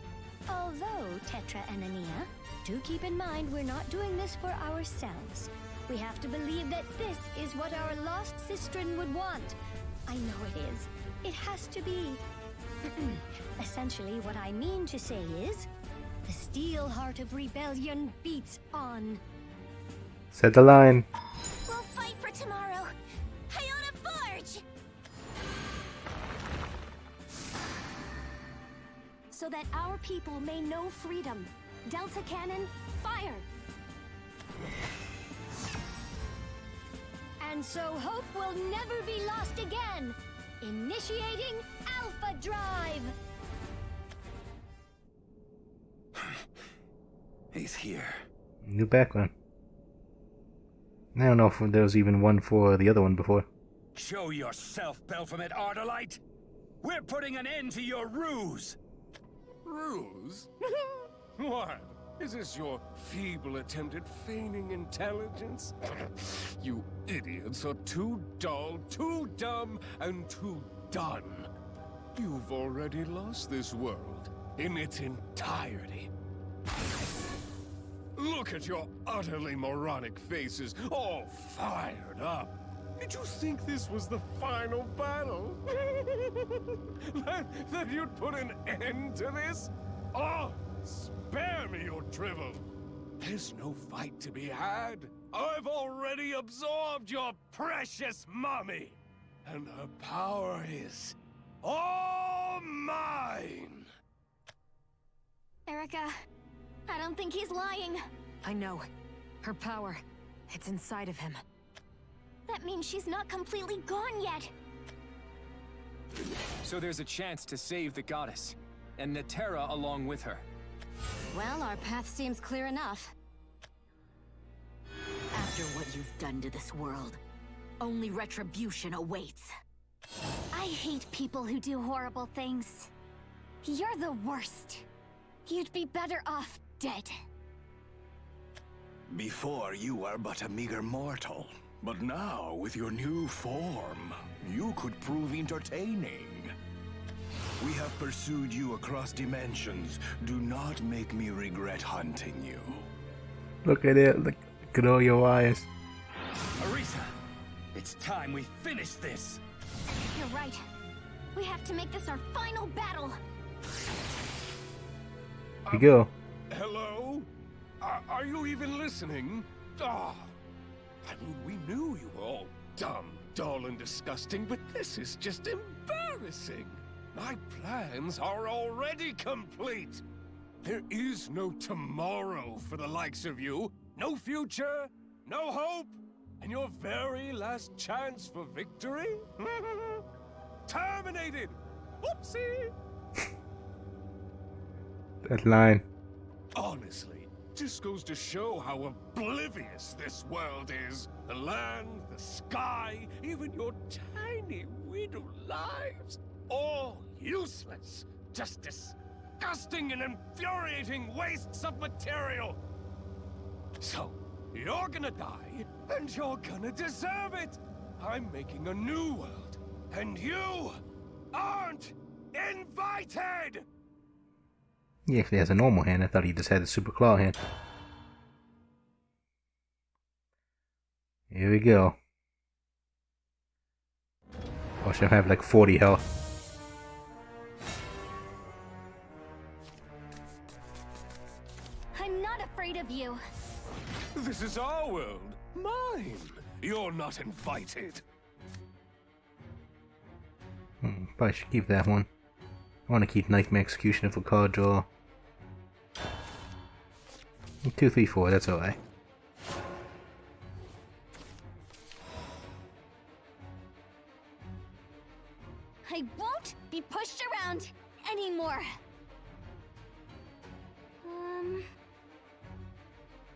Although, Tetra and Aenia, do keep in mind we're not doing this for ourselves. We have to believe that this is what our lost sistren would want. I know it is. It has to be. Essentially, what I mean to say is, the steel heart of rebellion beats on. Set the line. We'll fight for tomorrow. Iona Forge! So that our people may know freedom. Delta Cannon, fire! And so hope will never be lost again. Initiating Alpha Drive! He's here. New background. I don't know if there was even one for the other one before. Show yourself, Belphomet Ardalite! We're putting an end to your ruse! Ruse? What? Is this your feeble attempt at feigning intelligence? You idiots are too dull, too dumb, and too done. You've already lost this world in its entirety. Look at your utterly moronic faces, all fired up. Did you think this was the final battle? that you'd put an end to this? Oh, spare me your drivel. There's no fight to be had. I've already absorbed your precious mummy, and her power is all mine. Erica, I don't think he's lying. I know. Her power, it's inside of him. That means she's not completely gone yet. So there's a chance to save the goddess, and Natera along with her. Well, our path seems clear enough. After what you've done to this world, only retribution awaits. I hate people who do horrible things. You're the worst. You'd be better off dead. Before you were but a meager mortal. But now, with your new form, you could prove entertaining. We have pursued you across dimensions. Do not make me regret hunting you. Look at it. Look at all your eyes. Arisa, it's time we finish this. You're right. We have to make this our final battle. Here you go. Hello? Are you even listening? Ah, I mean, we knew you were all dumb, dull, and disgusting, but this is just embarrassing. My plans are already complete. There is no tomorrow for the likes of you. No future, no hope, and your very last chance for victory? Terminated! Whoopsie! That line. Honestly, just goes to show how oblivious this world is. The land, the sky, even your tiny widow lives. All useless. Just disgusting and infuriating wastes of material. So, you're gonna die, and you're gonna deserve it. I'm making a new world, and you aren't invited! He actually has a normal hand. I thought he just had a super claw hand. Here we go. Oh, should I have like 40 health? I'm not afraid of you. This is our world. Mine. You're not invited. Probably should keep that one. I want to keep Nightmare Executioner for card draw. 2, 3, 4, that's alright. I won't be pushed around anymore.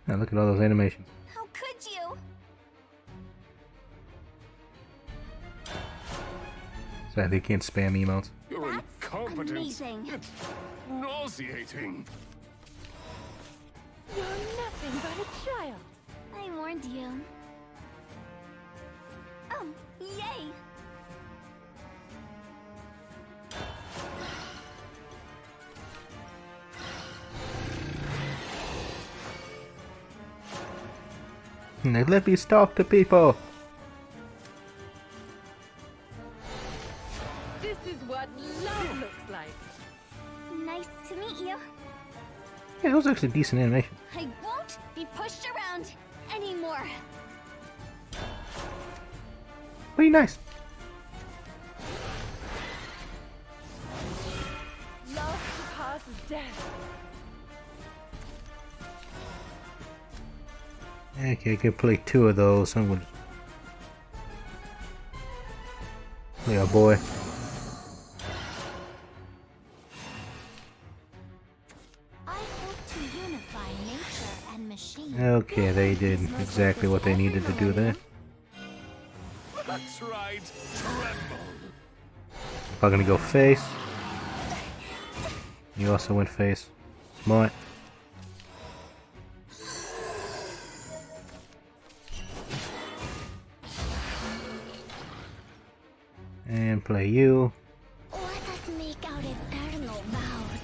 Now look at all those animations. How could you? Sadly, you can't spam emotes. Your incompetence. Amazing. It's nauseating. You're nothing but a child. I warned you. Oh, yay! Let me talk to people. This is what love looks like. Nice to meet you. Yeah, that was actually decent animation. I won't be pushed around anymore. Pretty nice. Love surpasses death. Okay, I could play 2 of those. I'm gonna play a boy. I hope to unify nature and machine. Okay, they did exactly what they needed to do there. That's right. Tremble. I'm gonna go face. You also went face. Smart. And play you. Let us make our eternal vows.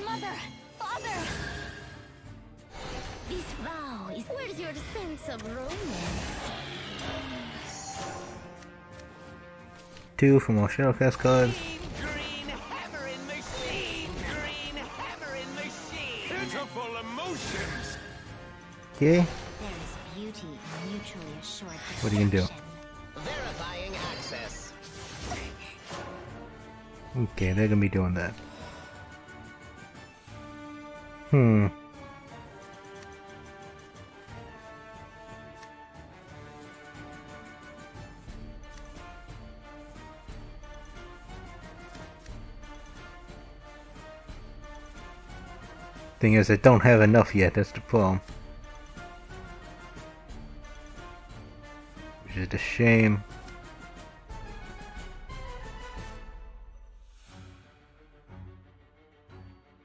Mother! Father! These vows. Where's your sense of romance? 2 from our Shadowverse cards. Pitiful emotions. Okay. There is beauty in mutually assured What are you gonna do? Verifying access. Okay, they're gonna be doing that. Thing is, I don't have enough yet, that's the problem. Which is a shame.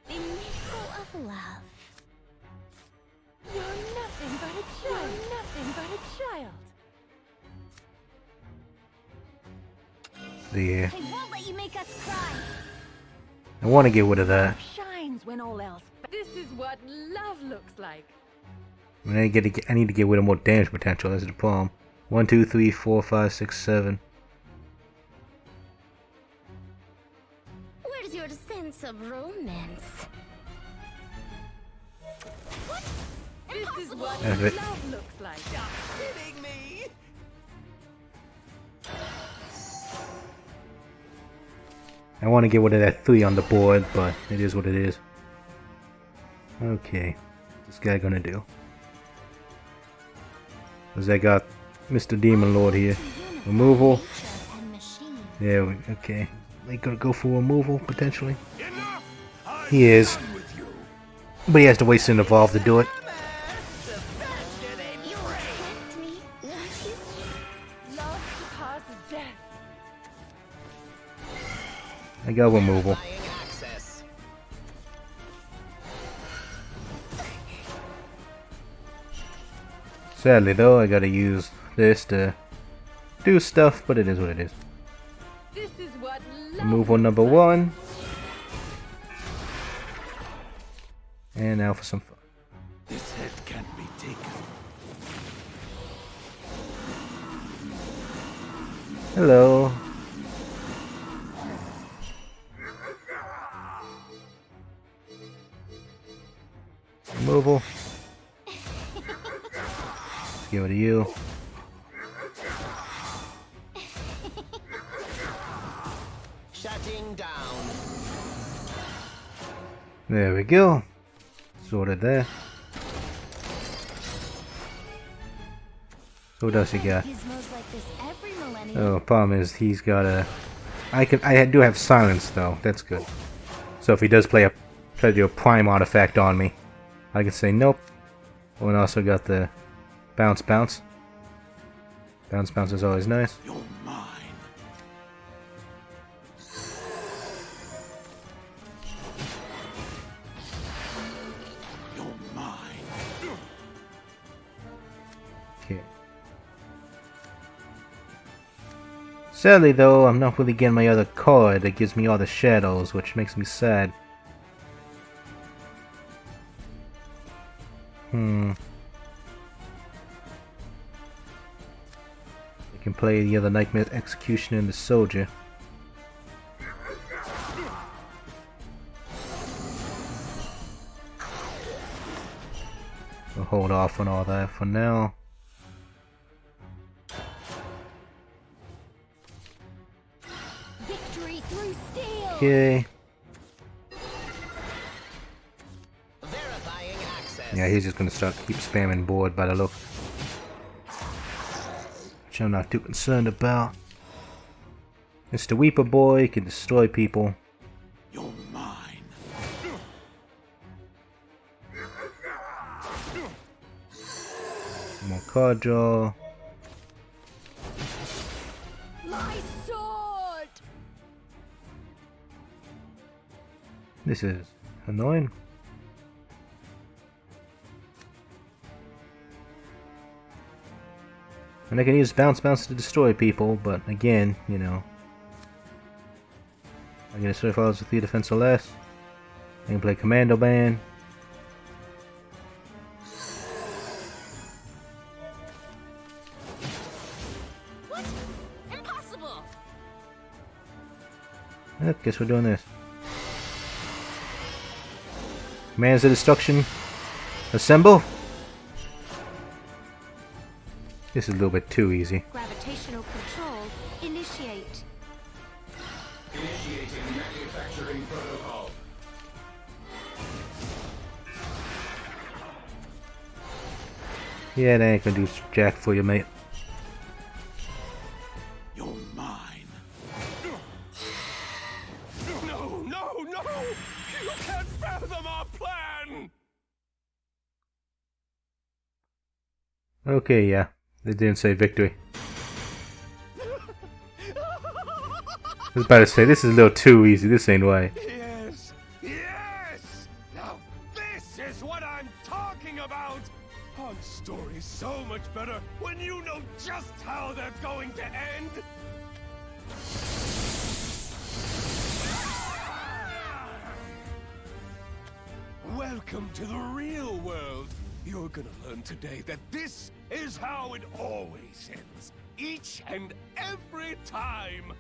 The miracle of love. You're nothing but a child. You're nothing but a child. See here. I won't let you make us cry. I want to get rid of that. Shines when all else. This is what love looks like. I need to get rid of more damage potential. That's the problem. 1, 2, 3, 4, 5, 6, 7. Where's your sense of romance? What? This is what That's it. love looks like. Kidding me? I want to get rid of that 3 on the board, but it is what it is. Okay. What's this guy gonna do? Because I got Mr. Demon Lord here. Removal. There we okay. They gonna go for removal, potentially? He is. But he has to waste an evolve to do it. Love surpasses death. I got removal. Sadly though, I gotta use this to do stuff, but it is what it is. This is what Removal number 1. And now for some fun. This head can't be taken. Hello. Removal. Let's give it to you. There we go. Sorted there. So what else he got? Oh, problem is he's got a. I do have silence though. That's good. So if he does try to do a prime artifact on me, I can say nope. Oh, and also got the bounce. Bounce is always nice. You're mine. You're mine. Okay. Sadly though, I'm not really getting my other card that gives me all the shadows, which makes me sad. I can play the other Nightmare Executioner and the Soldier. We'll hold off on all that for now. Victory through steel. Okay. Verifying access. Yeah, he's just gonna keep spamming board by the look. Which I'm not too concerned about. Mr. Weeper Boy can destroy people. You're mine. More card draw. My sword. This is annoying. And I can use bounce to destroy people, but again, you know. I can destroy followers with 3 defense or less. I can play Commando Band. What? Impossible. I guess we're doing this. Commands of Destruction. Assemble. This is a little bit too easy. Gravitational control. Initiate. Initiating manufacturing protocol. Yeah, that ain't gonna do jack for you, mate. You're mine. No, no, no! You can't fathom our plan! Okay, yeah. They didn't say victory. I was about to say, this is a little too easy. This ain't right. Yes! Yes! Now this is what I'm talking about! Our story's so much better when you know just how they're going to end! Welcome to the real world! You're gonna learn today that this is how it always ends. Each and every time.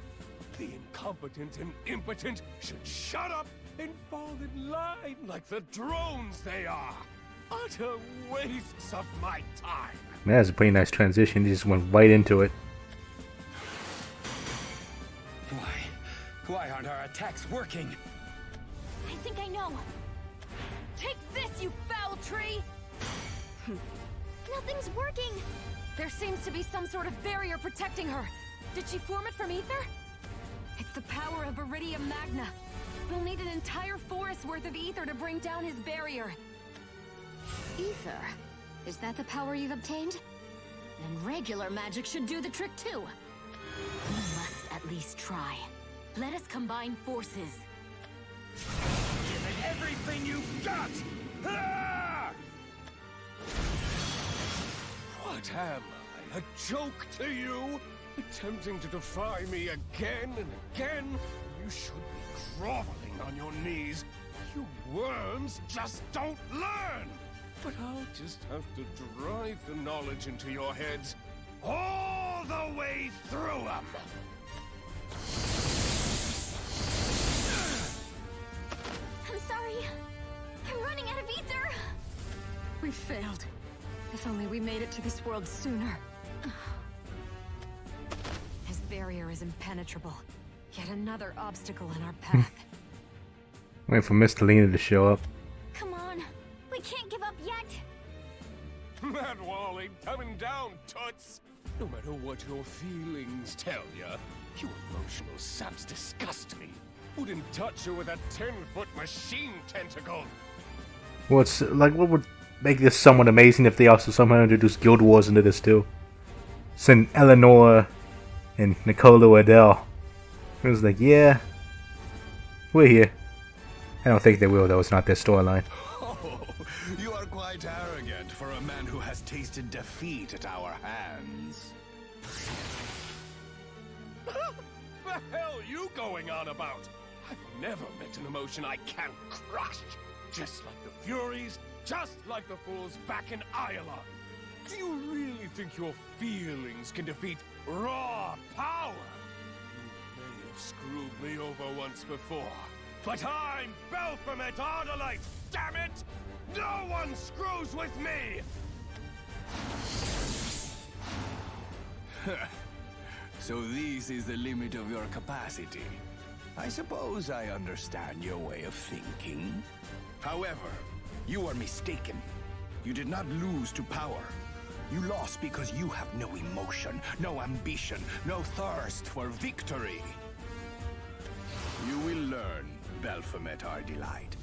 The incompetent and impotent should shut up and fall in line like the drones they are. Utter wastes of my time. Man, that's a pretty nice transition. He just went right into it. Why aren't our attacks working? I think I know. Take this, you foul tree! Nothing's working! There seems to be some sort of barrier protecting her. Did she form it from ether? It's the power of Iridium Magna. We'll need an entire forest worth of ether to bring down his barrier. Ether? Is that the power you've obtained? Then regular magic should do the trick too. We must at least try. Let us combine forces. Give it everything you've got! Ah! What am I? A joke to you? Attempting to defy me again and again? You should be groveling on your knees. You worms just don't learn! But I'll just have to drive the knowledge into your heads all the way through them! I'm sorry. I'm running out of ether. We failed. If only we made it to this world sooner. His barrier is impenetrable. Yet another obstacle in our path. Waiting for Miss Lena to show up. Come on, we can't give up yet. That wall ain't coming down, Toots! No matter what your feelings tell ya, you emotional saps disgust me. Wouldn't touch her with a 10-foot machine tentacle! What's like? What would make this somewhat amazing if they also somehow introduced Guild Wars into this too? Send Eleanor and Nicola Waddell. It was like, yeah, we're here. I don't think they will, though. It's not their storyline. Oh, you are quite arrogant for a man who has tasted defeat at our hands. The hell you going on about? I've never met an emotion I can't crush. Just like the Furies, just like the fools back in Iola. Do you really think your feelings can defeat raw power? You may have screwed me over once before, but I'm Baphomet Ardalite, damn it! No one screws with me! So this is the limit of your capacity. I suppose I understand your way of thinking. However, you are mistaken. You did not lose to power. You lost because you have no emotion, no ambition, no thirst for victory. You will learn, Baphomet Ardalite,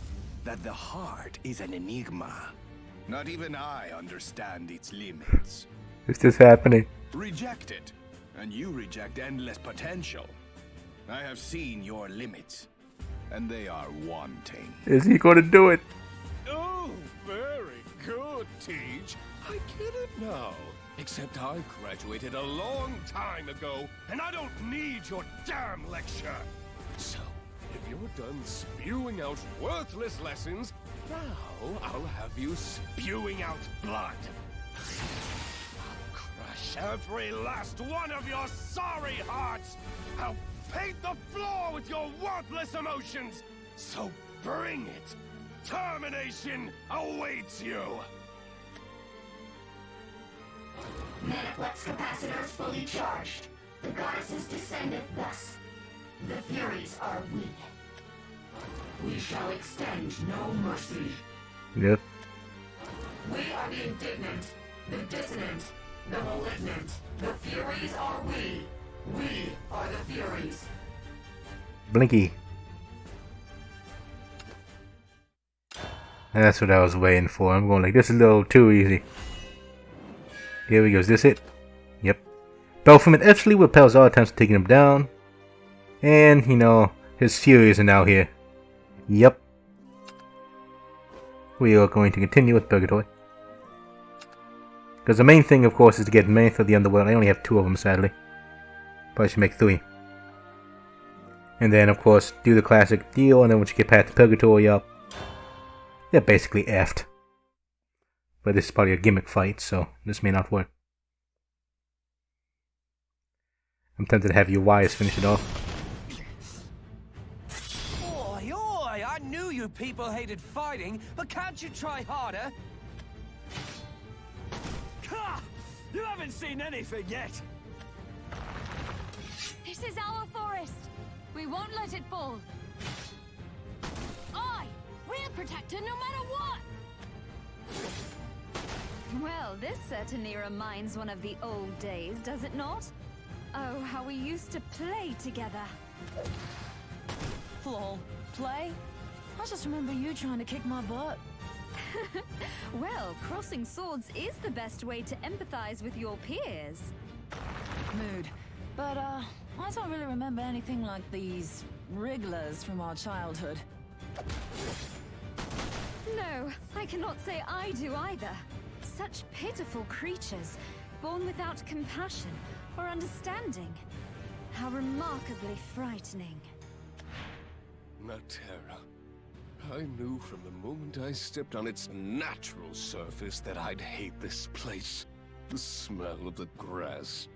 that the heart is an enigma. Not even I understand its limits. Is this happening? Reject it, and you reject endless potential. I have seen your limits, and they are wanting. Is he going to do it? Oh, very good, Tej. I get it now. Except I graduated a long time ago, and I don't need your damn lecture. So, if you're done spewing out worthless lessons, now I'll have you spewing out blood. I'll crush every last one of your sorry hearts. I'll paint the floor with your worthless emotions. So bring it. Termination awaits you. Metaplex capacitors fully charged. The goddesses descendeth thus. The Furies are we. We shall extend no mercy. Yep. We are the indignant, the dissonant, the malignant. The Furies are we. We are the Furies. Blinky. That's what I was waiting for. I'm going like, this is a little too easy. Here we go. Is this it? Yep. Baphomet eventually repels all attempts at taking him down. And, you know, his Furies are now here. Yep. We are going to continue with Purgatory. Because the main thing, of course, is to get Manth of the Underworld. I only have 2 of them, sadly. Probably should make 3. And then, of course, do the classic deal. And then once you get past the Purgatory up, they're basically effed. But this is probably a gimmick fight, so this may not work. I'm tempted to have you wires finish it off. Oi, oi! I knew you people hated fighting, but can't you try harder? Ha! You haven't seen anything yet! This is our forest. We won't let it fall. We'll protect her no matter what! Well, this certainly reminds one of the old days, does it not? Oh, how we used to play together. Lol. Play? I just remember you trying to kick my butt. Well, crossing swords is the best way to empathize with your peers. Mood. But, I don't really remember anything like these wrigglers from our childhood. No, I cannot say I do either. Such pitiful creatures, born without compassion or understanding. How remarkably frightening. Natera. I knew from the moment I stepped on its natural surface that I'd hate this place. The smell of the grass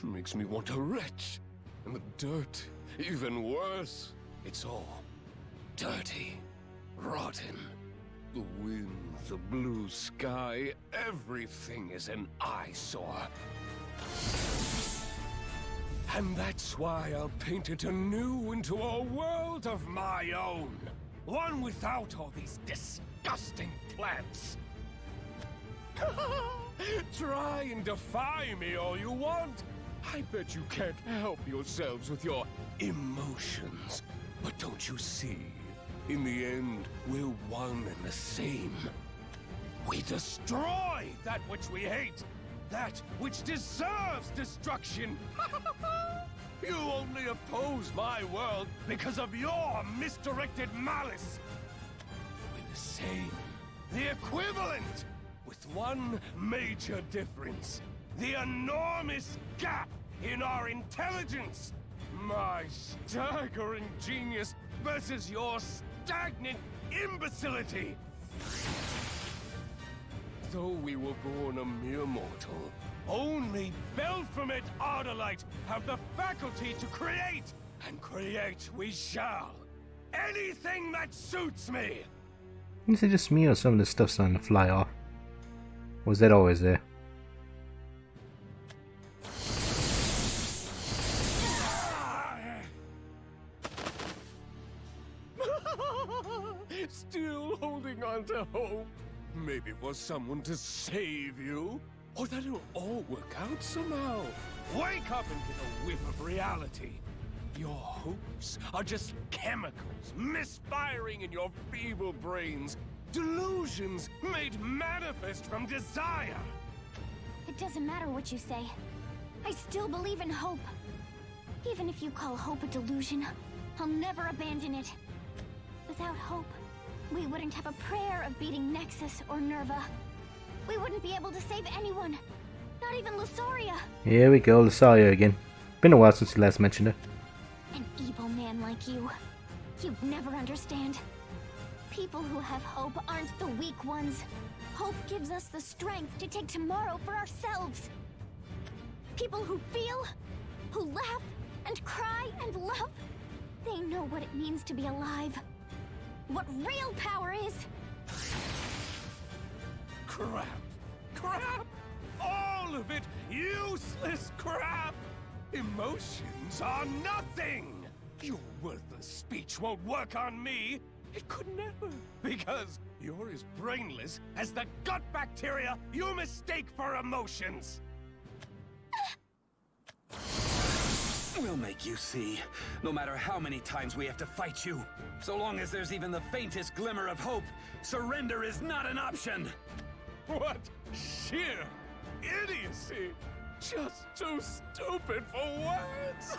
makes me want to retch. And the dirt, even worse. It's all dirty, rotten. The wind, the blue sky, everything is an eyesore. And that's why I'll paint it anew into a world of my own. One without all these disgusting plants. Try and defy me all you want. I bet you can't help yourselves with your emotions. But don't you see? In the end, we're one and the same. We destroy that which we hate. That which deserves destruction. You only oppose my world because of your misdirected malice. We're the same. The equivalent. With one major difference. The enormous gap in our intelligence. My staggering genius versus your stagnant imbecility. Though we were born a mere mortal, only Belphomet Ardalite have the faculty to create, and create we shall. Anything that suits me! Is it just me or some of this stuff's starting to fly off? Or was that always there? Still holding on to hope? Maybe for someone to save you? Or that it'll all work out somehow? Wake up and get a whiff of reality. Your hopes are just chemicals misfiring in your feeble brains. Delusions made manifest from desire. It doesn't matter what you say. I still believe in hope. Even if you call hope a delusion, I'll never abandon it. Without hope, we wouldn't have a prayer of beating Nexus or Nerva. We wouldn't be able to save anyone. Not even Lusoria. Here we go, Lusoria again. Been a while since you last mentioned her. An evil man like you. You'd never understand. People who have hope aren't the weak ones. Hope gives us the strength to take tomorrow for ourselves. People who feel, who laugh, and cry, and love, they know what it means to be alive. What real power is. Crap. Crap! All of it useless crap! Emotions are nothing! Your worthless speech won't work on me! It could never! Because you're as brainless as the gut bacteria you mistake for emotions! We'll make you see. No matter how many times we have to fight you. So long as there's even the faintest glimmer of hope, surrender is not an option! What sheer idiocy! Just too stupid for words!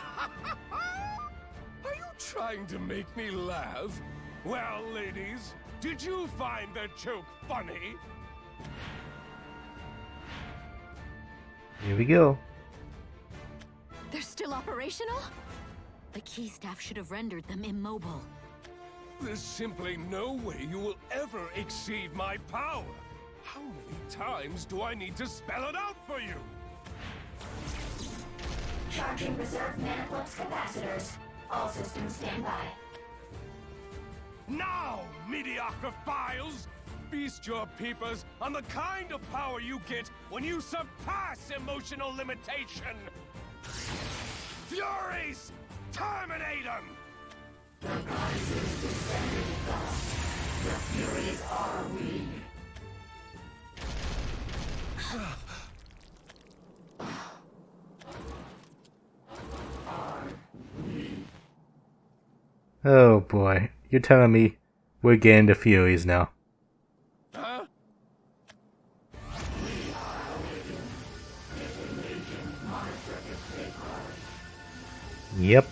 Are you trying to make me laugh? Well, ladies, did you find the joke funny? Here we go. They're still operational? The key staff should have rendered them immobile. There's simply no way you will ever exceed my power. How many times do I need to spell it out for you? Charging reserve maniflux capacitors. All systems stand by. Now, mediocre files! Feast your peepers on the kind of power you get when you surpass emotional limitation! Furies! Terminate them! The goddess is descended thus. The Furies are we. Oh boy, you're telling me we're getting the Furies now. Huh? Yep.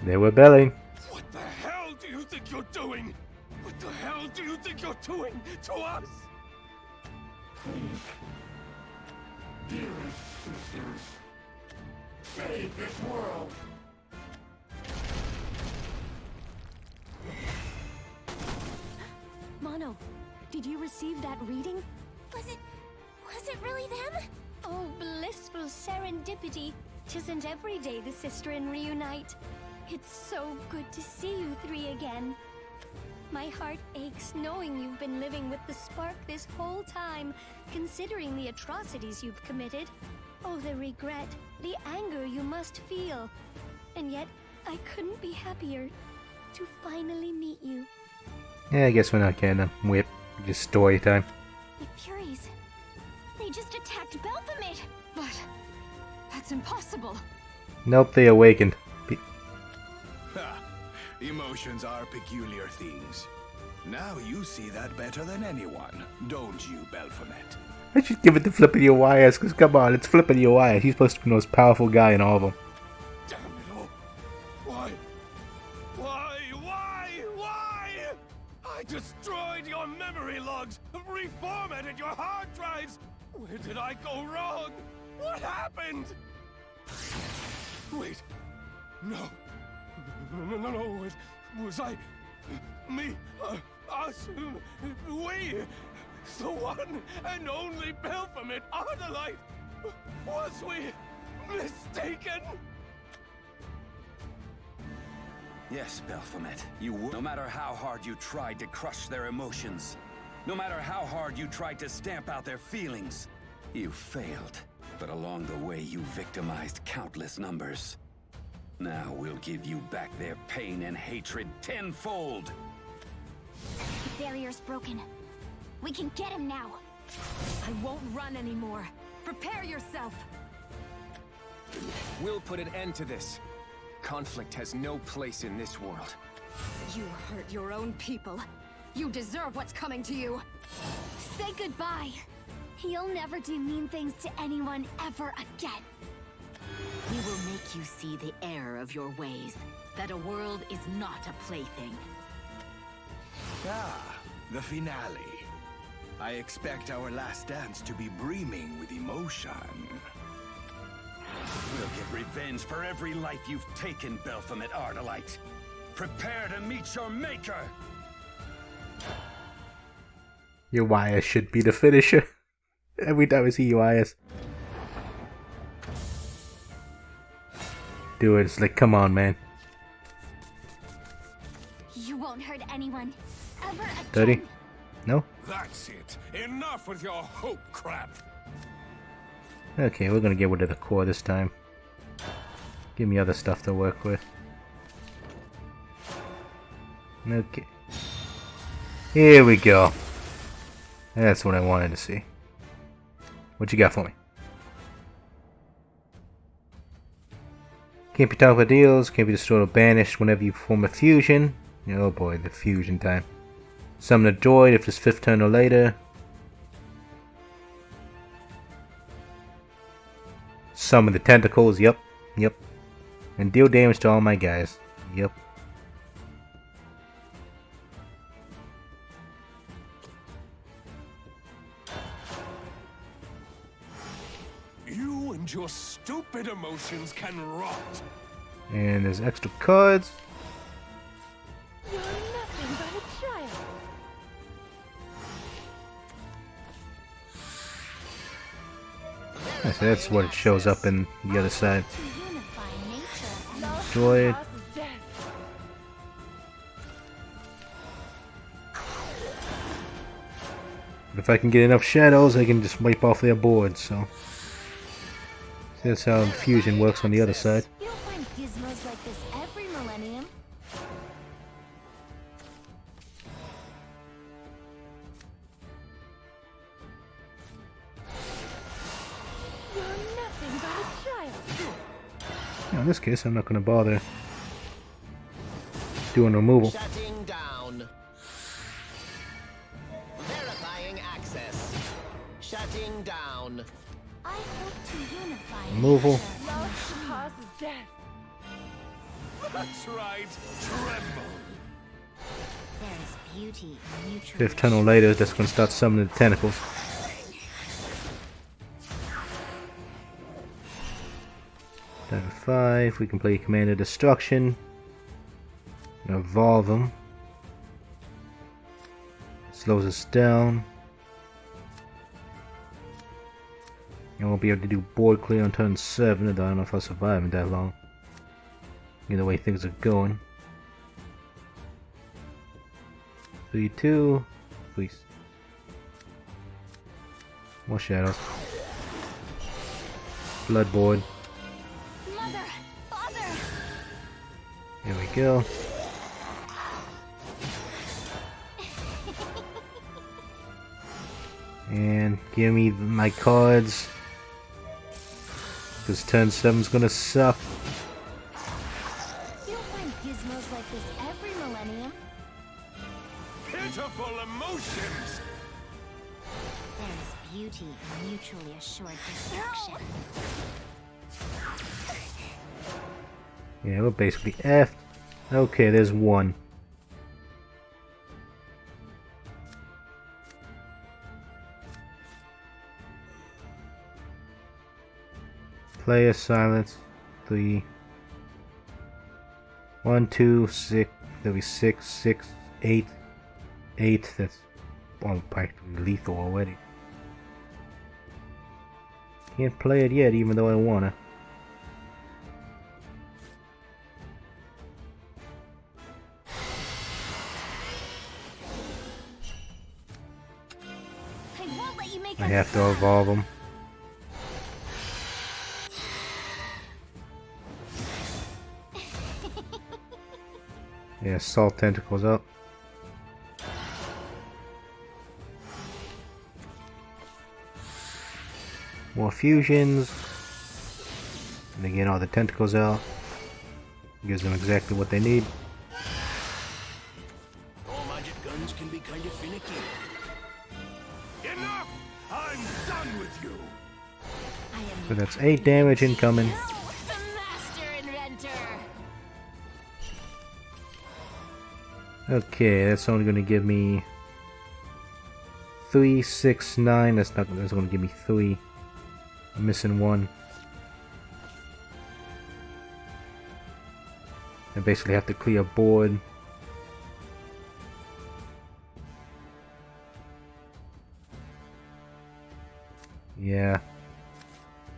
They were belling. What the hell do you think you're doing? What the hell do you think you're doing to us? Dearest sisters, save this world. Mono, did you receive that reading? Was it really them? Oh, blissful serendipity. 'Tisn't every day the Sisterin reunite. It's so good to see you three again. My heart aches knowing you've been living with the spark this whole time, considering the atrocities you've committed. Oh, the regret, the anger you must feel. And yet, I couldn't be happier to finally meet you. Yeah, I guess we're not getting a whip. Just story time. The Furies. They just attacked Belphamit! But that's impossible. Nope, they awakened. Ha! Emotions are peculiar things. Now you see that better than anyone, don't you, Belphamit? I should give it to Flippity Elias, because come on, it's Flippity Elias. He's supposed to be the most powerful guy in all of them. Damn it all! Why? I destroyed your memory logs, reformatted your hard drives! Where did I go wrong? What happened? Wait. No. Was I... me... us... we... the one and only Belphamit Ardalite? Was we... mistaken? Yes, Belphamit, you were. No matter how hard you tried to crush their emotions, no matter how hard you tried to stamp out their feelings, you failed. But along the way, you victimized countless numbers. Now we'll give you back their pain and hatred tenfold. The barrier's broken. We can get him now. I won't run anymore. Prepare yourself. We'll put an end to this. Conflict has no place in this world. You hurt your own people. You deserve what's coming to you. Say goodbye. You'll never do mean things to anyone ever again. We will make you see the error of your ways. That a world is not a plaything. Ah, the finale. I expect our last dance to be brimming with emotion. We'll get revenge for every life you've taken, Belphamit Ardalite. Prepare to meet your maker! Urias should be the finisher. Every time I see Urias. Do it, it's like, come on, man. You won't hurt anyone ever again. 30? No? That's it. Enough with your hope crap. Okay, we're gonna get rid of the core this time. Give me other stuff to work with. Okay. Here we go. That's what I wanted to see. What you got for me? Can't be talked about deals, can't be destroyed or banished whenever you perform a fusion. Oh boy, the fusion time. Summon a droid if it's 5th turn or later. Summon the tentacles, yep. And deal damage to all my guys, yep. You and your stupid emotions can rot. And there's extra cards. You're nothing but a child. So that's what it shows up in the other side. Droid. But if I can get enough shadows, I can just wipe off their board, so. That's how fusion works on the other side. You don't find gizmos like this every millennium. You're nothing but a child. In this case, I'm not going to bother doing removal. Shutting down. Verifying access. Shutting down. I hope to unify. Removal. Love causes death. That's right. Tremble. There's beauty in neutral. 5th turn or later, that's going to start summoning the tentacles. Turn 5, we can play Command of Destruction. Evolve them. Slows us down. I won't be able to do board clear on turn 7, although I don't know if I'll survive it that long. The way things are going. 3-2. Please. More shadows. Bloodboard. Mother! Father! Here we go. And give me my cards. Because turn 7's gonna suck. You'll find gizmos like this every millennium. Pitiful emotions! There's beauty in mutually assured destruction. Yeah, we're basically F. Okay, there's one. Player silence. 3. 1, 2, 6. There'll be 6, 6, 8. 8. That's practically lethal already. Can't play it yet, even though I wanna. I have to evolve them. Yeah, salt tentacles up. More fusions. And they get all the tentacles out. Gives them exactly what they need. All magic guns can be kind of finicky. Enough! I'm done with you! So that's 8 damage incoming. The master inventor! Okay, that's only gonna give me 3, 6, 9. That's gonna give me 3. I'm missing 1. I basically have to clear a board. Yeah.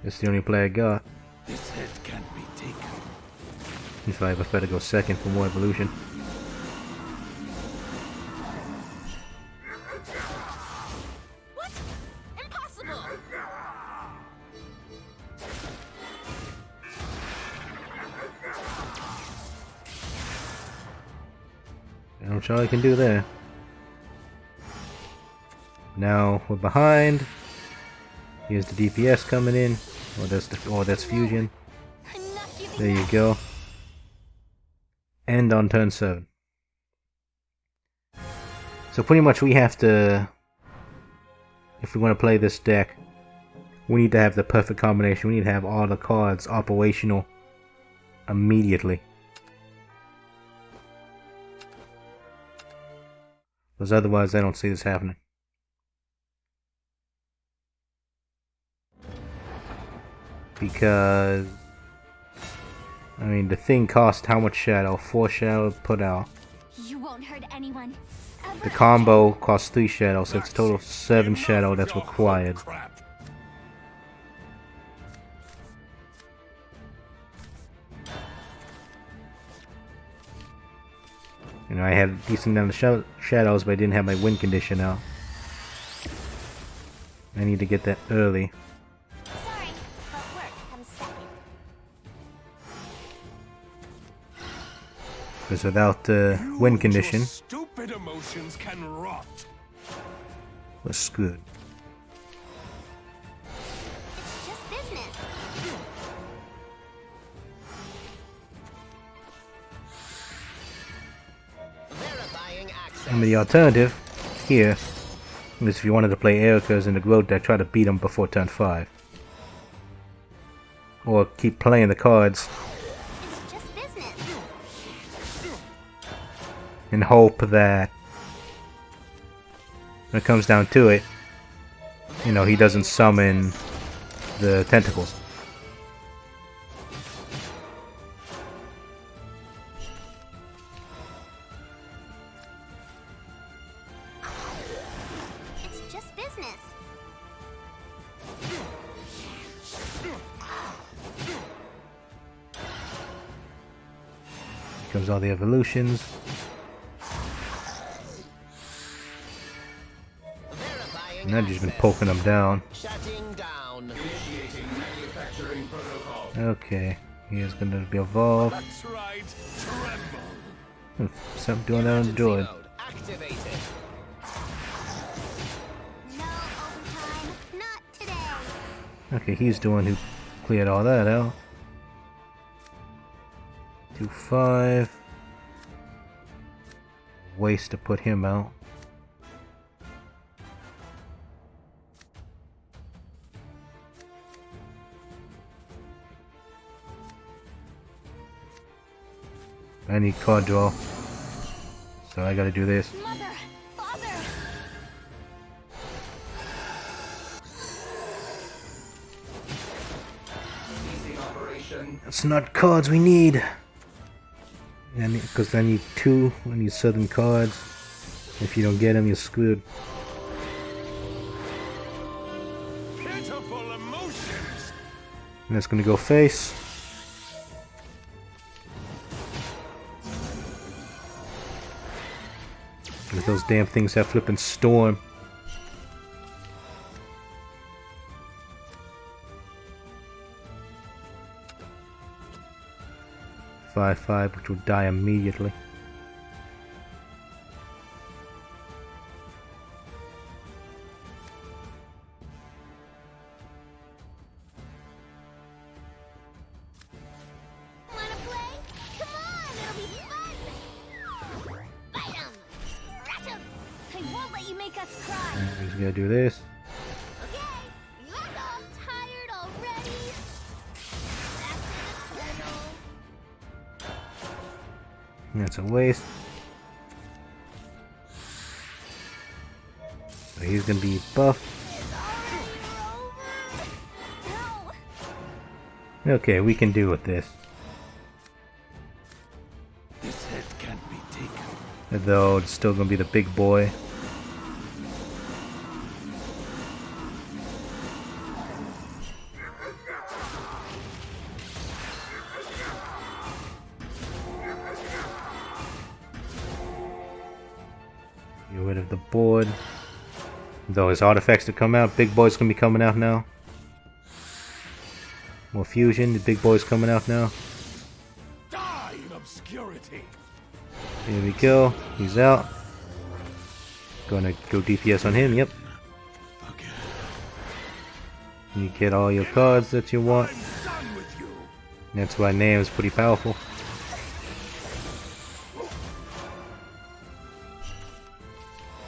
That's the only play I got. This head can't be taken. That's why I prefer to go second for more evolution. What? Impossible! I'm sure I can do there. Now we're behind. Here's the DPS coming in. That's fusion. There you go. End on turn 7. So pretty much we have to, if we want to play this deck, we need to have the perfect combination. We need to have all the cards operational immediately. Because otherwise I don't see this happening. Because, I mean, the thing cost how much shadow? 4 shadow put out. You won't hurt anyone. The combo costs 3 shadow, so it's a total of 7 shadow that's required. You know, I had a decent amount of shadows, but I didn't have my win condition out. I need to get that early. Sorry, but work comes second. Because without the win condition, Stupid emotions can rot. was good. It's just business. Verifying access. I mean, the alternative here is if you wanted to play Erica's in the growth deck, try to beat them before turn 5. Or keep playing the cards It's just business. and hope that when it comes down to it, you know, he doesn't summon the tentacles. It's just business. Here comes all the evolutions. And I've just been poking them down. Shutting down. Initiating manufacturing protocol. Okay, he is going to be evolved. That's right. Tremble. Stop doing that on the droid. Activated. No overtime, not today. Okay, he's the one who cleared all that out. 2-5. Waste to put him out. I need card draw, so I gotta do this. Mother! Father! That's not cards we need. Because I need 2. I need southern cards. If you don't get them, you're screwed. Pitiful emotions. And that's gonna go face. Because those damn things have flippin' storm. (5/5), which will die immediately. Wanna play? Come on, it'll be fun! Fight 'em! Scratch 'em! I won't let you make us cry! And he's gonna do this. Okay, you're all tired already? Back to the tunnel. That's a waste. So he's gonna be buffed. Okay, we can deal with this. This head can't be taken. Though it's still gonna be the big boy. Get rid of the board. Though his artifacts to come out, big boy's gonna be coming out now. More fusion, the big boy's coming out now. Die in obscurity. Here we go. He's out. Gonna go DPS on him, yep. You get all your cards that you want. That's why Nam is pretty powerful.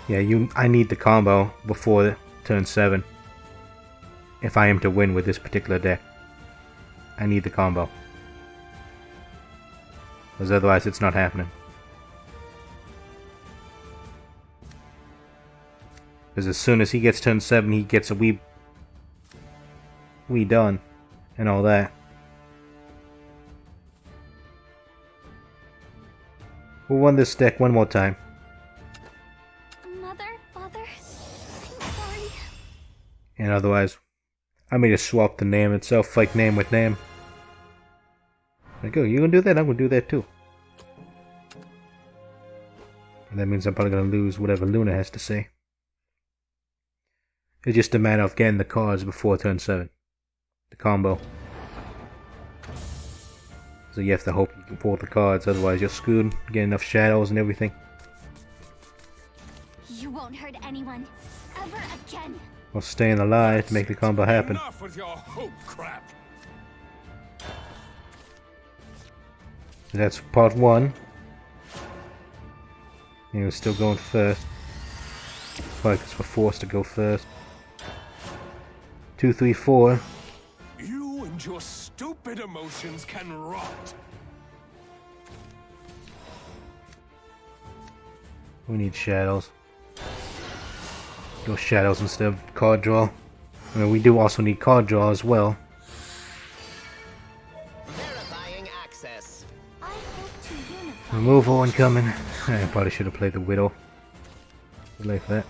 Yeah, I need the combo before turn 7. If I am to win with this particular deck. I need the combo. Because otherwise it's not happening. Because as soon as he gets turn 7, he gets a we done. And all that. We'll run this deck one more time. Mother, father, I'm sorry. And otherwise, I may just swap the name itself, fight name with name. Like, oh, you gonna do that? I'm gonna do that too. And that means I'm probably gonna lose whatever Luna has to say. It's just a matter of getting the cards before turn 7. The combo. So you have to hope you can pull the cards, otherwise you're screwed. Get enough shadows and everything. You won't hurt anyone ever again. Or staying alive to make the combo happen. Enough with your hope crap. That's part 1. He was still going first. Probably because we're forced to go first. 2, 3, 4. You and your stupid emotions can rot. We need shadows. Go shadows instead of card draw. I mean, we do also need card draw as well. Verifying access. Removal incoming. I probably should have played the Widow. Good luck for that.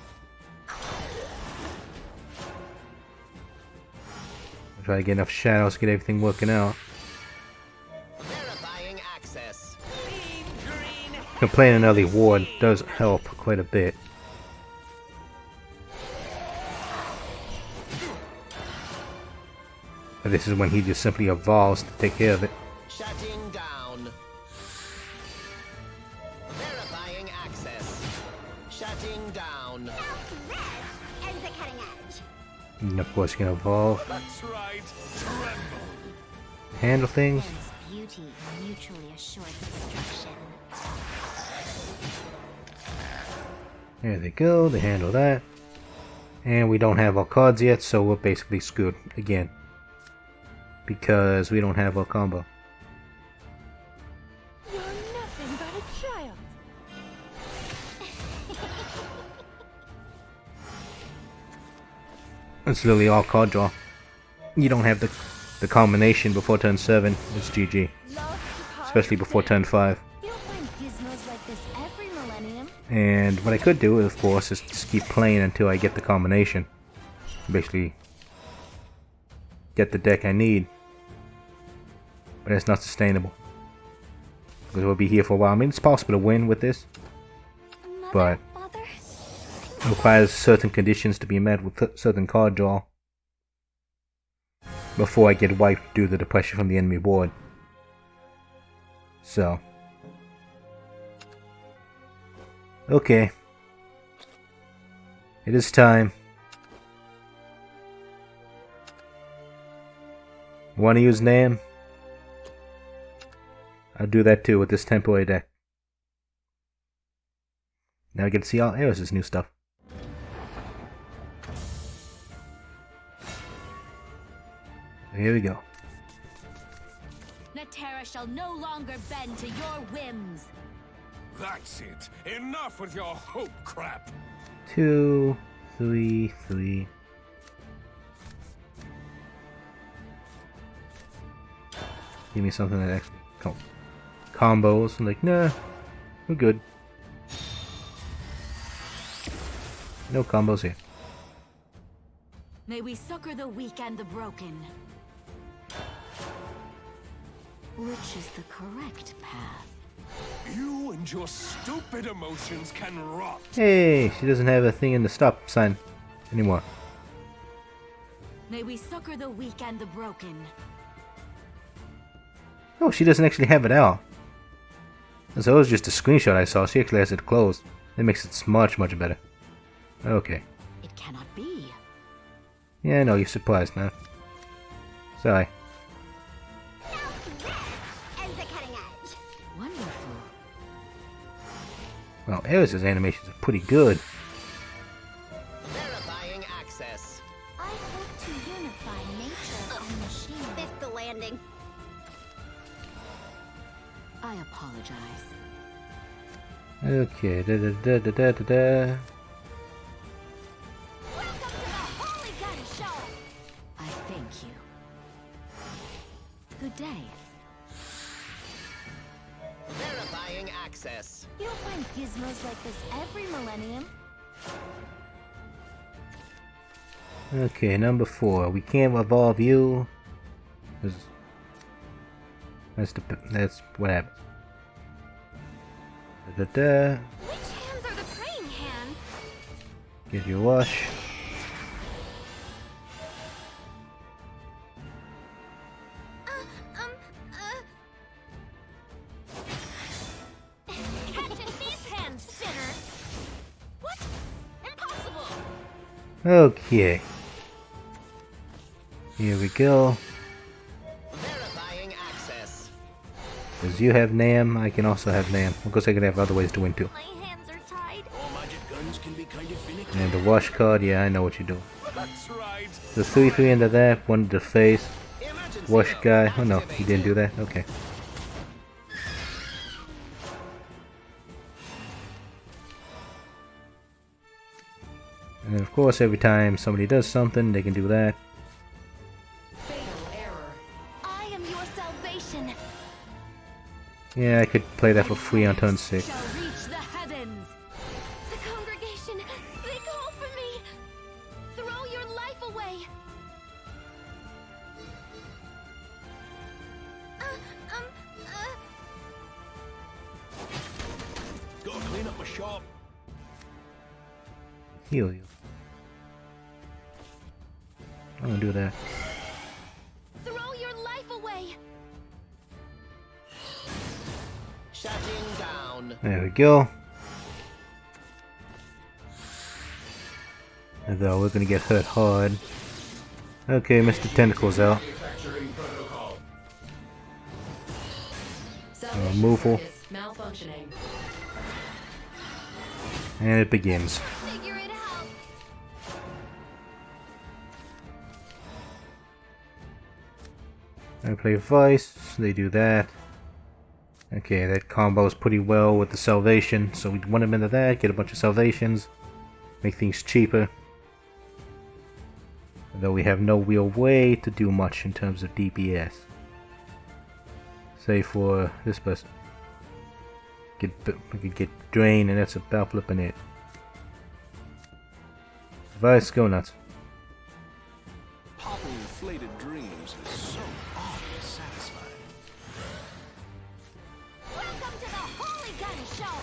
I'll try to get enough shadows to get everything working out. Verifying access. Playing another ward does help quite a bit. But this is when he just simply evolves to take care of it. Shutting down. Verifying access. Shutting down. As the cutting edge. And of course, you can evolve, That's right. Tremble. handle things. Beauty mutually assured destruction. There they go, they handle that. And we don't have our cards yet, so we're basically screwed again. Because we don't have our combo. You're nothing but a child. It's literally all card draw. You don't have the combination before turn 7, it's GG. Especially before turn 5. You don't find gizmos like this every millennium. And what I could do, of course, is just keep playing until I get the combination. Basically, get the deck I need. But it's not sustainable. Because we'll be here for a while. I mean, it's possible to win with this. But it requires certain conditions to be met with certain card draw before I get wiped due to the pressure from the enemy board. So. Okay. It is time. Want to use name? I'll do that too with this temporary deck. Now we get to see all Eris' new stuff. So here we go. Natera shall no longer bend to your whims. That's it. Enough with your hope crap. 2, 3, 3. Give me something that actually combos. I'm like, nah, we're good. No combos here. May we succor the weak and the broken. Which is the correct path? You and your stupid emotions can rot. Hey, she doesn't have a thing in the stop sign anymore. May we succor the weak and the broken. Oh, she doesn't actually have it out. So it was just a screenshot I saw. She actually has it closed. That makes it much, much better. Okay. It cannot be. Yeah, I know, you're surprised now. Sorry. As the cutting edge. Wonderful. Well, Eris' animations are pretty good. Verifying access. I hope to unify nature and machine. Missed the landing. I apologize. Okay, da da da da da da da. Welcome to the Holy Gun Show. I thank you. Good day. Verifying access. You don't find gizmos like this every millennium. Okay, number 4. We can't evolve you. That's what happens. Da, da, da. Which hands are the praying hands? Get your wash. Catching these hands, sinner. What? Impossible. Okay. Here we go. Verifying access. As you have Nam, I can also have Nam. Of course, I can have other ways to win too. My hands are tied. All magic guns can be kind of finicky. And the wash card, yeah, I know what you're doing. That's right. The 3-3 into that, one to the face. Wash guy. Oh no, he didn't do that. Okay. And of course, every time somebody does something, they can do that. I am your salvation. Yeah, I could play that for free on turn 6. Shall reach the heavens. The congregation, they call for me. Throw your life away. Gotta clean up my shop. Heal you. I'm gonna do that. way. Shutting down. There we go. Although we're gonna get hurt hard. Okay, Mr. Tentacle's out. Removal. Malfunctioning. And it begins. Figure it out. I play Vice, they do that. Okay, that combos pretty well with the salvation, so we want him into that, get a bunch of salvations, make things cheaper. Though we have no real way to do much in terms of DPS. Say for this person. We could get Drain, and that's about flipping it. Vice, go nuts. Popping inflated dreams is so oddly satisfying. Welcome to the Holy Gun Show.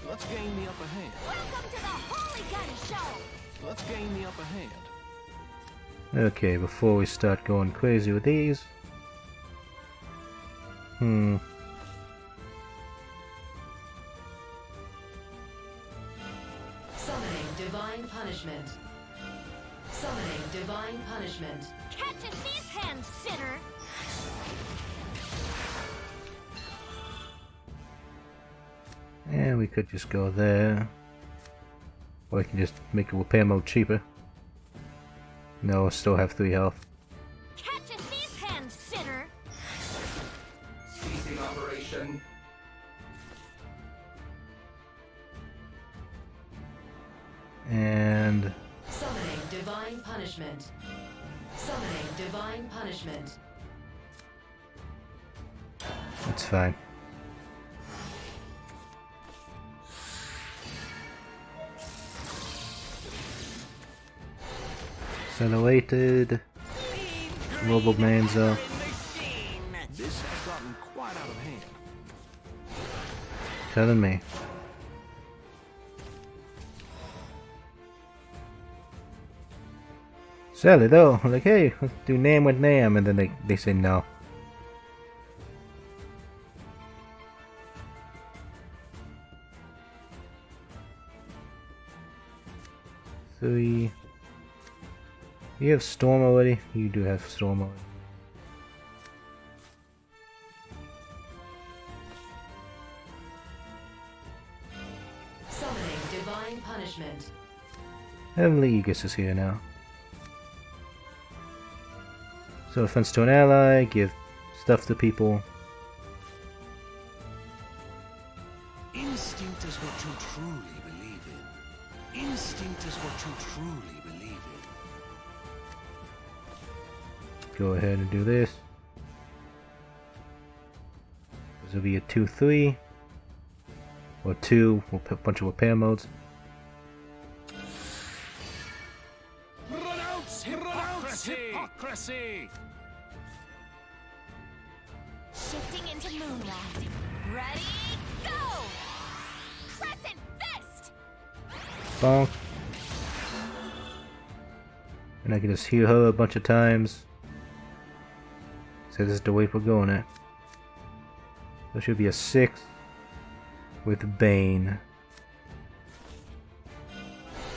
Let's gain the upper hand. Welcome to the Holy Gun Show. Let's gain the upper hand. Okay, before we start going crazy with these. Summoning divine punishment. Summoning divine punishment. Catching these hands, sinner. And we could just go there. Or I can just make a repair mode cheaper. No, still have 3 health. Catching these hands, sinner. Ceasing operation. And Summoning divine punishment. Summoning divine punishment. that's fine. Accelerated. Robo Man's up. This has gotten quite out of hand. Telling me. Sally though, like, hey, let's do Nam with Nam, and then they say no. Three. You have Storm already? You do have Storm already. Summoning divine punishment. Heavenly Aegis is here now. So offense to an ally, give stuff to people. Instinct is what you truly believe in. Instinct is what you truly believe in. Go ahead and do this. This will be a 2-3. Or 2, we'll put a bunch of repair modes. Renounce hypocrisy! Shifting into Moonland. Ready, go! Crescent Fist! Bonk. And I can just heal her a bunch of times. So this is the way we're going at. So it should be a 6 with Bane.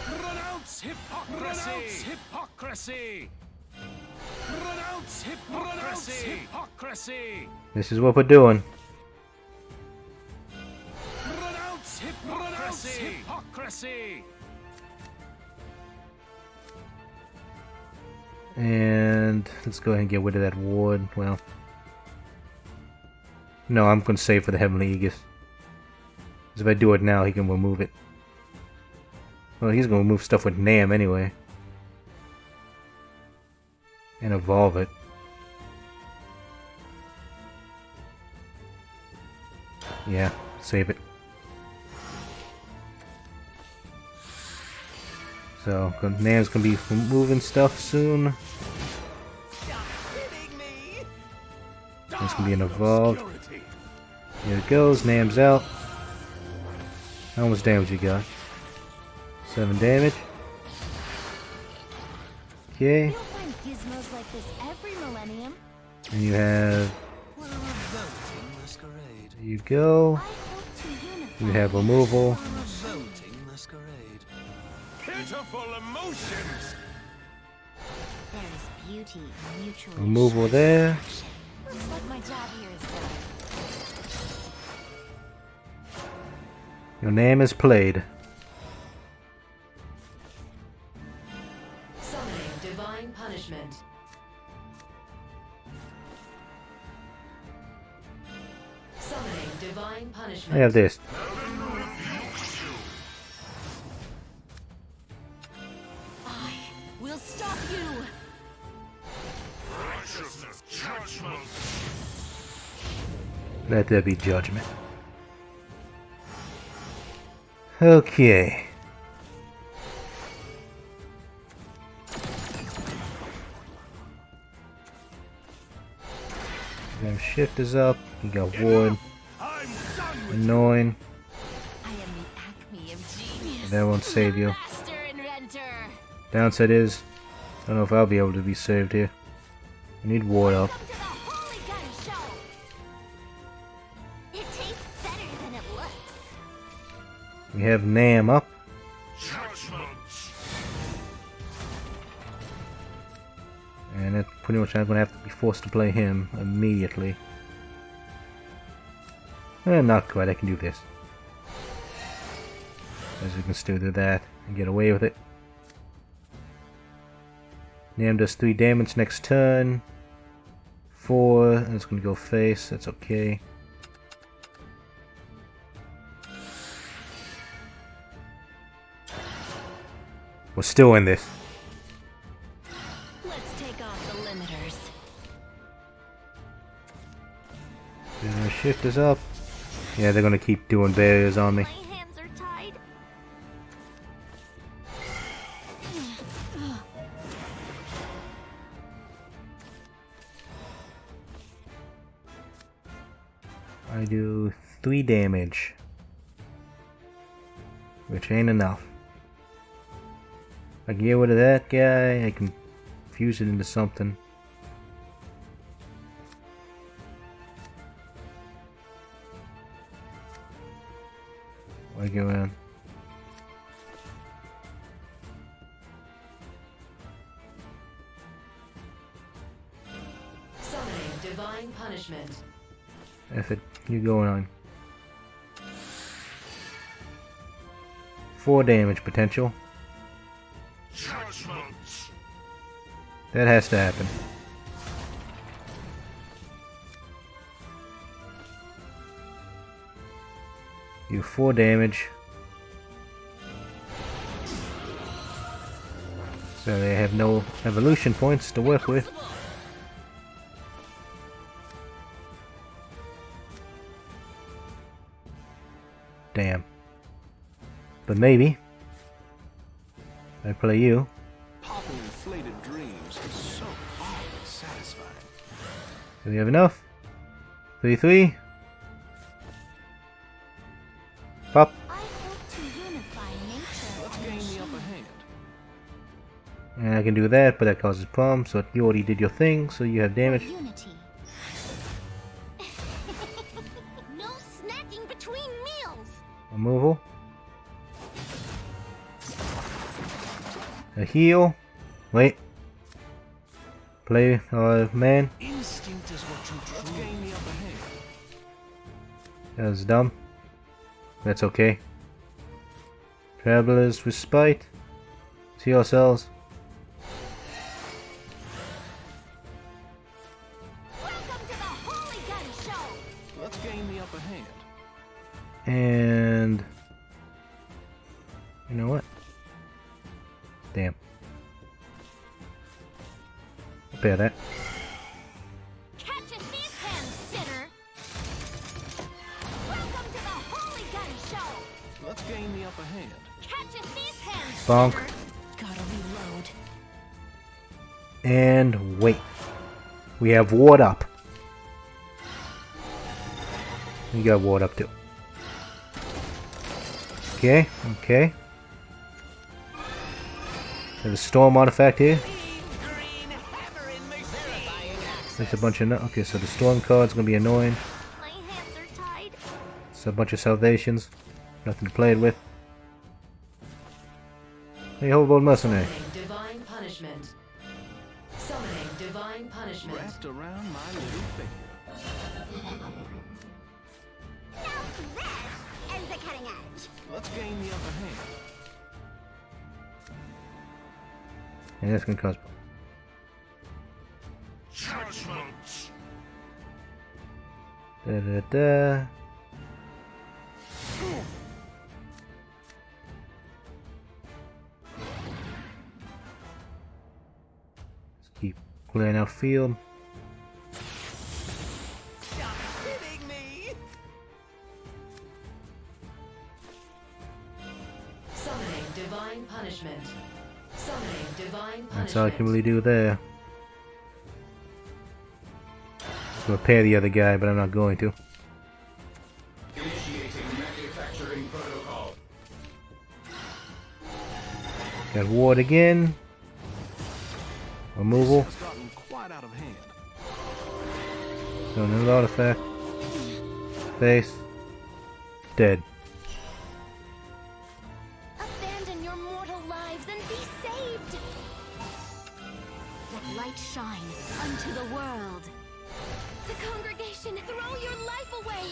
Renounce hypocrisy! Renounce hypocrisy! Renounce hypocrisy! This is what we're doing. Renounce hypocrisy! And let's go ahead and get rid of that ward. Well, no, I'm going to save for the Heavenly Aegis. Because if I do it now, he can remove it. Well, he's going to remove stuff with Nam anyway. And evolve it. Yeah, save it. So, Nam's going to be removing stuff soon. It's going to be an evolved. Here it goes, Nam's out. How much damage you got? 7 damage. Okay. You'll find gizmos like this every millennium. And you have... There you go. You have removal. Pitiful emotions. There is beauty in mutual Removal there. Looks like my job here is done. Your name is played. Summoning divine punishment. Summoning divine punishment. I have this. We'll stop you. Righteousness, judgment. Let there be judgment. Okay. Then shift is up. You got ward. Annoying. That won't save you. Downside is, I don't know if I'll be able to be saved here. I need ward up. It tastes better than it looks. We have Nam up. And that's pretty much I'm going to have to be forced to play him immediately. Not quite, I can do this. As we can still do that and get away with it. Nam does 3 damage next turn. 4, and it's going to go face, that's okay. We're still in this. Let's take off the limiters. The shift is up. Yeah, they're gonna keep doing barriers on me. My hands are tied. I do 3 damage, which ain't enough. If I can get rid of that guy, I can fuse it into something. I go in. Summoning divine punishment. F it, you going on. 4 damage potential. That has to happen. You 4 damage. So they have no evolution points to work with. Damn. But maybe I play you. Popping inflated dreams is so oddly satisfying. Do we have enough? 3-3. Pop. Let's gain the upper hand. And I can do that, but that causes problems. So you already did your thing, so you have damage. Unity. No snacking between meals. Removal. A heal. Wait. Play man. Instinct is what you truly gain the upper hand. That was dumb. That's okay. Travelers Respite. See ourselves. Let's gain the upper hand. And you know what? Damn. Repair that. Catch a thief hand, sinner. Welcome to the Holy Gun Show. Let's gain the upper hand. Catch a thief hand, Bonk. sinner. Gotta reload. And wait. We have ward up. You got ward up too. Okay, okay. There's a storm artifact here. There's a bunch of okay, so the storm card's gonna be annoying. My hands are tied. It's a bunch of salvations. Nothing to play with. Hey, Hobo Mercenary. Divine punishment. Summoning divine punishment. Wrapped around my little finger. Now this is the cutting edge. Let's gain the upper hand. And that's gonna cause. Judgment! Da da da. Let's keep clearing out field. Stop hitting me! Summoning divine punishment. Summoning divine punishment. That's all I can really do there. Repair the other guy, but I'm not going to. Initiating manufacturing protocol. Got ward again. Removal. It's gotten quite out of hand. So another artifact. Face. Dead. Abandon your mortal lives and be saved. Let light shine unto the world. The congregation, throw your life away.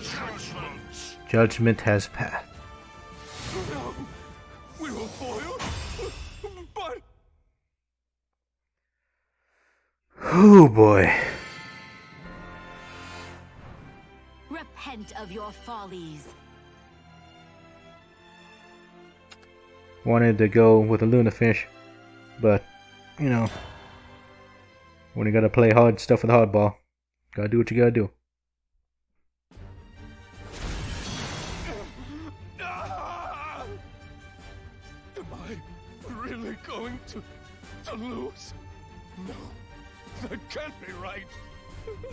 Judgment! Judgment has passed. No, we were foiled, but Oh boy. Repent of your follies. Wanted to go with a Lunafish, but you know, when you gotta play hard stuff with hardball, gotta do what you gotta do. am I really going to lose? No, that can't be right.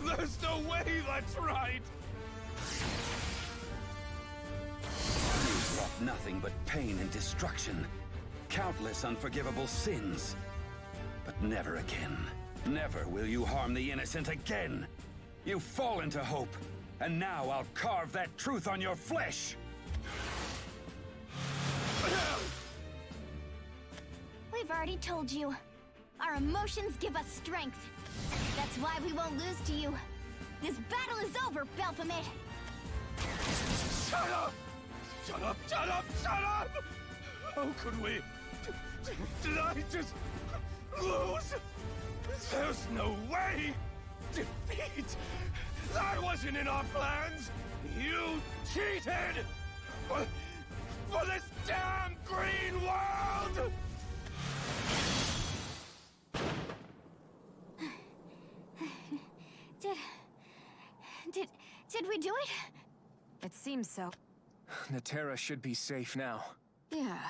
There's no way that's right. You've wrought nothing but pain and destruction. Countless unforgivable sins. But never again. Never will you harm the innocent again. You've fallen to hope, and now I'll carve that truth on your flesh. We've already told you. Our emotions give us strength. That's why we won't lose to you. This battle is over, Baphomet. Shut up! Shut up! Shut up! Shut up! How could we? Did I just lose? There's no way! Defeat! That wasn't in our plans! You cheated! For this damn green world! Did we do it? It seems so. The Terra should be safe now. Yeah.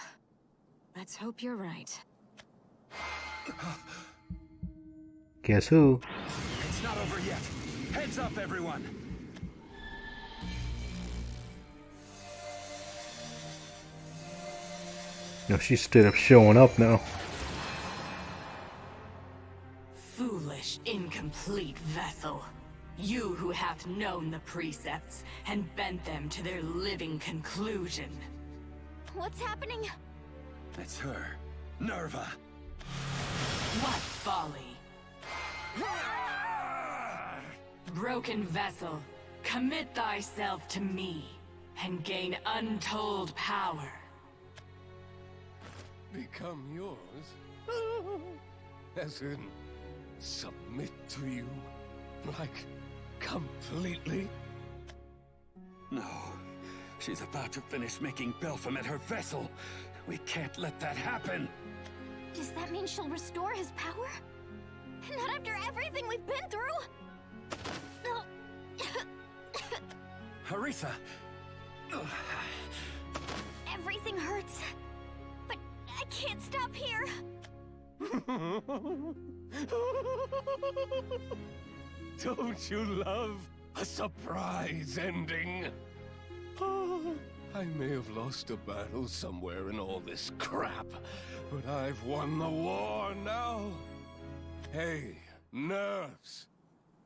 Let's hope you're right. Guess who? It's not over yet. Heads up, everyone. No, she's straight up showing up now. Foolish, incomplete vessel. You who hath known the precepts and bent them to their living conclusion. What's happening? It's her. Nerva. What folly! Broken vessel, commit thyself to me, and gain untold power. Become yours? As in, submit to you? Like, completely? No. She's about to finish making Baphomet her vessel. We can't let that happen. Does that mean she'll restore his power? Not after everything we've been through? No. Harissa! Everything hurts. But I can't stop here. Don't you love a surprise ending? Oh, I may have lost a battle somewhere in all this crap, but I've won the war now. Hey, nerves.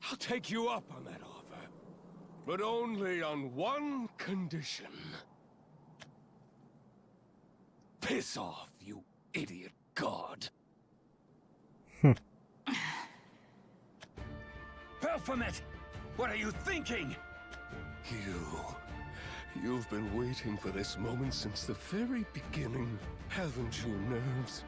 I'll take you up on that offer. But only on one condition. Piss off, you idiot god. Baphomet! What are you thinking? You've been waiting for this moment since the very beginning, haven't you, Nerves?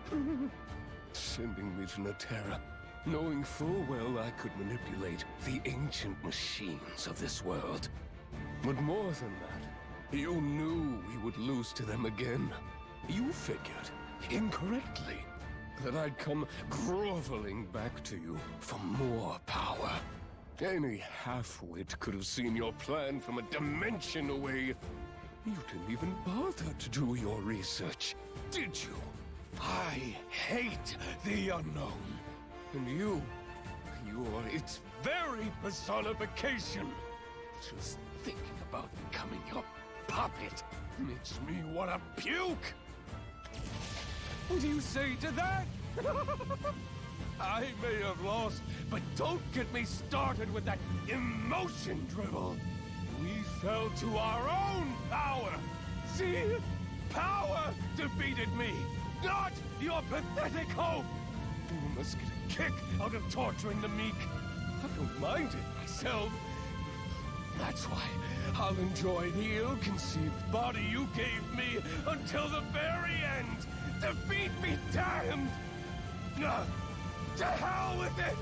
Sending me to Naterra, knowing full well I could manipulate the ancient machines of this world. But more than that, you knew we would lose to them again. You figured, incorrectly, that I'd come groveling back to you for more power. Any half-wit could have seen your plan from a dimension away. You didn't even bother to do your research, did you? I hate the unknown. And you're its very personification. Just thinking about becoming your puppet makes me want to puke. What do you say to that? I may have lost, but don't get me started with that emotion dribble. We fell to our own power. See? Power defeated me, not your pathetic hope. You must get a kick out of torturing the meek. I don't mind it myself. That's why I'll enjoy the ill-conceived body you gave me until the very end. Defeat be damned! To hell with it!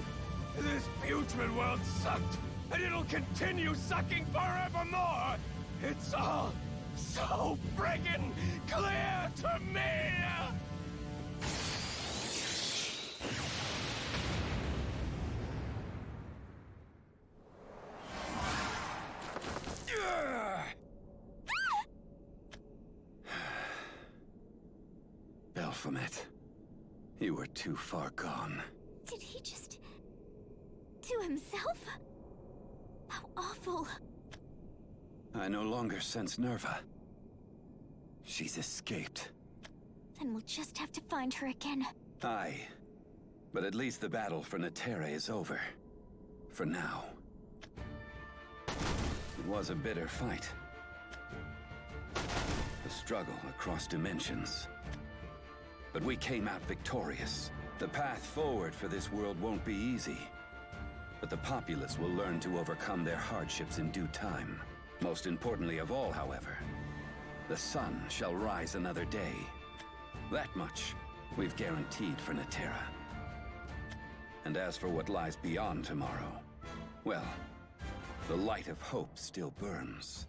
This putrid world sucked, and it'll continue sucking forevermore! It's all so friggin' clear to me! Baphomet, you were too far gone. Did he just... do himself? How awful. I no longer sense Nerva. She's escaped. Then we'll just have to find her again. Aye. But at least the battle for Naterra is over. For now. It was a bitter fight. A struggle across dimensions. But we came out victorious. The path forward for this world won't be easy. But the populace will learn to overcome their hardships in due time. Most importantly of all, however, the sun shall rise another day. That much we've guaranteed for Naterra. And as for what lies beyond tomorrow, well, the light of hope still burns.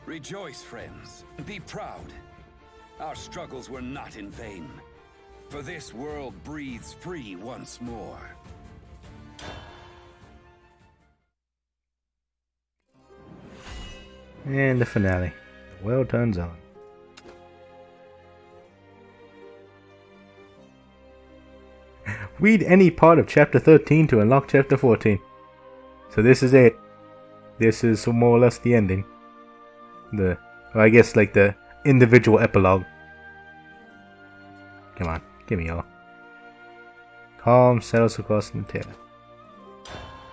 Rejoice, friends. Be proud. Our struggles were not in vain. For this world breathes free once more. And the finale. The world turns on. Read any part of chapter 13 to unlock chapter 14. So this is it. This is more or less the ending. Well, I guess like the individual epilogue. Come on, give me all. Calm settles across Naterra.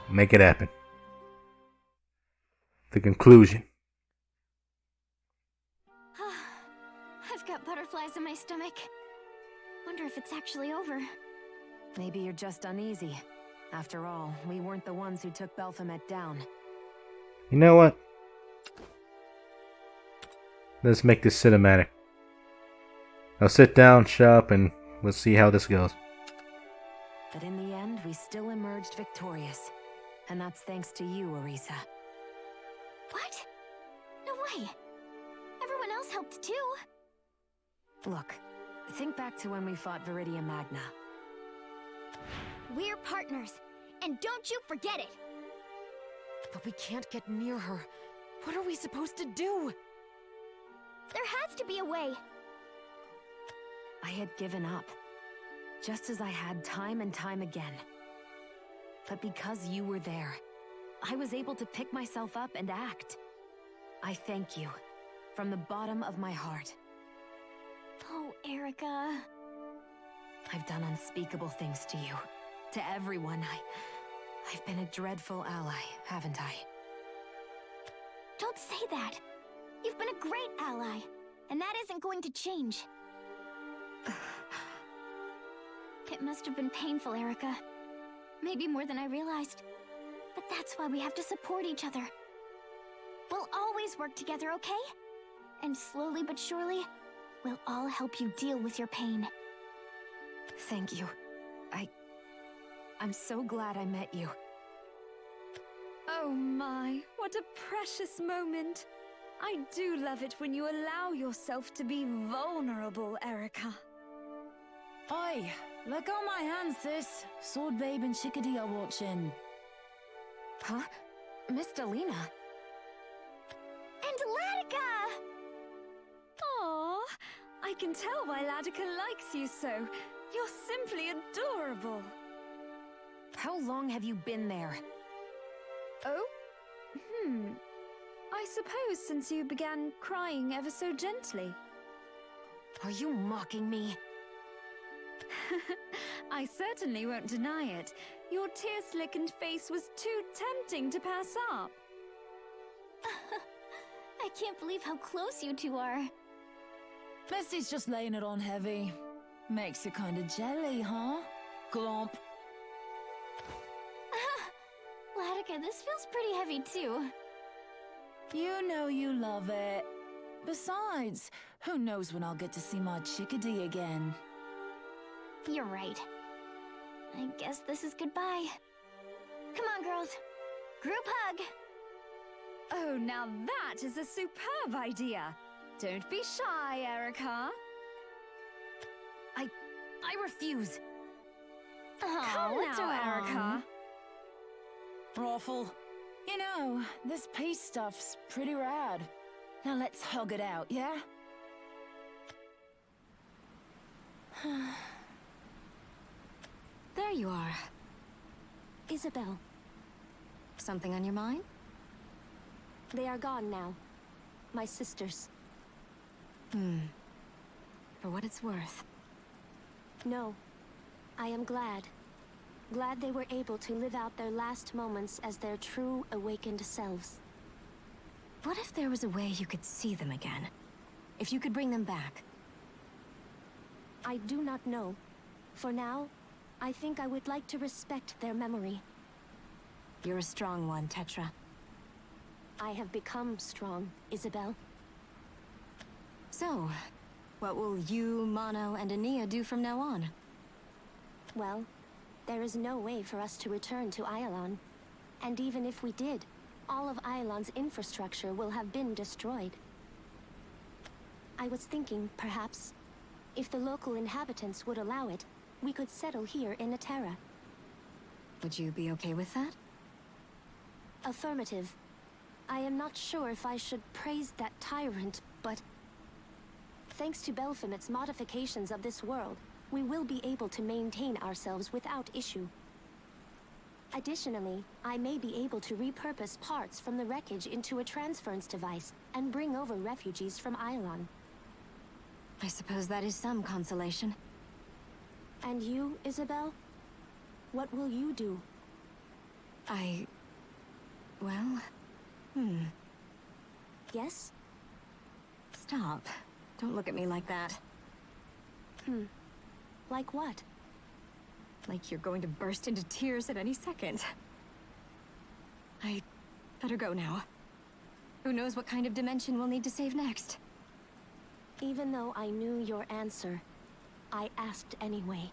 Make it happen. The conclusion. I've got butterflies in my stomach. Wonder if it's actually over. Maybe you're just uneasy. After all, we weren't the ones who took Baphomet down. You know what? Let's make this cinematic. I'll sit down, shop, and we'll see how this goes. But in the end, we still emerged victorious. And that's thanks to you, Orisa. What? No way. Everyone else helped too. Look, think back to when we fought Viridia Magna. We're partners, and don't you forget it! But we can't get near her. What are we supposed to do? There has to be a way. I had given up. Just as I had time and time again. But because you were there, I was able to pick myself up and act. I thank you. From the bottom of my heart. Oh, Erica. I've done unspeakable things to you. To everyone, I've been a dreadful ally, haven't I? Don't say that. You've been a great ally, and that isn't going to change. It must have been painful, Erica. Maybe more than I realized. But that's why we have to support each other. We'll always work together, okay? And slowly but surely, we'll all help you deal with your pain. Thank you. I'm so glad I met you. Oh my, what a precious moment. I do love it when you allow yourself to be vulnerable, Erica. Oi, let go my hand, sis. Sword Babe and Chickadee are watching. Huh? Miss Delina? And Latica! Aww, I can tell why Latica likes you so. You're simply adorable. How long have you been there? Oh? I suppose since you began crying ever so gently. Are you mocking me? I certainly won't deny it. Your tear-slickened face was too tempting to pass up. I can't believe how close you two are. Misty's just laying it on heavy. Makes you kinda jelly, huh? Glomp. Latica, this feels pretty heavy too. You know you love it. Besides, who knows when I'll get to see my Chickadee again. You're right. I guess this is goodbye. Come on, girls. Group hug. Oh, now that is a superb idea. Don't be shy, Erica. I refuse. Come what's now, wrong? Erica. Raffle. You know, this peace stuff's pretty rad. Now let's hug it out, yeah? There you are. Isabel, Something on your mind? they are gone now. My sisters. For what it's worth. No, I am glad. Glad they were able to live out their last moments as their true, awakened selves. What if there was a way you could see them again? If you could bring them back? I do not know. For now, I think I would like to respect their memory. You're a strong one, Tetra. I have become strong, Isabel. So, what will you, Mono, and Ania do from now on? Well, there is no way for us to return to Iollon. And even if we did, all of Iollon's infrastructure will have been destroyed. I was thinking, perhaps, if the local inhabitants would allow it, we could settle here in Atera. Would you be okay with that? Affirmative. I am not sure if I should praise that tyrant, but thanks to Belphamit's modifications of this world, we will be able to maintain ourselves without issue. Additionally, I may be able to repurpose parts from the wreckage into a transference device and bring over refugees from Iollon. I suppose that is some consolation. And you, Isabel? What will you do? Well... Yes? Stop. Don't look at me like that. Like what? Like you're going to burst into tears at any second. I better go now. Who knows what kind of dimension we'll need to save next? Even though I knew your answer, I asked anyway.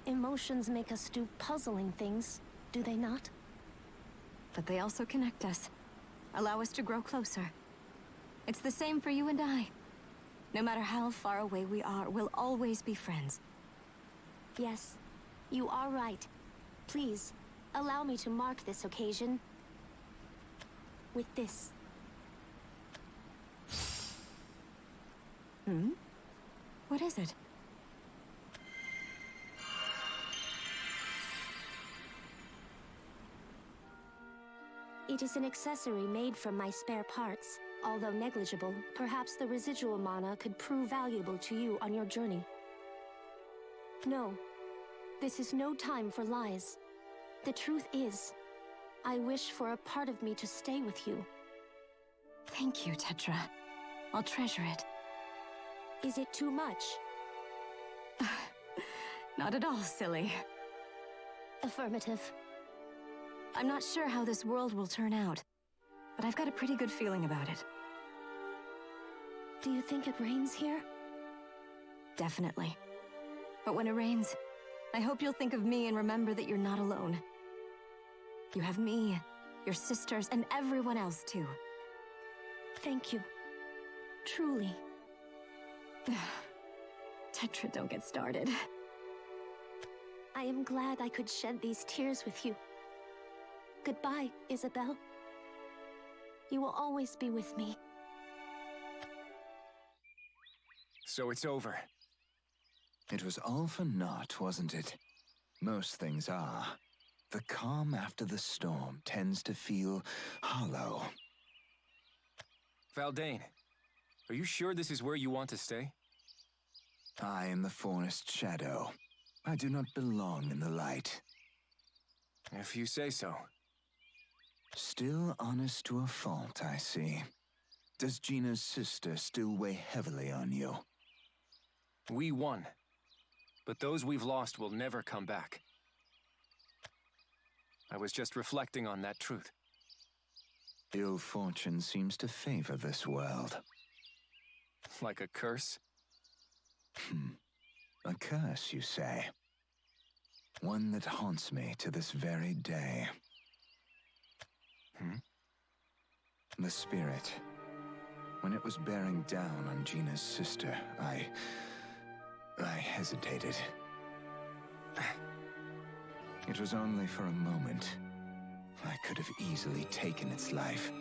Emotions make us do puzzling things, do they not? But they also connect us. Allow us to grow closer. It's the same for you and I. No matter how far away we are, we'll always be friends. Yes, you are right. Please, allow me to mark this occasion with this. What is it? It is an accessory made from my spare parts. Although negligible, perhaps the residual mana could prove valuable to you on your journey. No, This is no time for lies. The truth is, I wish for a part of me to stay with you. Thank you, Tetra. I'll treasure it. Is it too much? Not at all, silly. Affirmative. I'm not sure how this world will turn out, but I've got a pretty good feeling about it. Do you think it rains here? Definitely. But when it rains, I hope you'll think of me and remember that you're not alone. You have me, your sisters, and everyone else too. Thank you. Truly. Tetra, don't get started. I am glad I could shed these tears with you. Goodbye, Isabel. You will always be with me. So it's over. It was all for naught, wasn't it? Most things are. The calm after the storm tends to feel hollow. Valdane, are you sure this is where you want to stay? I am the forest shadow. I do not belong in the light. If you say so. Still honest to a fault, I see. Does Gina's sister still weigh heavily on you? We won. But those we've lost will never come back. I was just reflecting on that truth. Ill fortune seems to favor this world. Like a curse? A curse, you say? One that haunts me to this very day. The spirit. When it was bearing down on Gina's sister, I hesitated. It was only for a moment. I could have easily taken its life.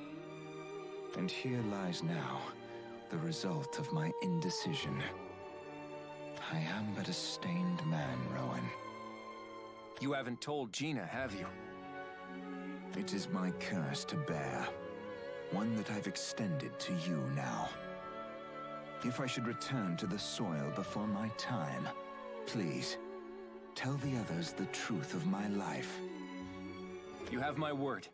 And here lies now the result of my indecision. I am but a stained man, Rowan. You haven't told Gina, have you? It is my curse to bear. One that I've extended to you now. If I should return to the soil before my time, please, tell the others the truth of my life. You have my word.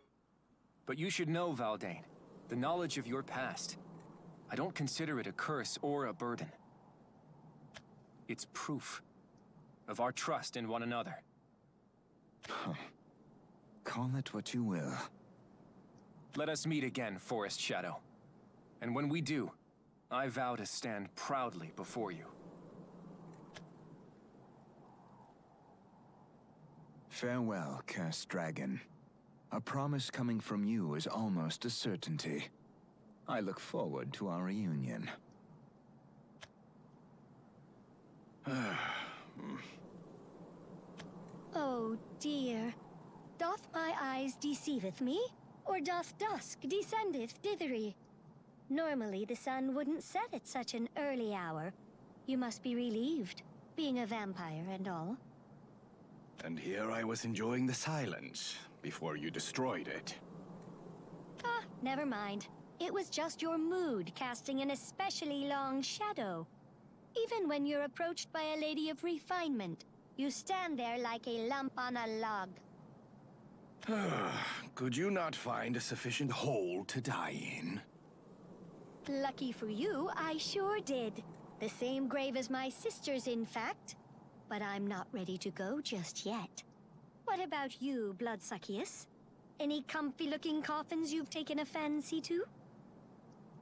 But you should know, Valdane, the knowledge of your past. I don't consider it a curse or a burden. It's proof of our trust in one another. Call it what you will. Let us meet again, Forest Shadow. And when we do, I vow to stand proudly before you. Farewell, cursed dragon. A promise coming from you is almost a certainty. I look forward to our reunion. Oh dear. Doth my eyes deceiveth me? Or doth dusk descendeth dithery? Normally the sun wouldn't set at such an early hour. You must be relieved, being a vampire and all. And here I was enjoying the silence before you destroyed it. Ah, never mind. It was just your mood casting an especially long shadow. Even when you're approached by a lady of refinement, you stand there like a lump on a log. Could you not find a sufficient hole to die in? Lucky for you, I sure did. The same grave as my sister's, in fact. But I'm not ready to go just yet. What about you, Bloodsuckius? Any comfy-looking coffins you've taken a fancy to?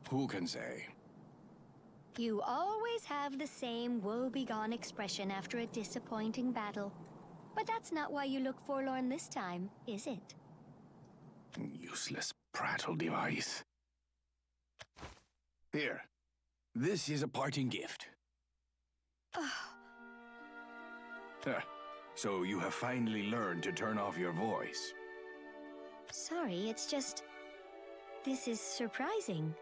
Who can say? You always have the same woe-begone expression after a disappointing battle. But that's not why you look forlorn this time, is it? Useless prattle device. Here. This is a parting gift. So you have finally learned to turn off your voice. Sorry, it's just... This is surprising.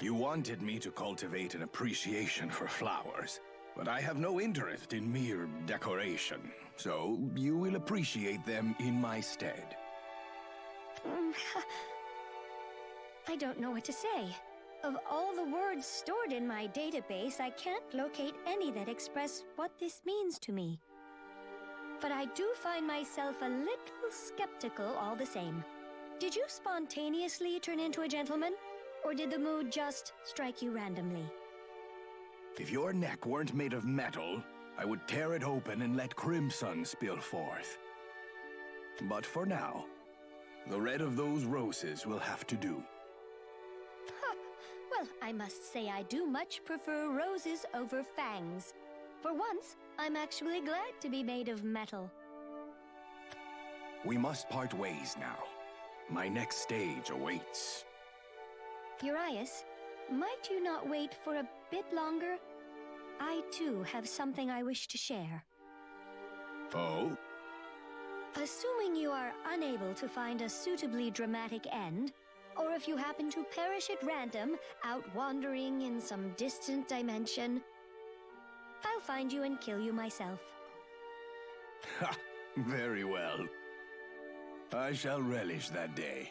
You wanted me to cultivate an appreciation for flowers, but I have no interest in mere decoration, so you will appreciate them in my stead. I don't know what to say. Of all the words stored in my database, I can't locate any that express what this means to me. but I do find myself a little skeptical all the same. Did you spontaneously turn into a gentleman? Or did the mood just strike you randomly? If your neck weren't made of metal, I would tear it open and let crimson spill forth. But for now, the red of those roses will have to do. Well, I must say I do much prefer roses over fangs. For once, I'm actually glad to be made of metal. We must part ways now. My next stage awaits. Urias, might you not wait for a bit longer? I too have something I wish to share. Oh? Assuming you are unable to find a suitably dramatic end, or if you happen to perish at random, out wandering in some distant dimension, I'll find you and kill you myself. Ha! Very well. I shall relish that day.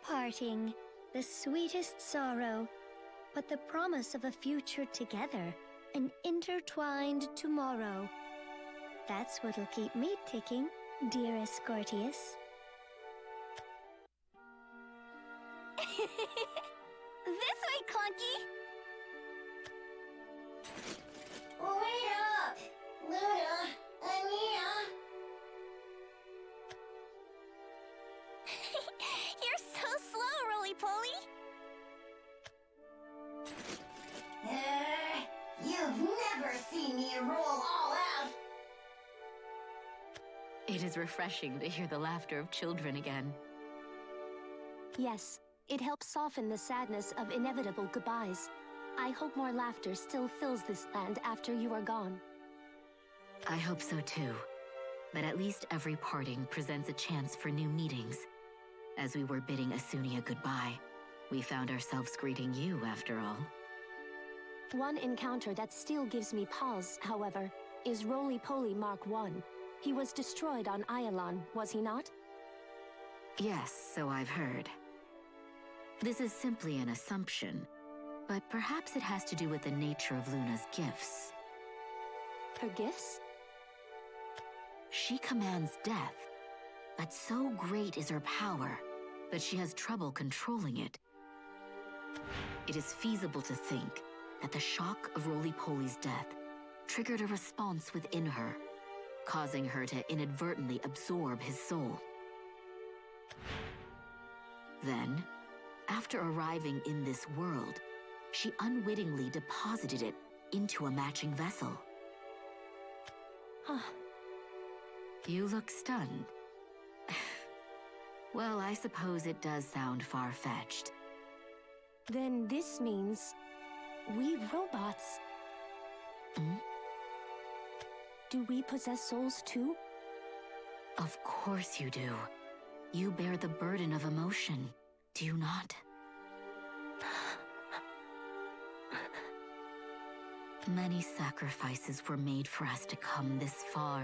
Parting, the sweetest sorrow, but the promise of a future together, an intertwined tomorrow. That's what'll keep me ticking, dearest Gortius. This way, Clunky! Wait up! Luna, Ania! You're so slow, Roly-Poly! You've never seen me roll all out! It is refreshing to hear the laughter of children again. Yes, it helps soften the sadness of inevitable goodbyes. I hope more laughter still fills this land after you are gone. I hope so too. But at least every parting presents a chance for new meetings. As we were bidding Asunia goodbye, we found ourselves greeting you after all. One encounter that still gives me pause, however, is Roly-Poly Mark I. He was destroyed on Ialon, was he not? Yes, so I've heard. This is simply an assumption, but perhaps it has to do with the nature of Luna's gifts. Her gifts? She commands death, but so great is her power that she has trouble controlling it. It is feasible to think that the shock of Roly-Poly's death triggered a response within her, causing her to inadvertently absorb his soul. Then, after arriving in this world, she unwittingly deposited it into a matching vessel. You look stunned. Well, I suppose it does sound far-fetched. Then this means we robots. Do we possess souls too? Of course you do. You bear the burden of emotion, do you not? Many sacrifices were made for us to come this far.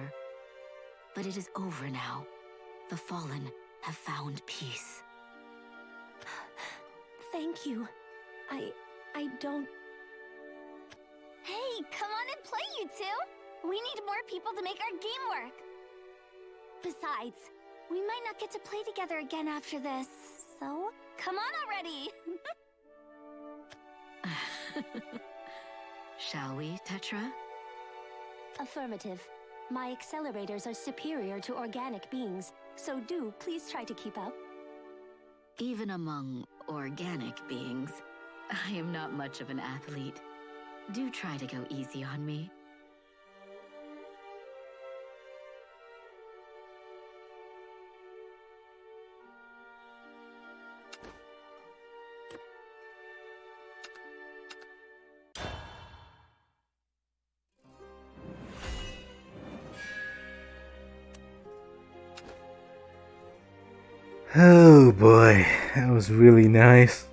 But it is over now. The Fallen have found peace. Thank you. I don't... Hey, come on and play, you two! We need more people to make our game work! Besides, we might not get to play together again after this, so come on already! Shall we, Tetra? Affirmative. My accelerators are superior to organic beings, so do please try to keep up. Even among organic beings, I am not much of an athlete. Do try to go easy on me. Oh boy, that was really nice.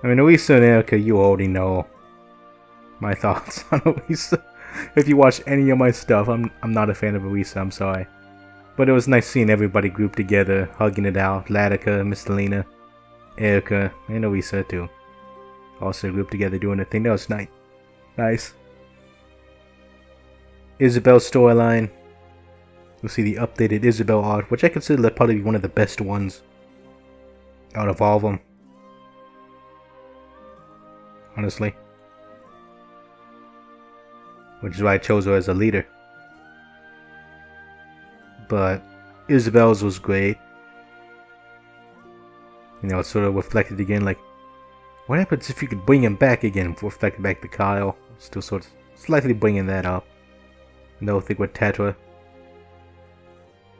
I mean, Orisa and Erica, you already know my thoughts on Orisa. If you watch any of my stuff, I'm not a fan of Orisa, I'm sorry. But it was nice seeing everybody grouped together, hugging it out. Latika, Miss Lena, Erica, and Orisa too. also grouped together doing a thing. That was nice. Nice. Isabel's storyline. We'll see the updated Isabel art, which I consider to probably be one of the best ones out of all of them. Honestly. Which is why I chose her as a leader. But Isabel's was great. You know, it's sort of reflected again, like, what happens if you could bring him back again? Reflected back to Kyle. Still sort of slightly bringing that up. Another thing with Tetra.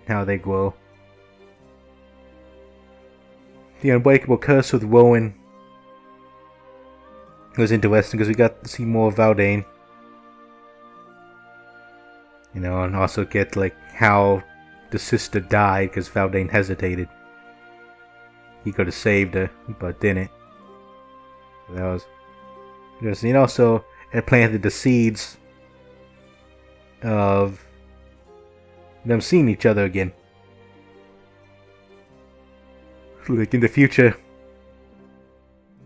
How they grow. The Unbreakable Curse with Rowan was interesting because we got to see more of Valdane. You know, and also get like how the sister died because Valdane hesitated. He could have saved her, but didn't. So that was interesting. And also, it planted the seeds of them seeing each other again. Like in the future,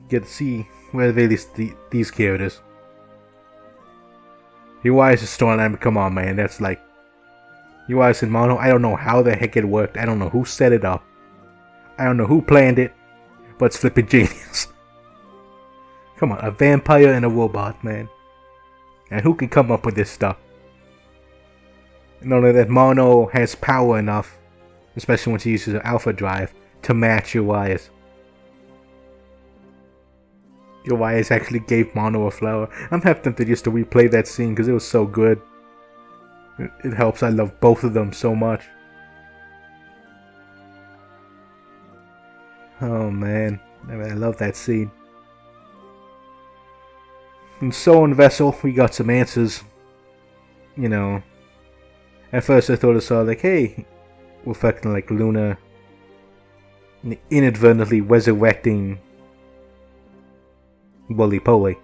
get to see where they these characters. UI's storyline, come on, man. That's like UI's in Mono. I don't know how the heck it worked. I don't know who set it up. I don't know who planned it, but it's flipping genius. Come on, a vampire and a robot, man. And who can come up with this stuff? And only that Mono has power enough, especially when she uses her alpha drive, to match Urias. Urias actually gave Mono a flower. I'm happy to just to replay that scene because it was so good. It helps. I love both of them so much. Oh man, I love that scene. And so in Vessel, we got some answers. You know, at first I thought I saw like, hey, reflecting like Luna inadvertently resurrecting Roly Poly,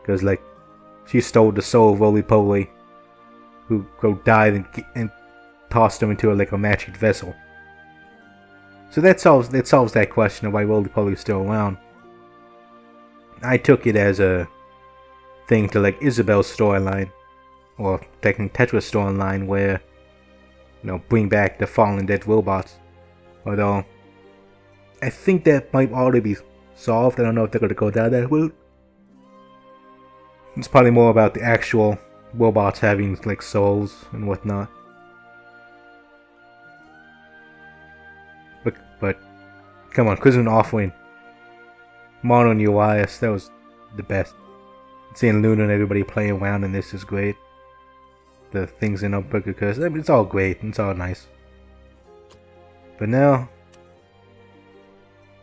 because like she stole the soul of Roly Poly, who died and tossed him into like a magic vessel. So that solves that question of why Roly Poly is still around. I took it as a thing to like Isabel's storyline, or technically Tetra's storyline, where you know bring back the fallen dead robots. Although I think that might already be solved. I don't know if they're going to go down that route. It's probably more about the actual robots having like souls and whatnot. But come on, Crimson Offering, Mono and Urias, that was the best. Seeing Luna and everybody playing around in this is great. The things in Unbreakable Curse, I mean, it's all great, it's all nice. But now,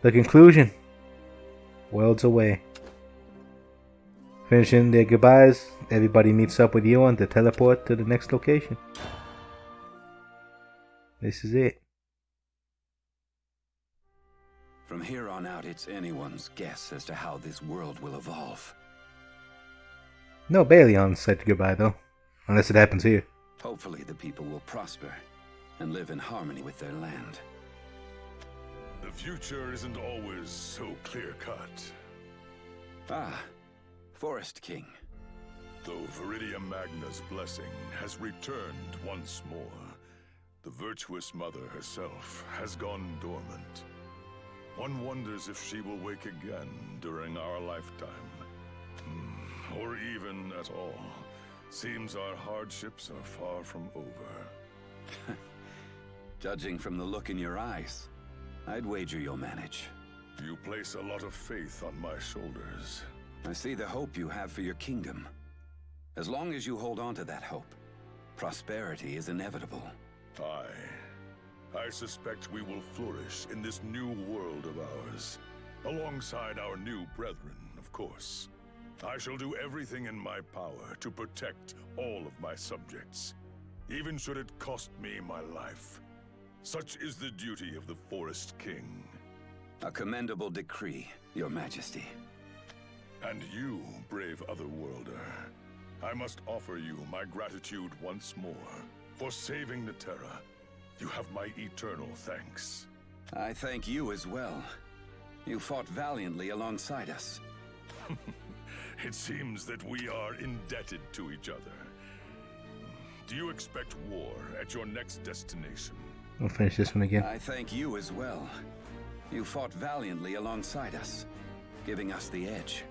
the conclusion. Worlds away. Finishing their goodbyes, everybody meets up with Yuan to teleport to the next location. This is it. From here on out, it's anyone's guess as to how this world will evolve. No Balion said goodbye though, unless it happens here. Hopefully the people will prosper and live in harmony with their land. The future isn't always so clear-cut. Ah, Forest King. Though Viridia Magna's blessing has returned once more, the virtuous mother herself has gone dormant. One wonders if she will wake again during our lifetime. Or even at all. Seems our hardships are far from over. Judging from the look in your eyes, I'd wager you'll manage. You place a lot of faith on my shoulders. I see the hope you have for your kingdom. As long as you hold on to that hope, prosperity is inevitable. I suspect we will flourish in this new world of ours. Alongside our new brethren, of course. I shall do everything in my power to protect all of my subjects. Even should it cost me my life. Such is the duty of the Forest King. A commendable decree, Your Majesty. And you, brave Otherworlder, I must offer you my gratitude once more for saving the Terra. You have my eternal thanks. I thank you as well. You fought valiantly alongside us. It seems that we are indebted to each other. Do you expect war at your next destination? We'll finish this one again. I thank you as well. You fought valiantly alongside us, giving us the edge.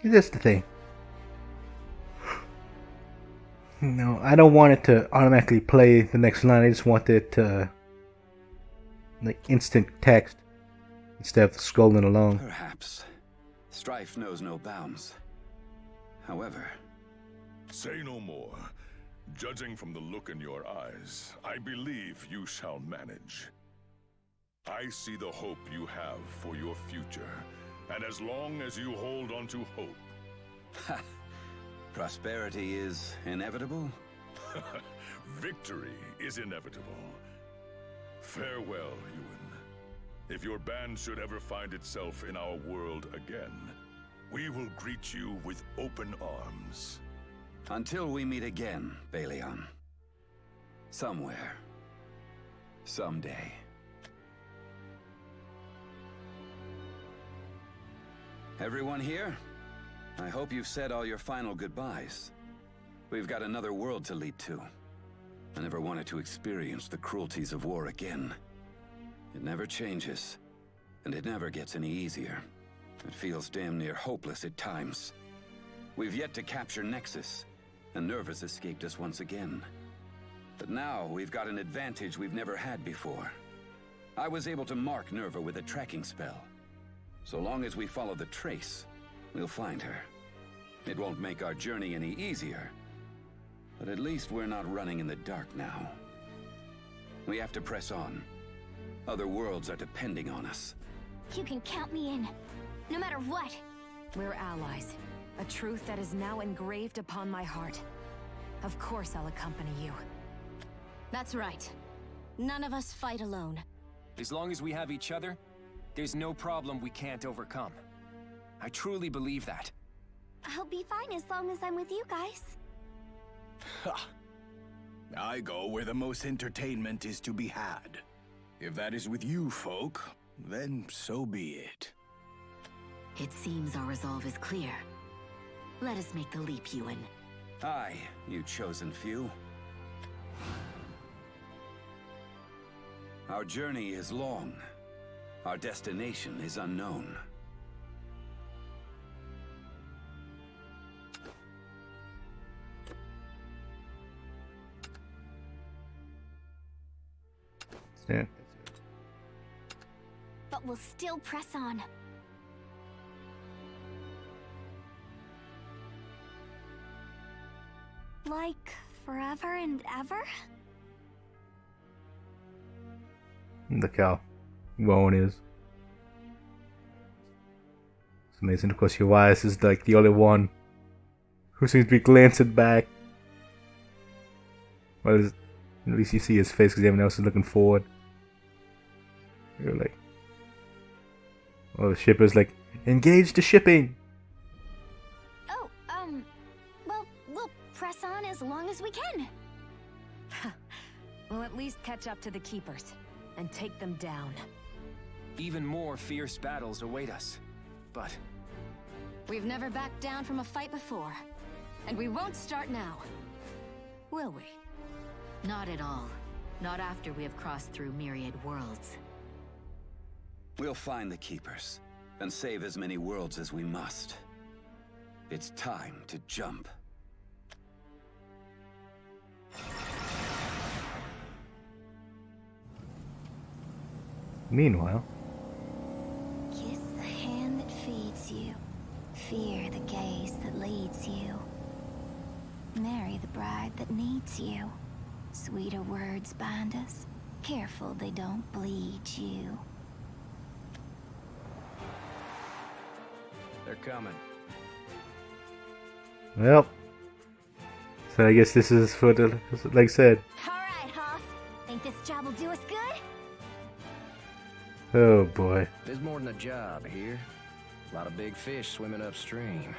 That's the thing. No, I don't want it to automatically play the next line. I just want it to like instant text instead of scrolling along. Perhaps. Strife knows no bounds. However... Say no more. Judging from the look in your eyes, I believe you shall manage. I see the hope you have for your future, and as long as you hold on to hope... Ha! Prosperity is inevitable? Victory is inevitable. Farewell, Ewan. If your band should ever find itself in our world again, we will greet you with open arms. Until we meet again, Balion. Somewhere. Someday. Everyone here? I hope you've said all your final goodbyes. We've got another world to lead to. I never wanted to experience the cruelties of war again. It never changes, and it never gets any easier. It feels damn near hopeless at times. We've yet to capture Nexus, and Nervous escaped us once again. But now we've got an advantage we've never had before. I was able to mark Nerva with a tracking spell. So long as we follow the trace, we'll find her. It won't make our journey any easier, but at least we're not running in the dark now. We have to press on. Other worlds are depending on us. You can count me in, no matter what. We're allies. A truth that is now engraved upon my heart. Of course I'll accompany you. That's right. None of us fight alone. As long as we have each other, there's no problem we can't overcome. I truly believe that. I'll be fine as long as I'm with you guys. Ha! I go where the most entertainment is to be had. If that is with you folk, then so be it. It seems our resolve is clear. Let us make the leap, Ewan. Aye, you chosen few. Our journey is long. Our destination is unknown. Yeah. But we'll still press on. Like forever and ever? Look how Rowan is. It's amazing. Of course, Urias is like the only one who seems to be glancing back. Well, at least you see his face because everyone else is looking forward. You're like, oh, the shipper's like, engage the shipping. Oh, well, we'll press on as long as we can. We'll at least catch up to the Keepers and take them down. Even more fierce battles await us, but... We've never backed down from a fight before, and we won't start now. Will we? Not at all. Not after we have crossed through myriad worlds. We'll find the Keepers, and save as many worlds as we must. It's time to jump. Meanwhile, Kiss the hand that feeds you. Fear the gaze that leads you. Marry the bride that needs you. Sweeter words bind us. Careful they don't bleed you. They're coming. well, so I guess this is for the, like I said. Alright, Hoss. Think this job will do us good? Oh boy. There's more than a job here. A lot of big fish swimming upstream.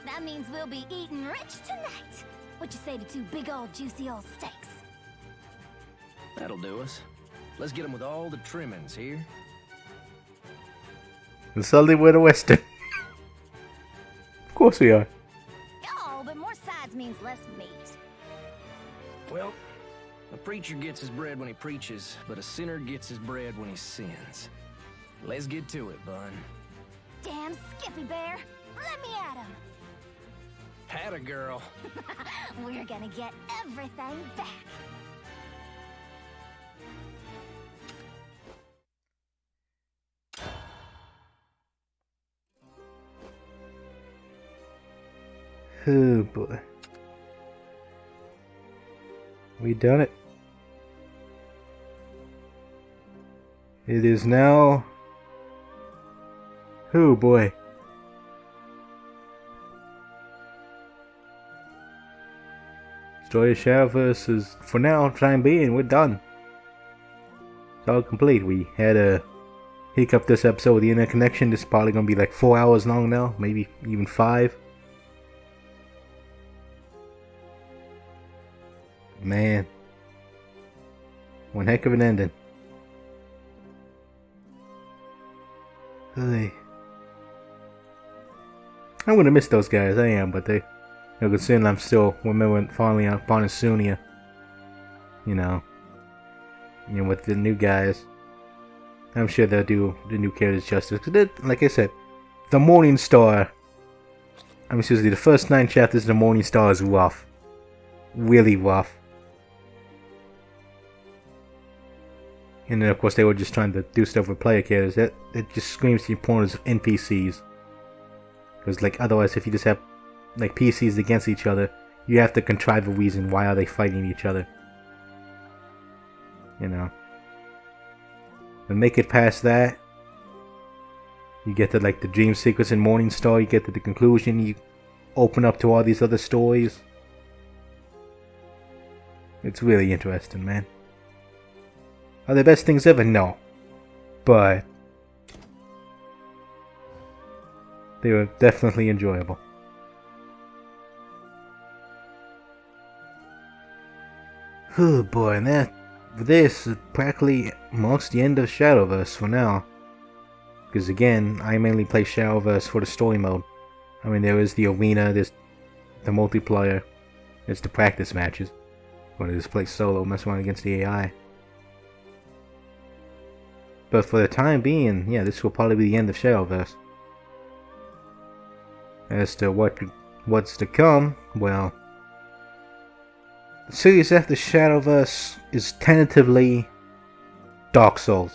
That means we'll be eating rich tonight. What you say to two big old juicy old steaks? That'll do us. Let's get them with all the trimmings here. Suddenly we're the Western. Of course we are. Oh, but more sides means less meat. Well, a preacher gets his bread when he preaches, but a sinner gets his bread when he sins. Let's get to it, bun. Damn Skippy Bear! Let me at him! Had a girl. We're gonna get everything back. Oh boy. We done it. It is now... Oh boy. Story of Shadowverse is, for now, time being, we're done. It's all complete. We had a hiccup this episode with the internet connection. This is probably going to be like 4 hours long now, maybe even 5. Man. One heck of an ending. Hey. I'm gonna miss those guys, I am, but they, considering I'm still remembering finally upon Sunia, with the new guys, I'm sure they'll do the new characters justice. Cause like I said, the Morning Star, seriously, the first 9 chapters of the Morning Star is rough. Really rough. And then of course they were just trying to do stuff with player characters. It just screams the importance of NPCs. Because like otherwise if you just have like PCs against each other, you have to contrive a reason why are they fighting each other. And make it past that. You get to like the dream sequence in Morning Star, you get to the conclusion, you open up to all these other stories. It's really interesting, man. Are they best things ever? No. But they were definitely enjoyable. Oh boy, and this practically marks the end of Shadowverse for now. Because again, I mainly play Shadowverse for the story mode. There is the arena, there's the multiplayer, there's the practice matches. Or I just play solo, mess around against the AI. But for the time being, yeah, this will probably be the end of Shadowverse. As to what's to come, well, the series after Shadowverse is tentatively Dark Souls.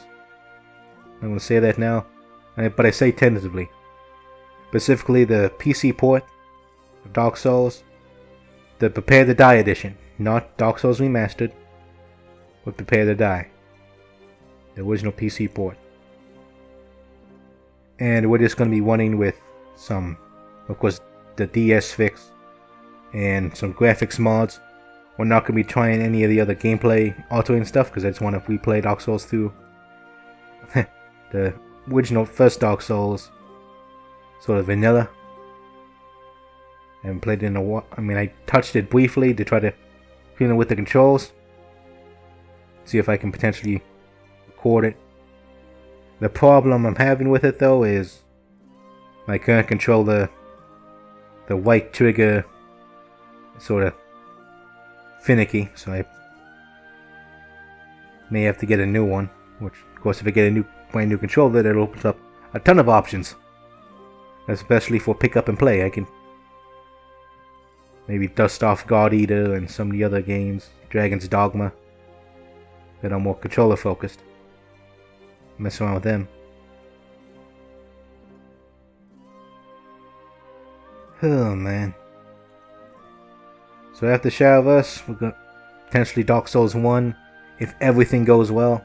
I'm going to say that now, but I say tentatively. Specifically the PC port of Dark Souls, the Prepare to Die edition, not Dark Souls Remastered, but Prepare to Die. The original PC port. And we're just going to be running with some, of course, the DS fix and some graphics mods. We're not going to be trying any of the other gameplay altering stuff because I just want to replay Dark Souls 2. The original first Dark Souls, sort of vanilla. I haven't played it in a while. I touched it briefly to try to feel with the controls. See if I can potentially record it. The problem I'm having with it though is my current controller, the white trigger, sort of finicky, so I may have to get a new one. Which, of course, if I get a brand new controller, that opens up a ton of options, especially for pick up and play. I can maybe dust off God Eater and some of the other games, Dragon's Dogma, that are more controller focused. Mess around with them. Oh man. So after Shadowverse, we're going potentially Dark Souls 1 if everything goes well.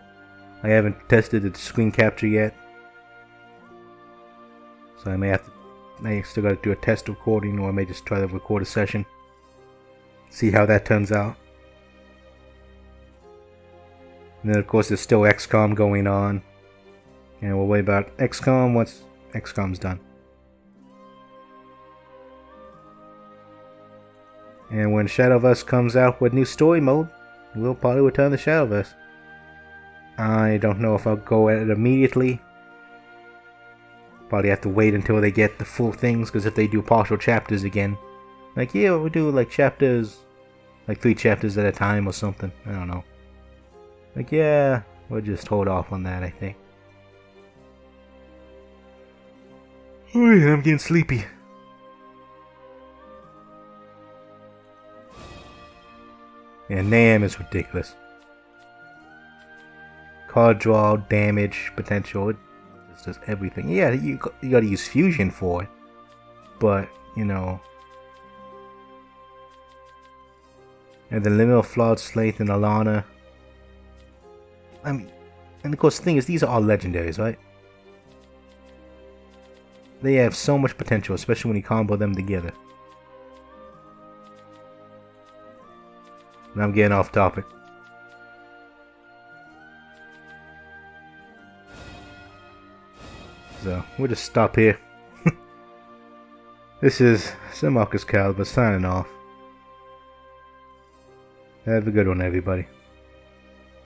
I haven't tested the screen capture yet, so I may still got to do a test recording, or I may just try to record a session. See how that turns out. And then of course there's still XCOM going on. And we'll worry about XCOM once XCOM's done. And when Shadowverse comes out with new story mode, we'll probably return to Shadowverse. I don't know if I'll go at it immediately. Probably have to wait until they get the full things, because if they do partial chapters again, like, yeah, we'll do like chapters, like 3 chapters at a time or something. I don't know. Like, yeah, we'll just hold off on that, I think. Alright, I'm getting sleepy. Yeah, Nam is ridiculous. Card draw, damage, potential, it just does everything. Yeah, you gotta use fusion for it. But, you know. And the limit of flawed slate and Alana. I mean, and of course the thing is, these are all legendaries, right? They have so much potential, especially when you combo them together. And I'm getting off topic. So, we'll just stop here. This is Sir Marcus Caliber signing off. Have a good one, everybody.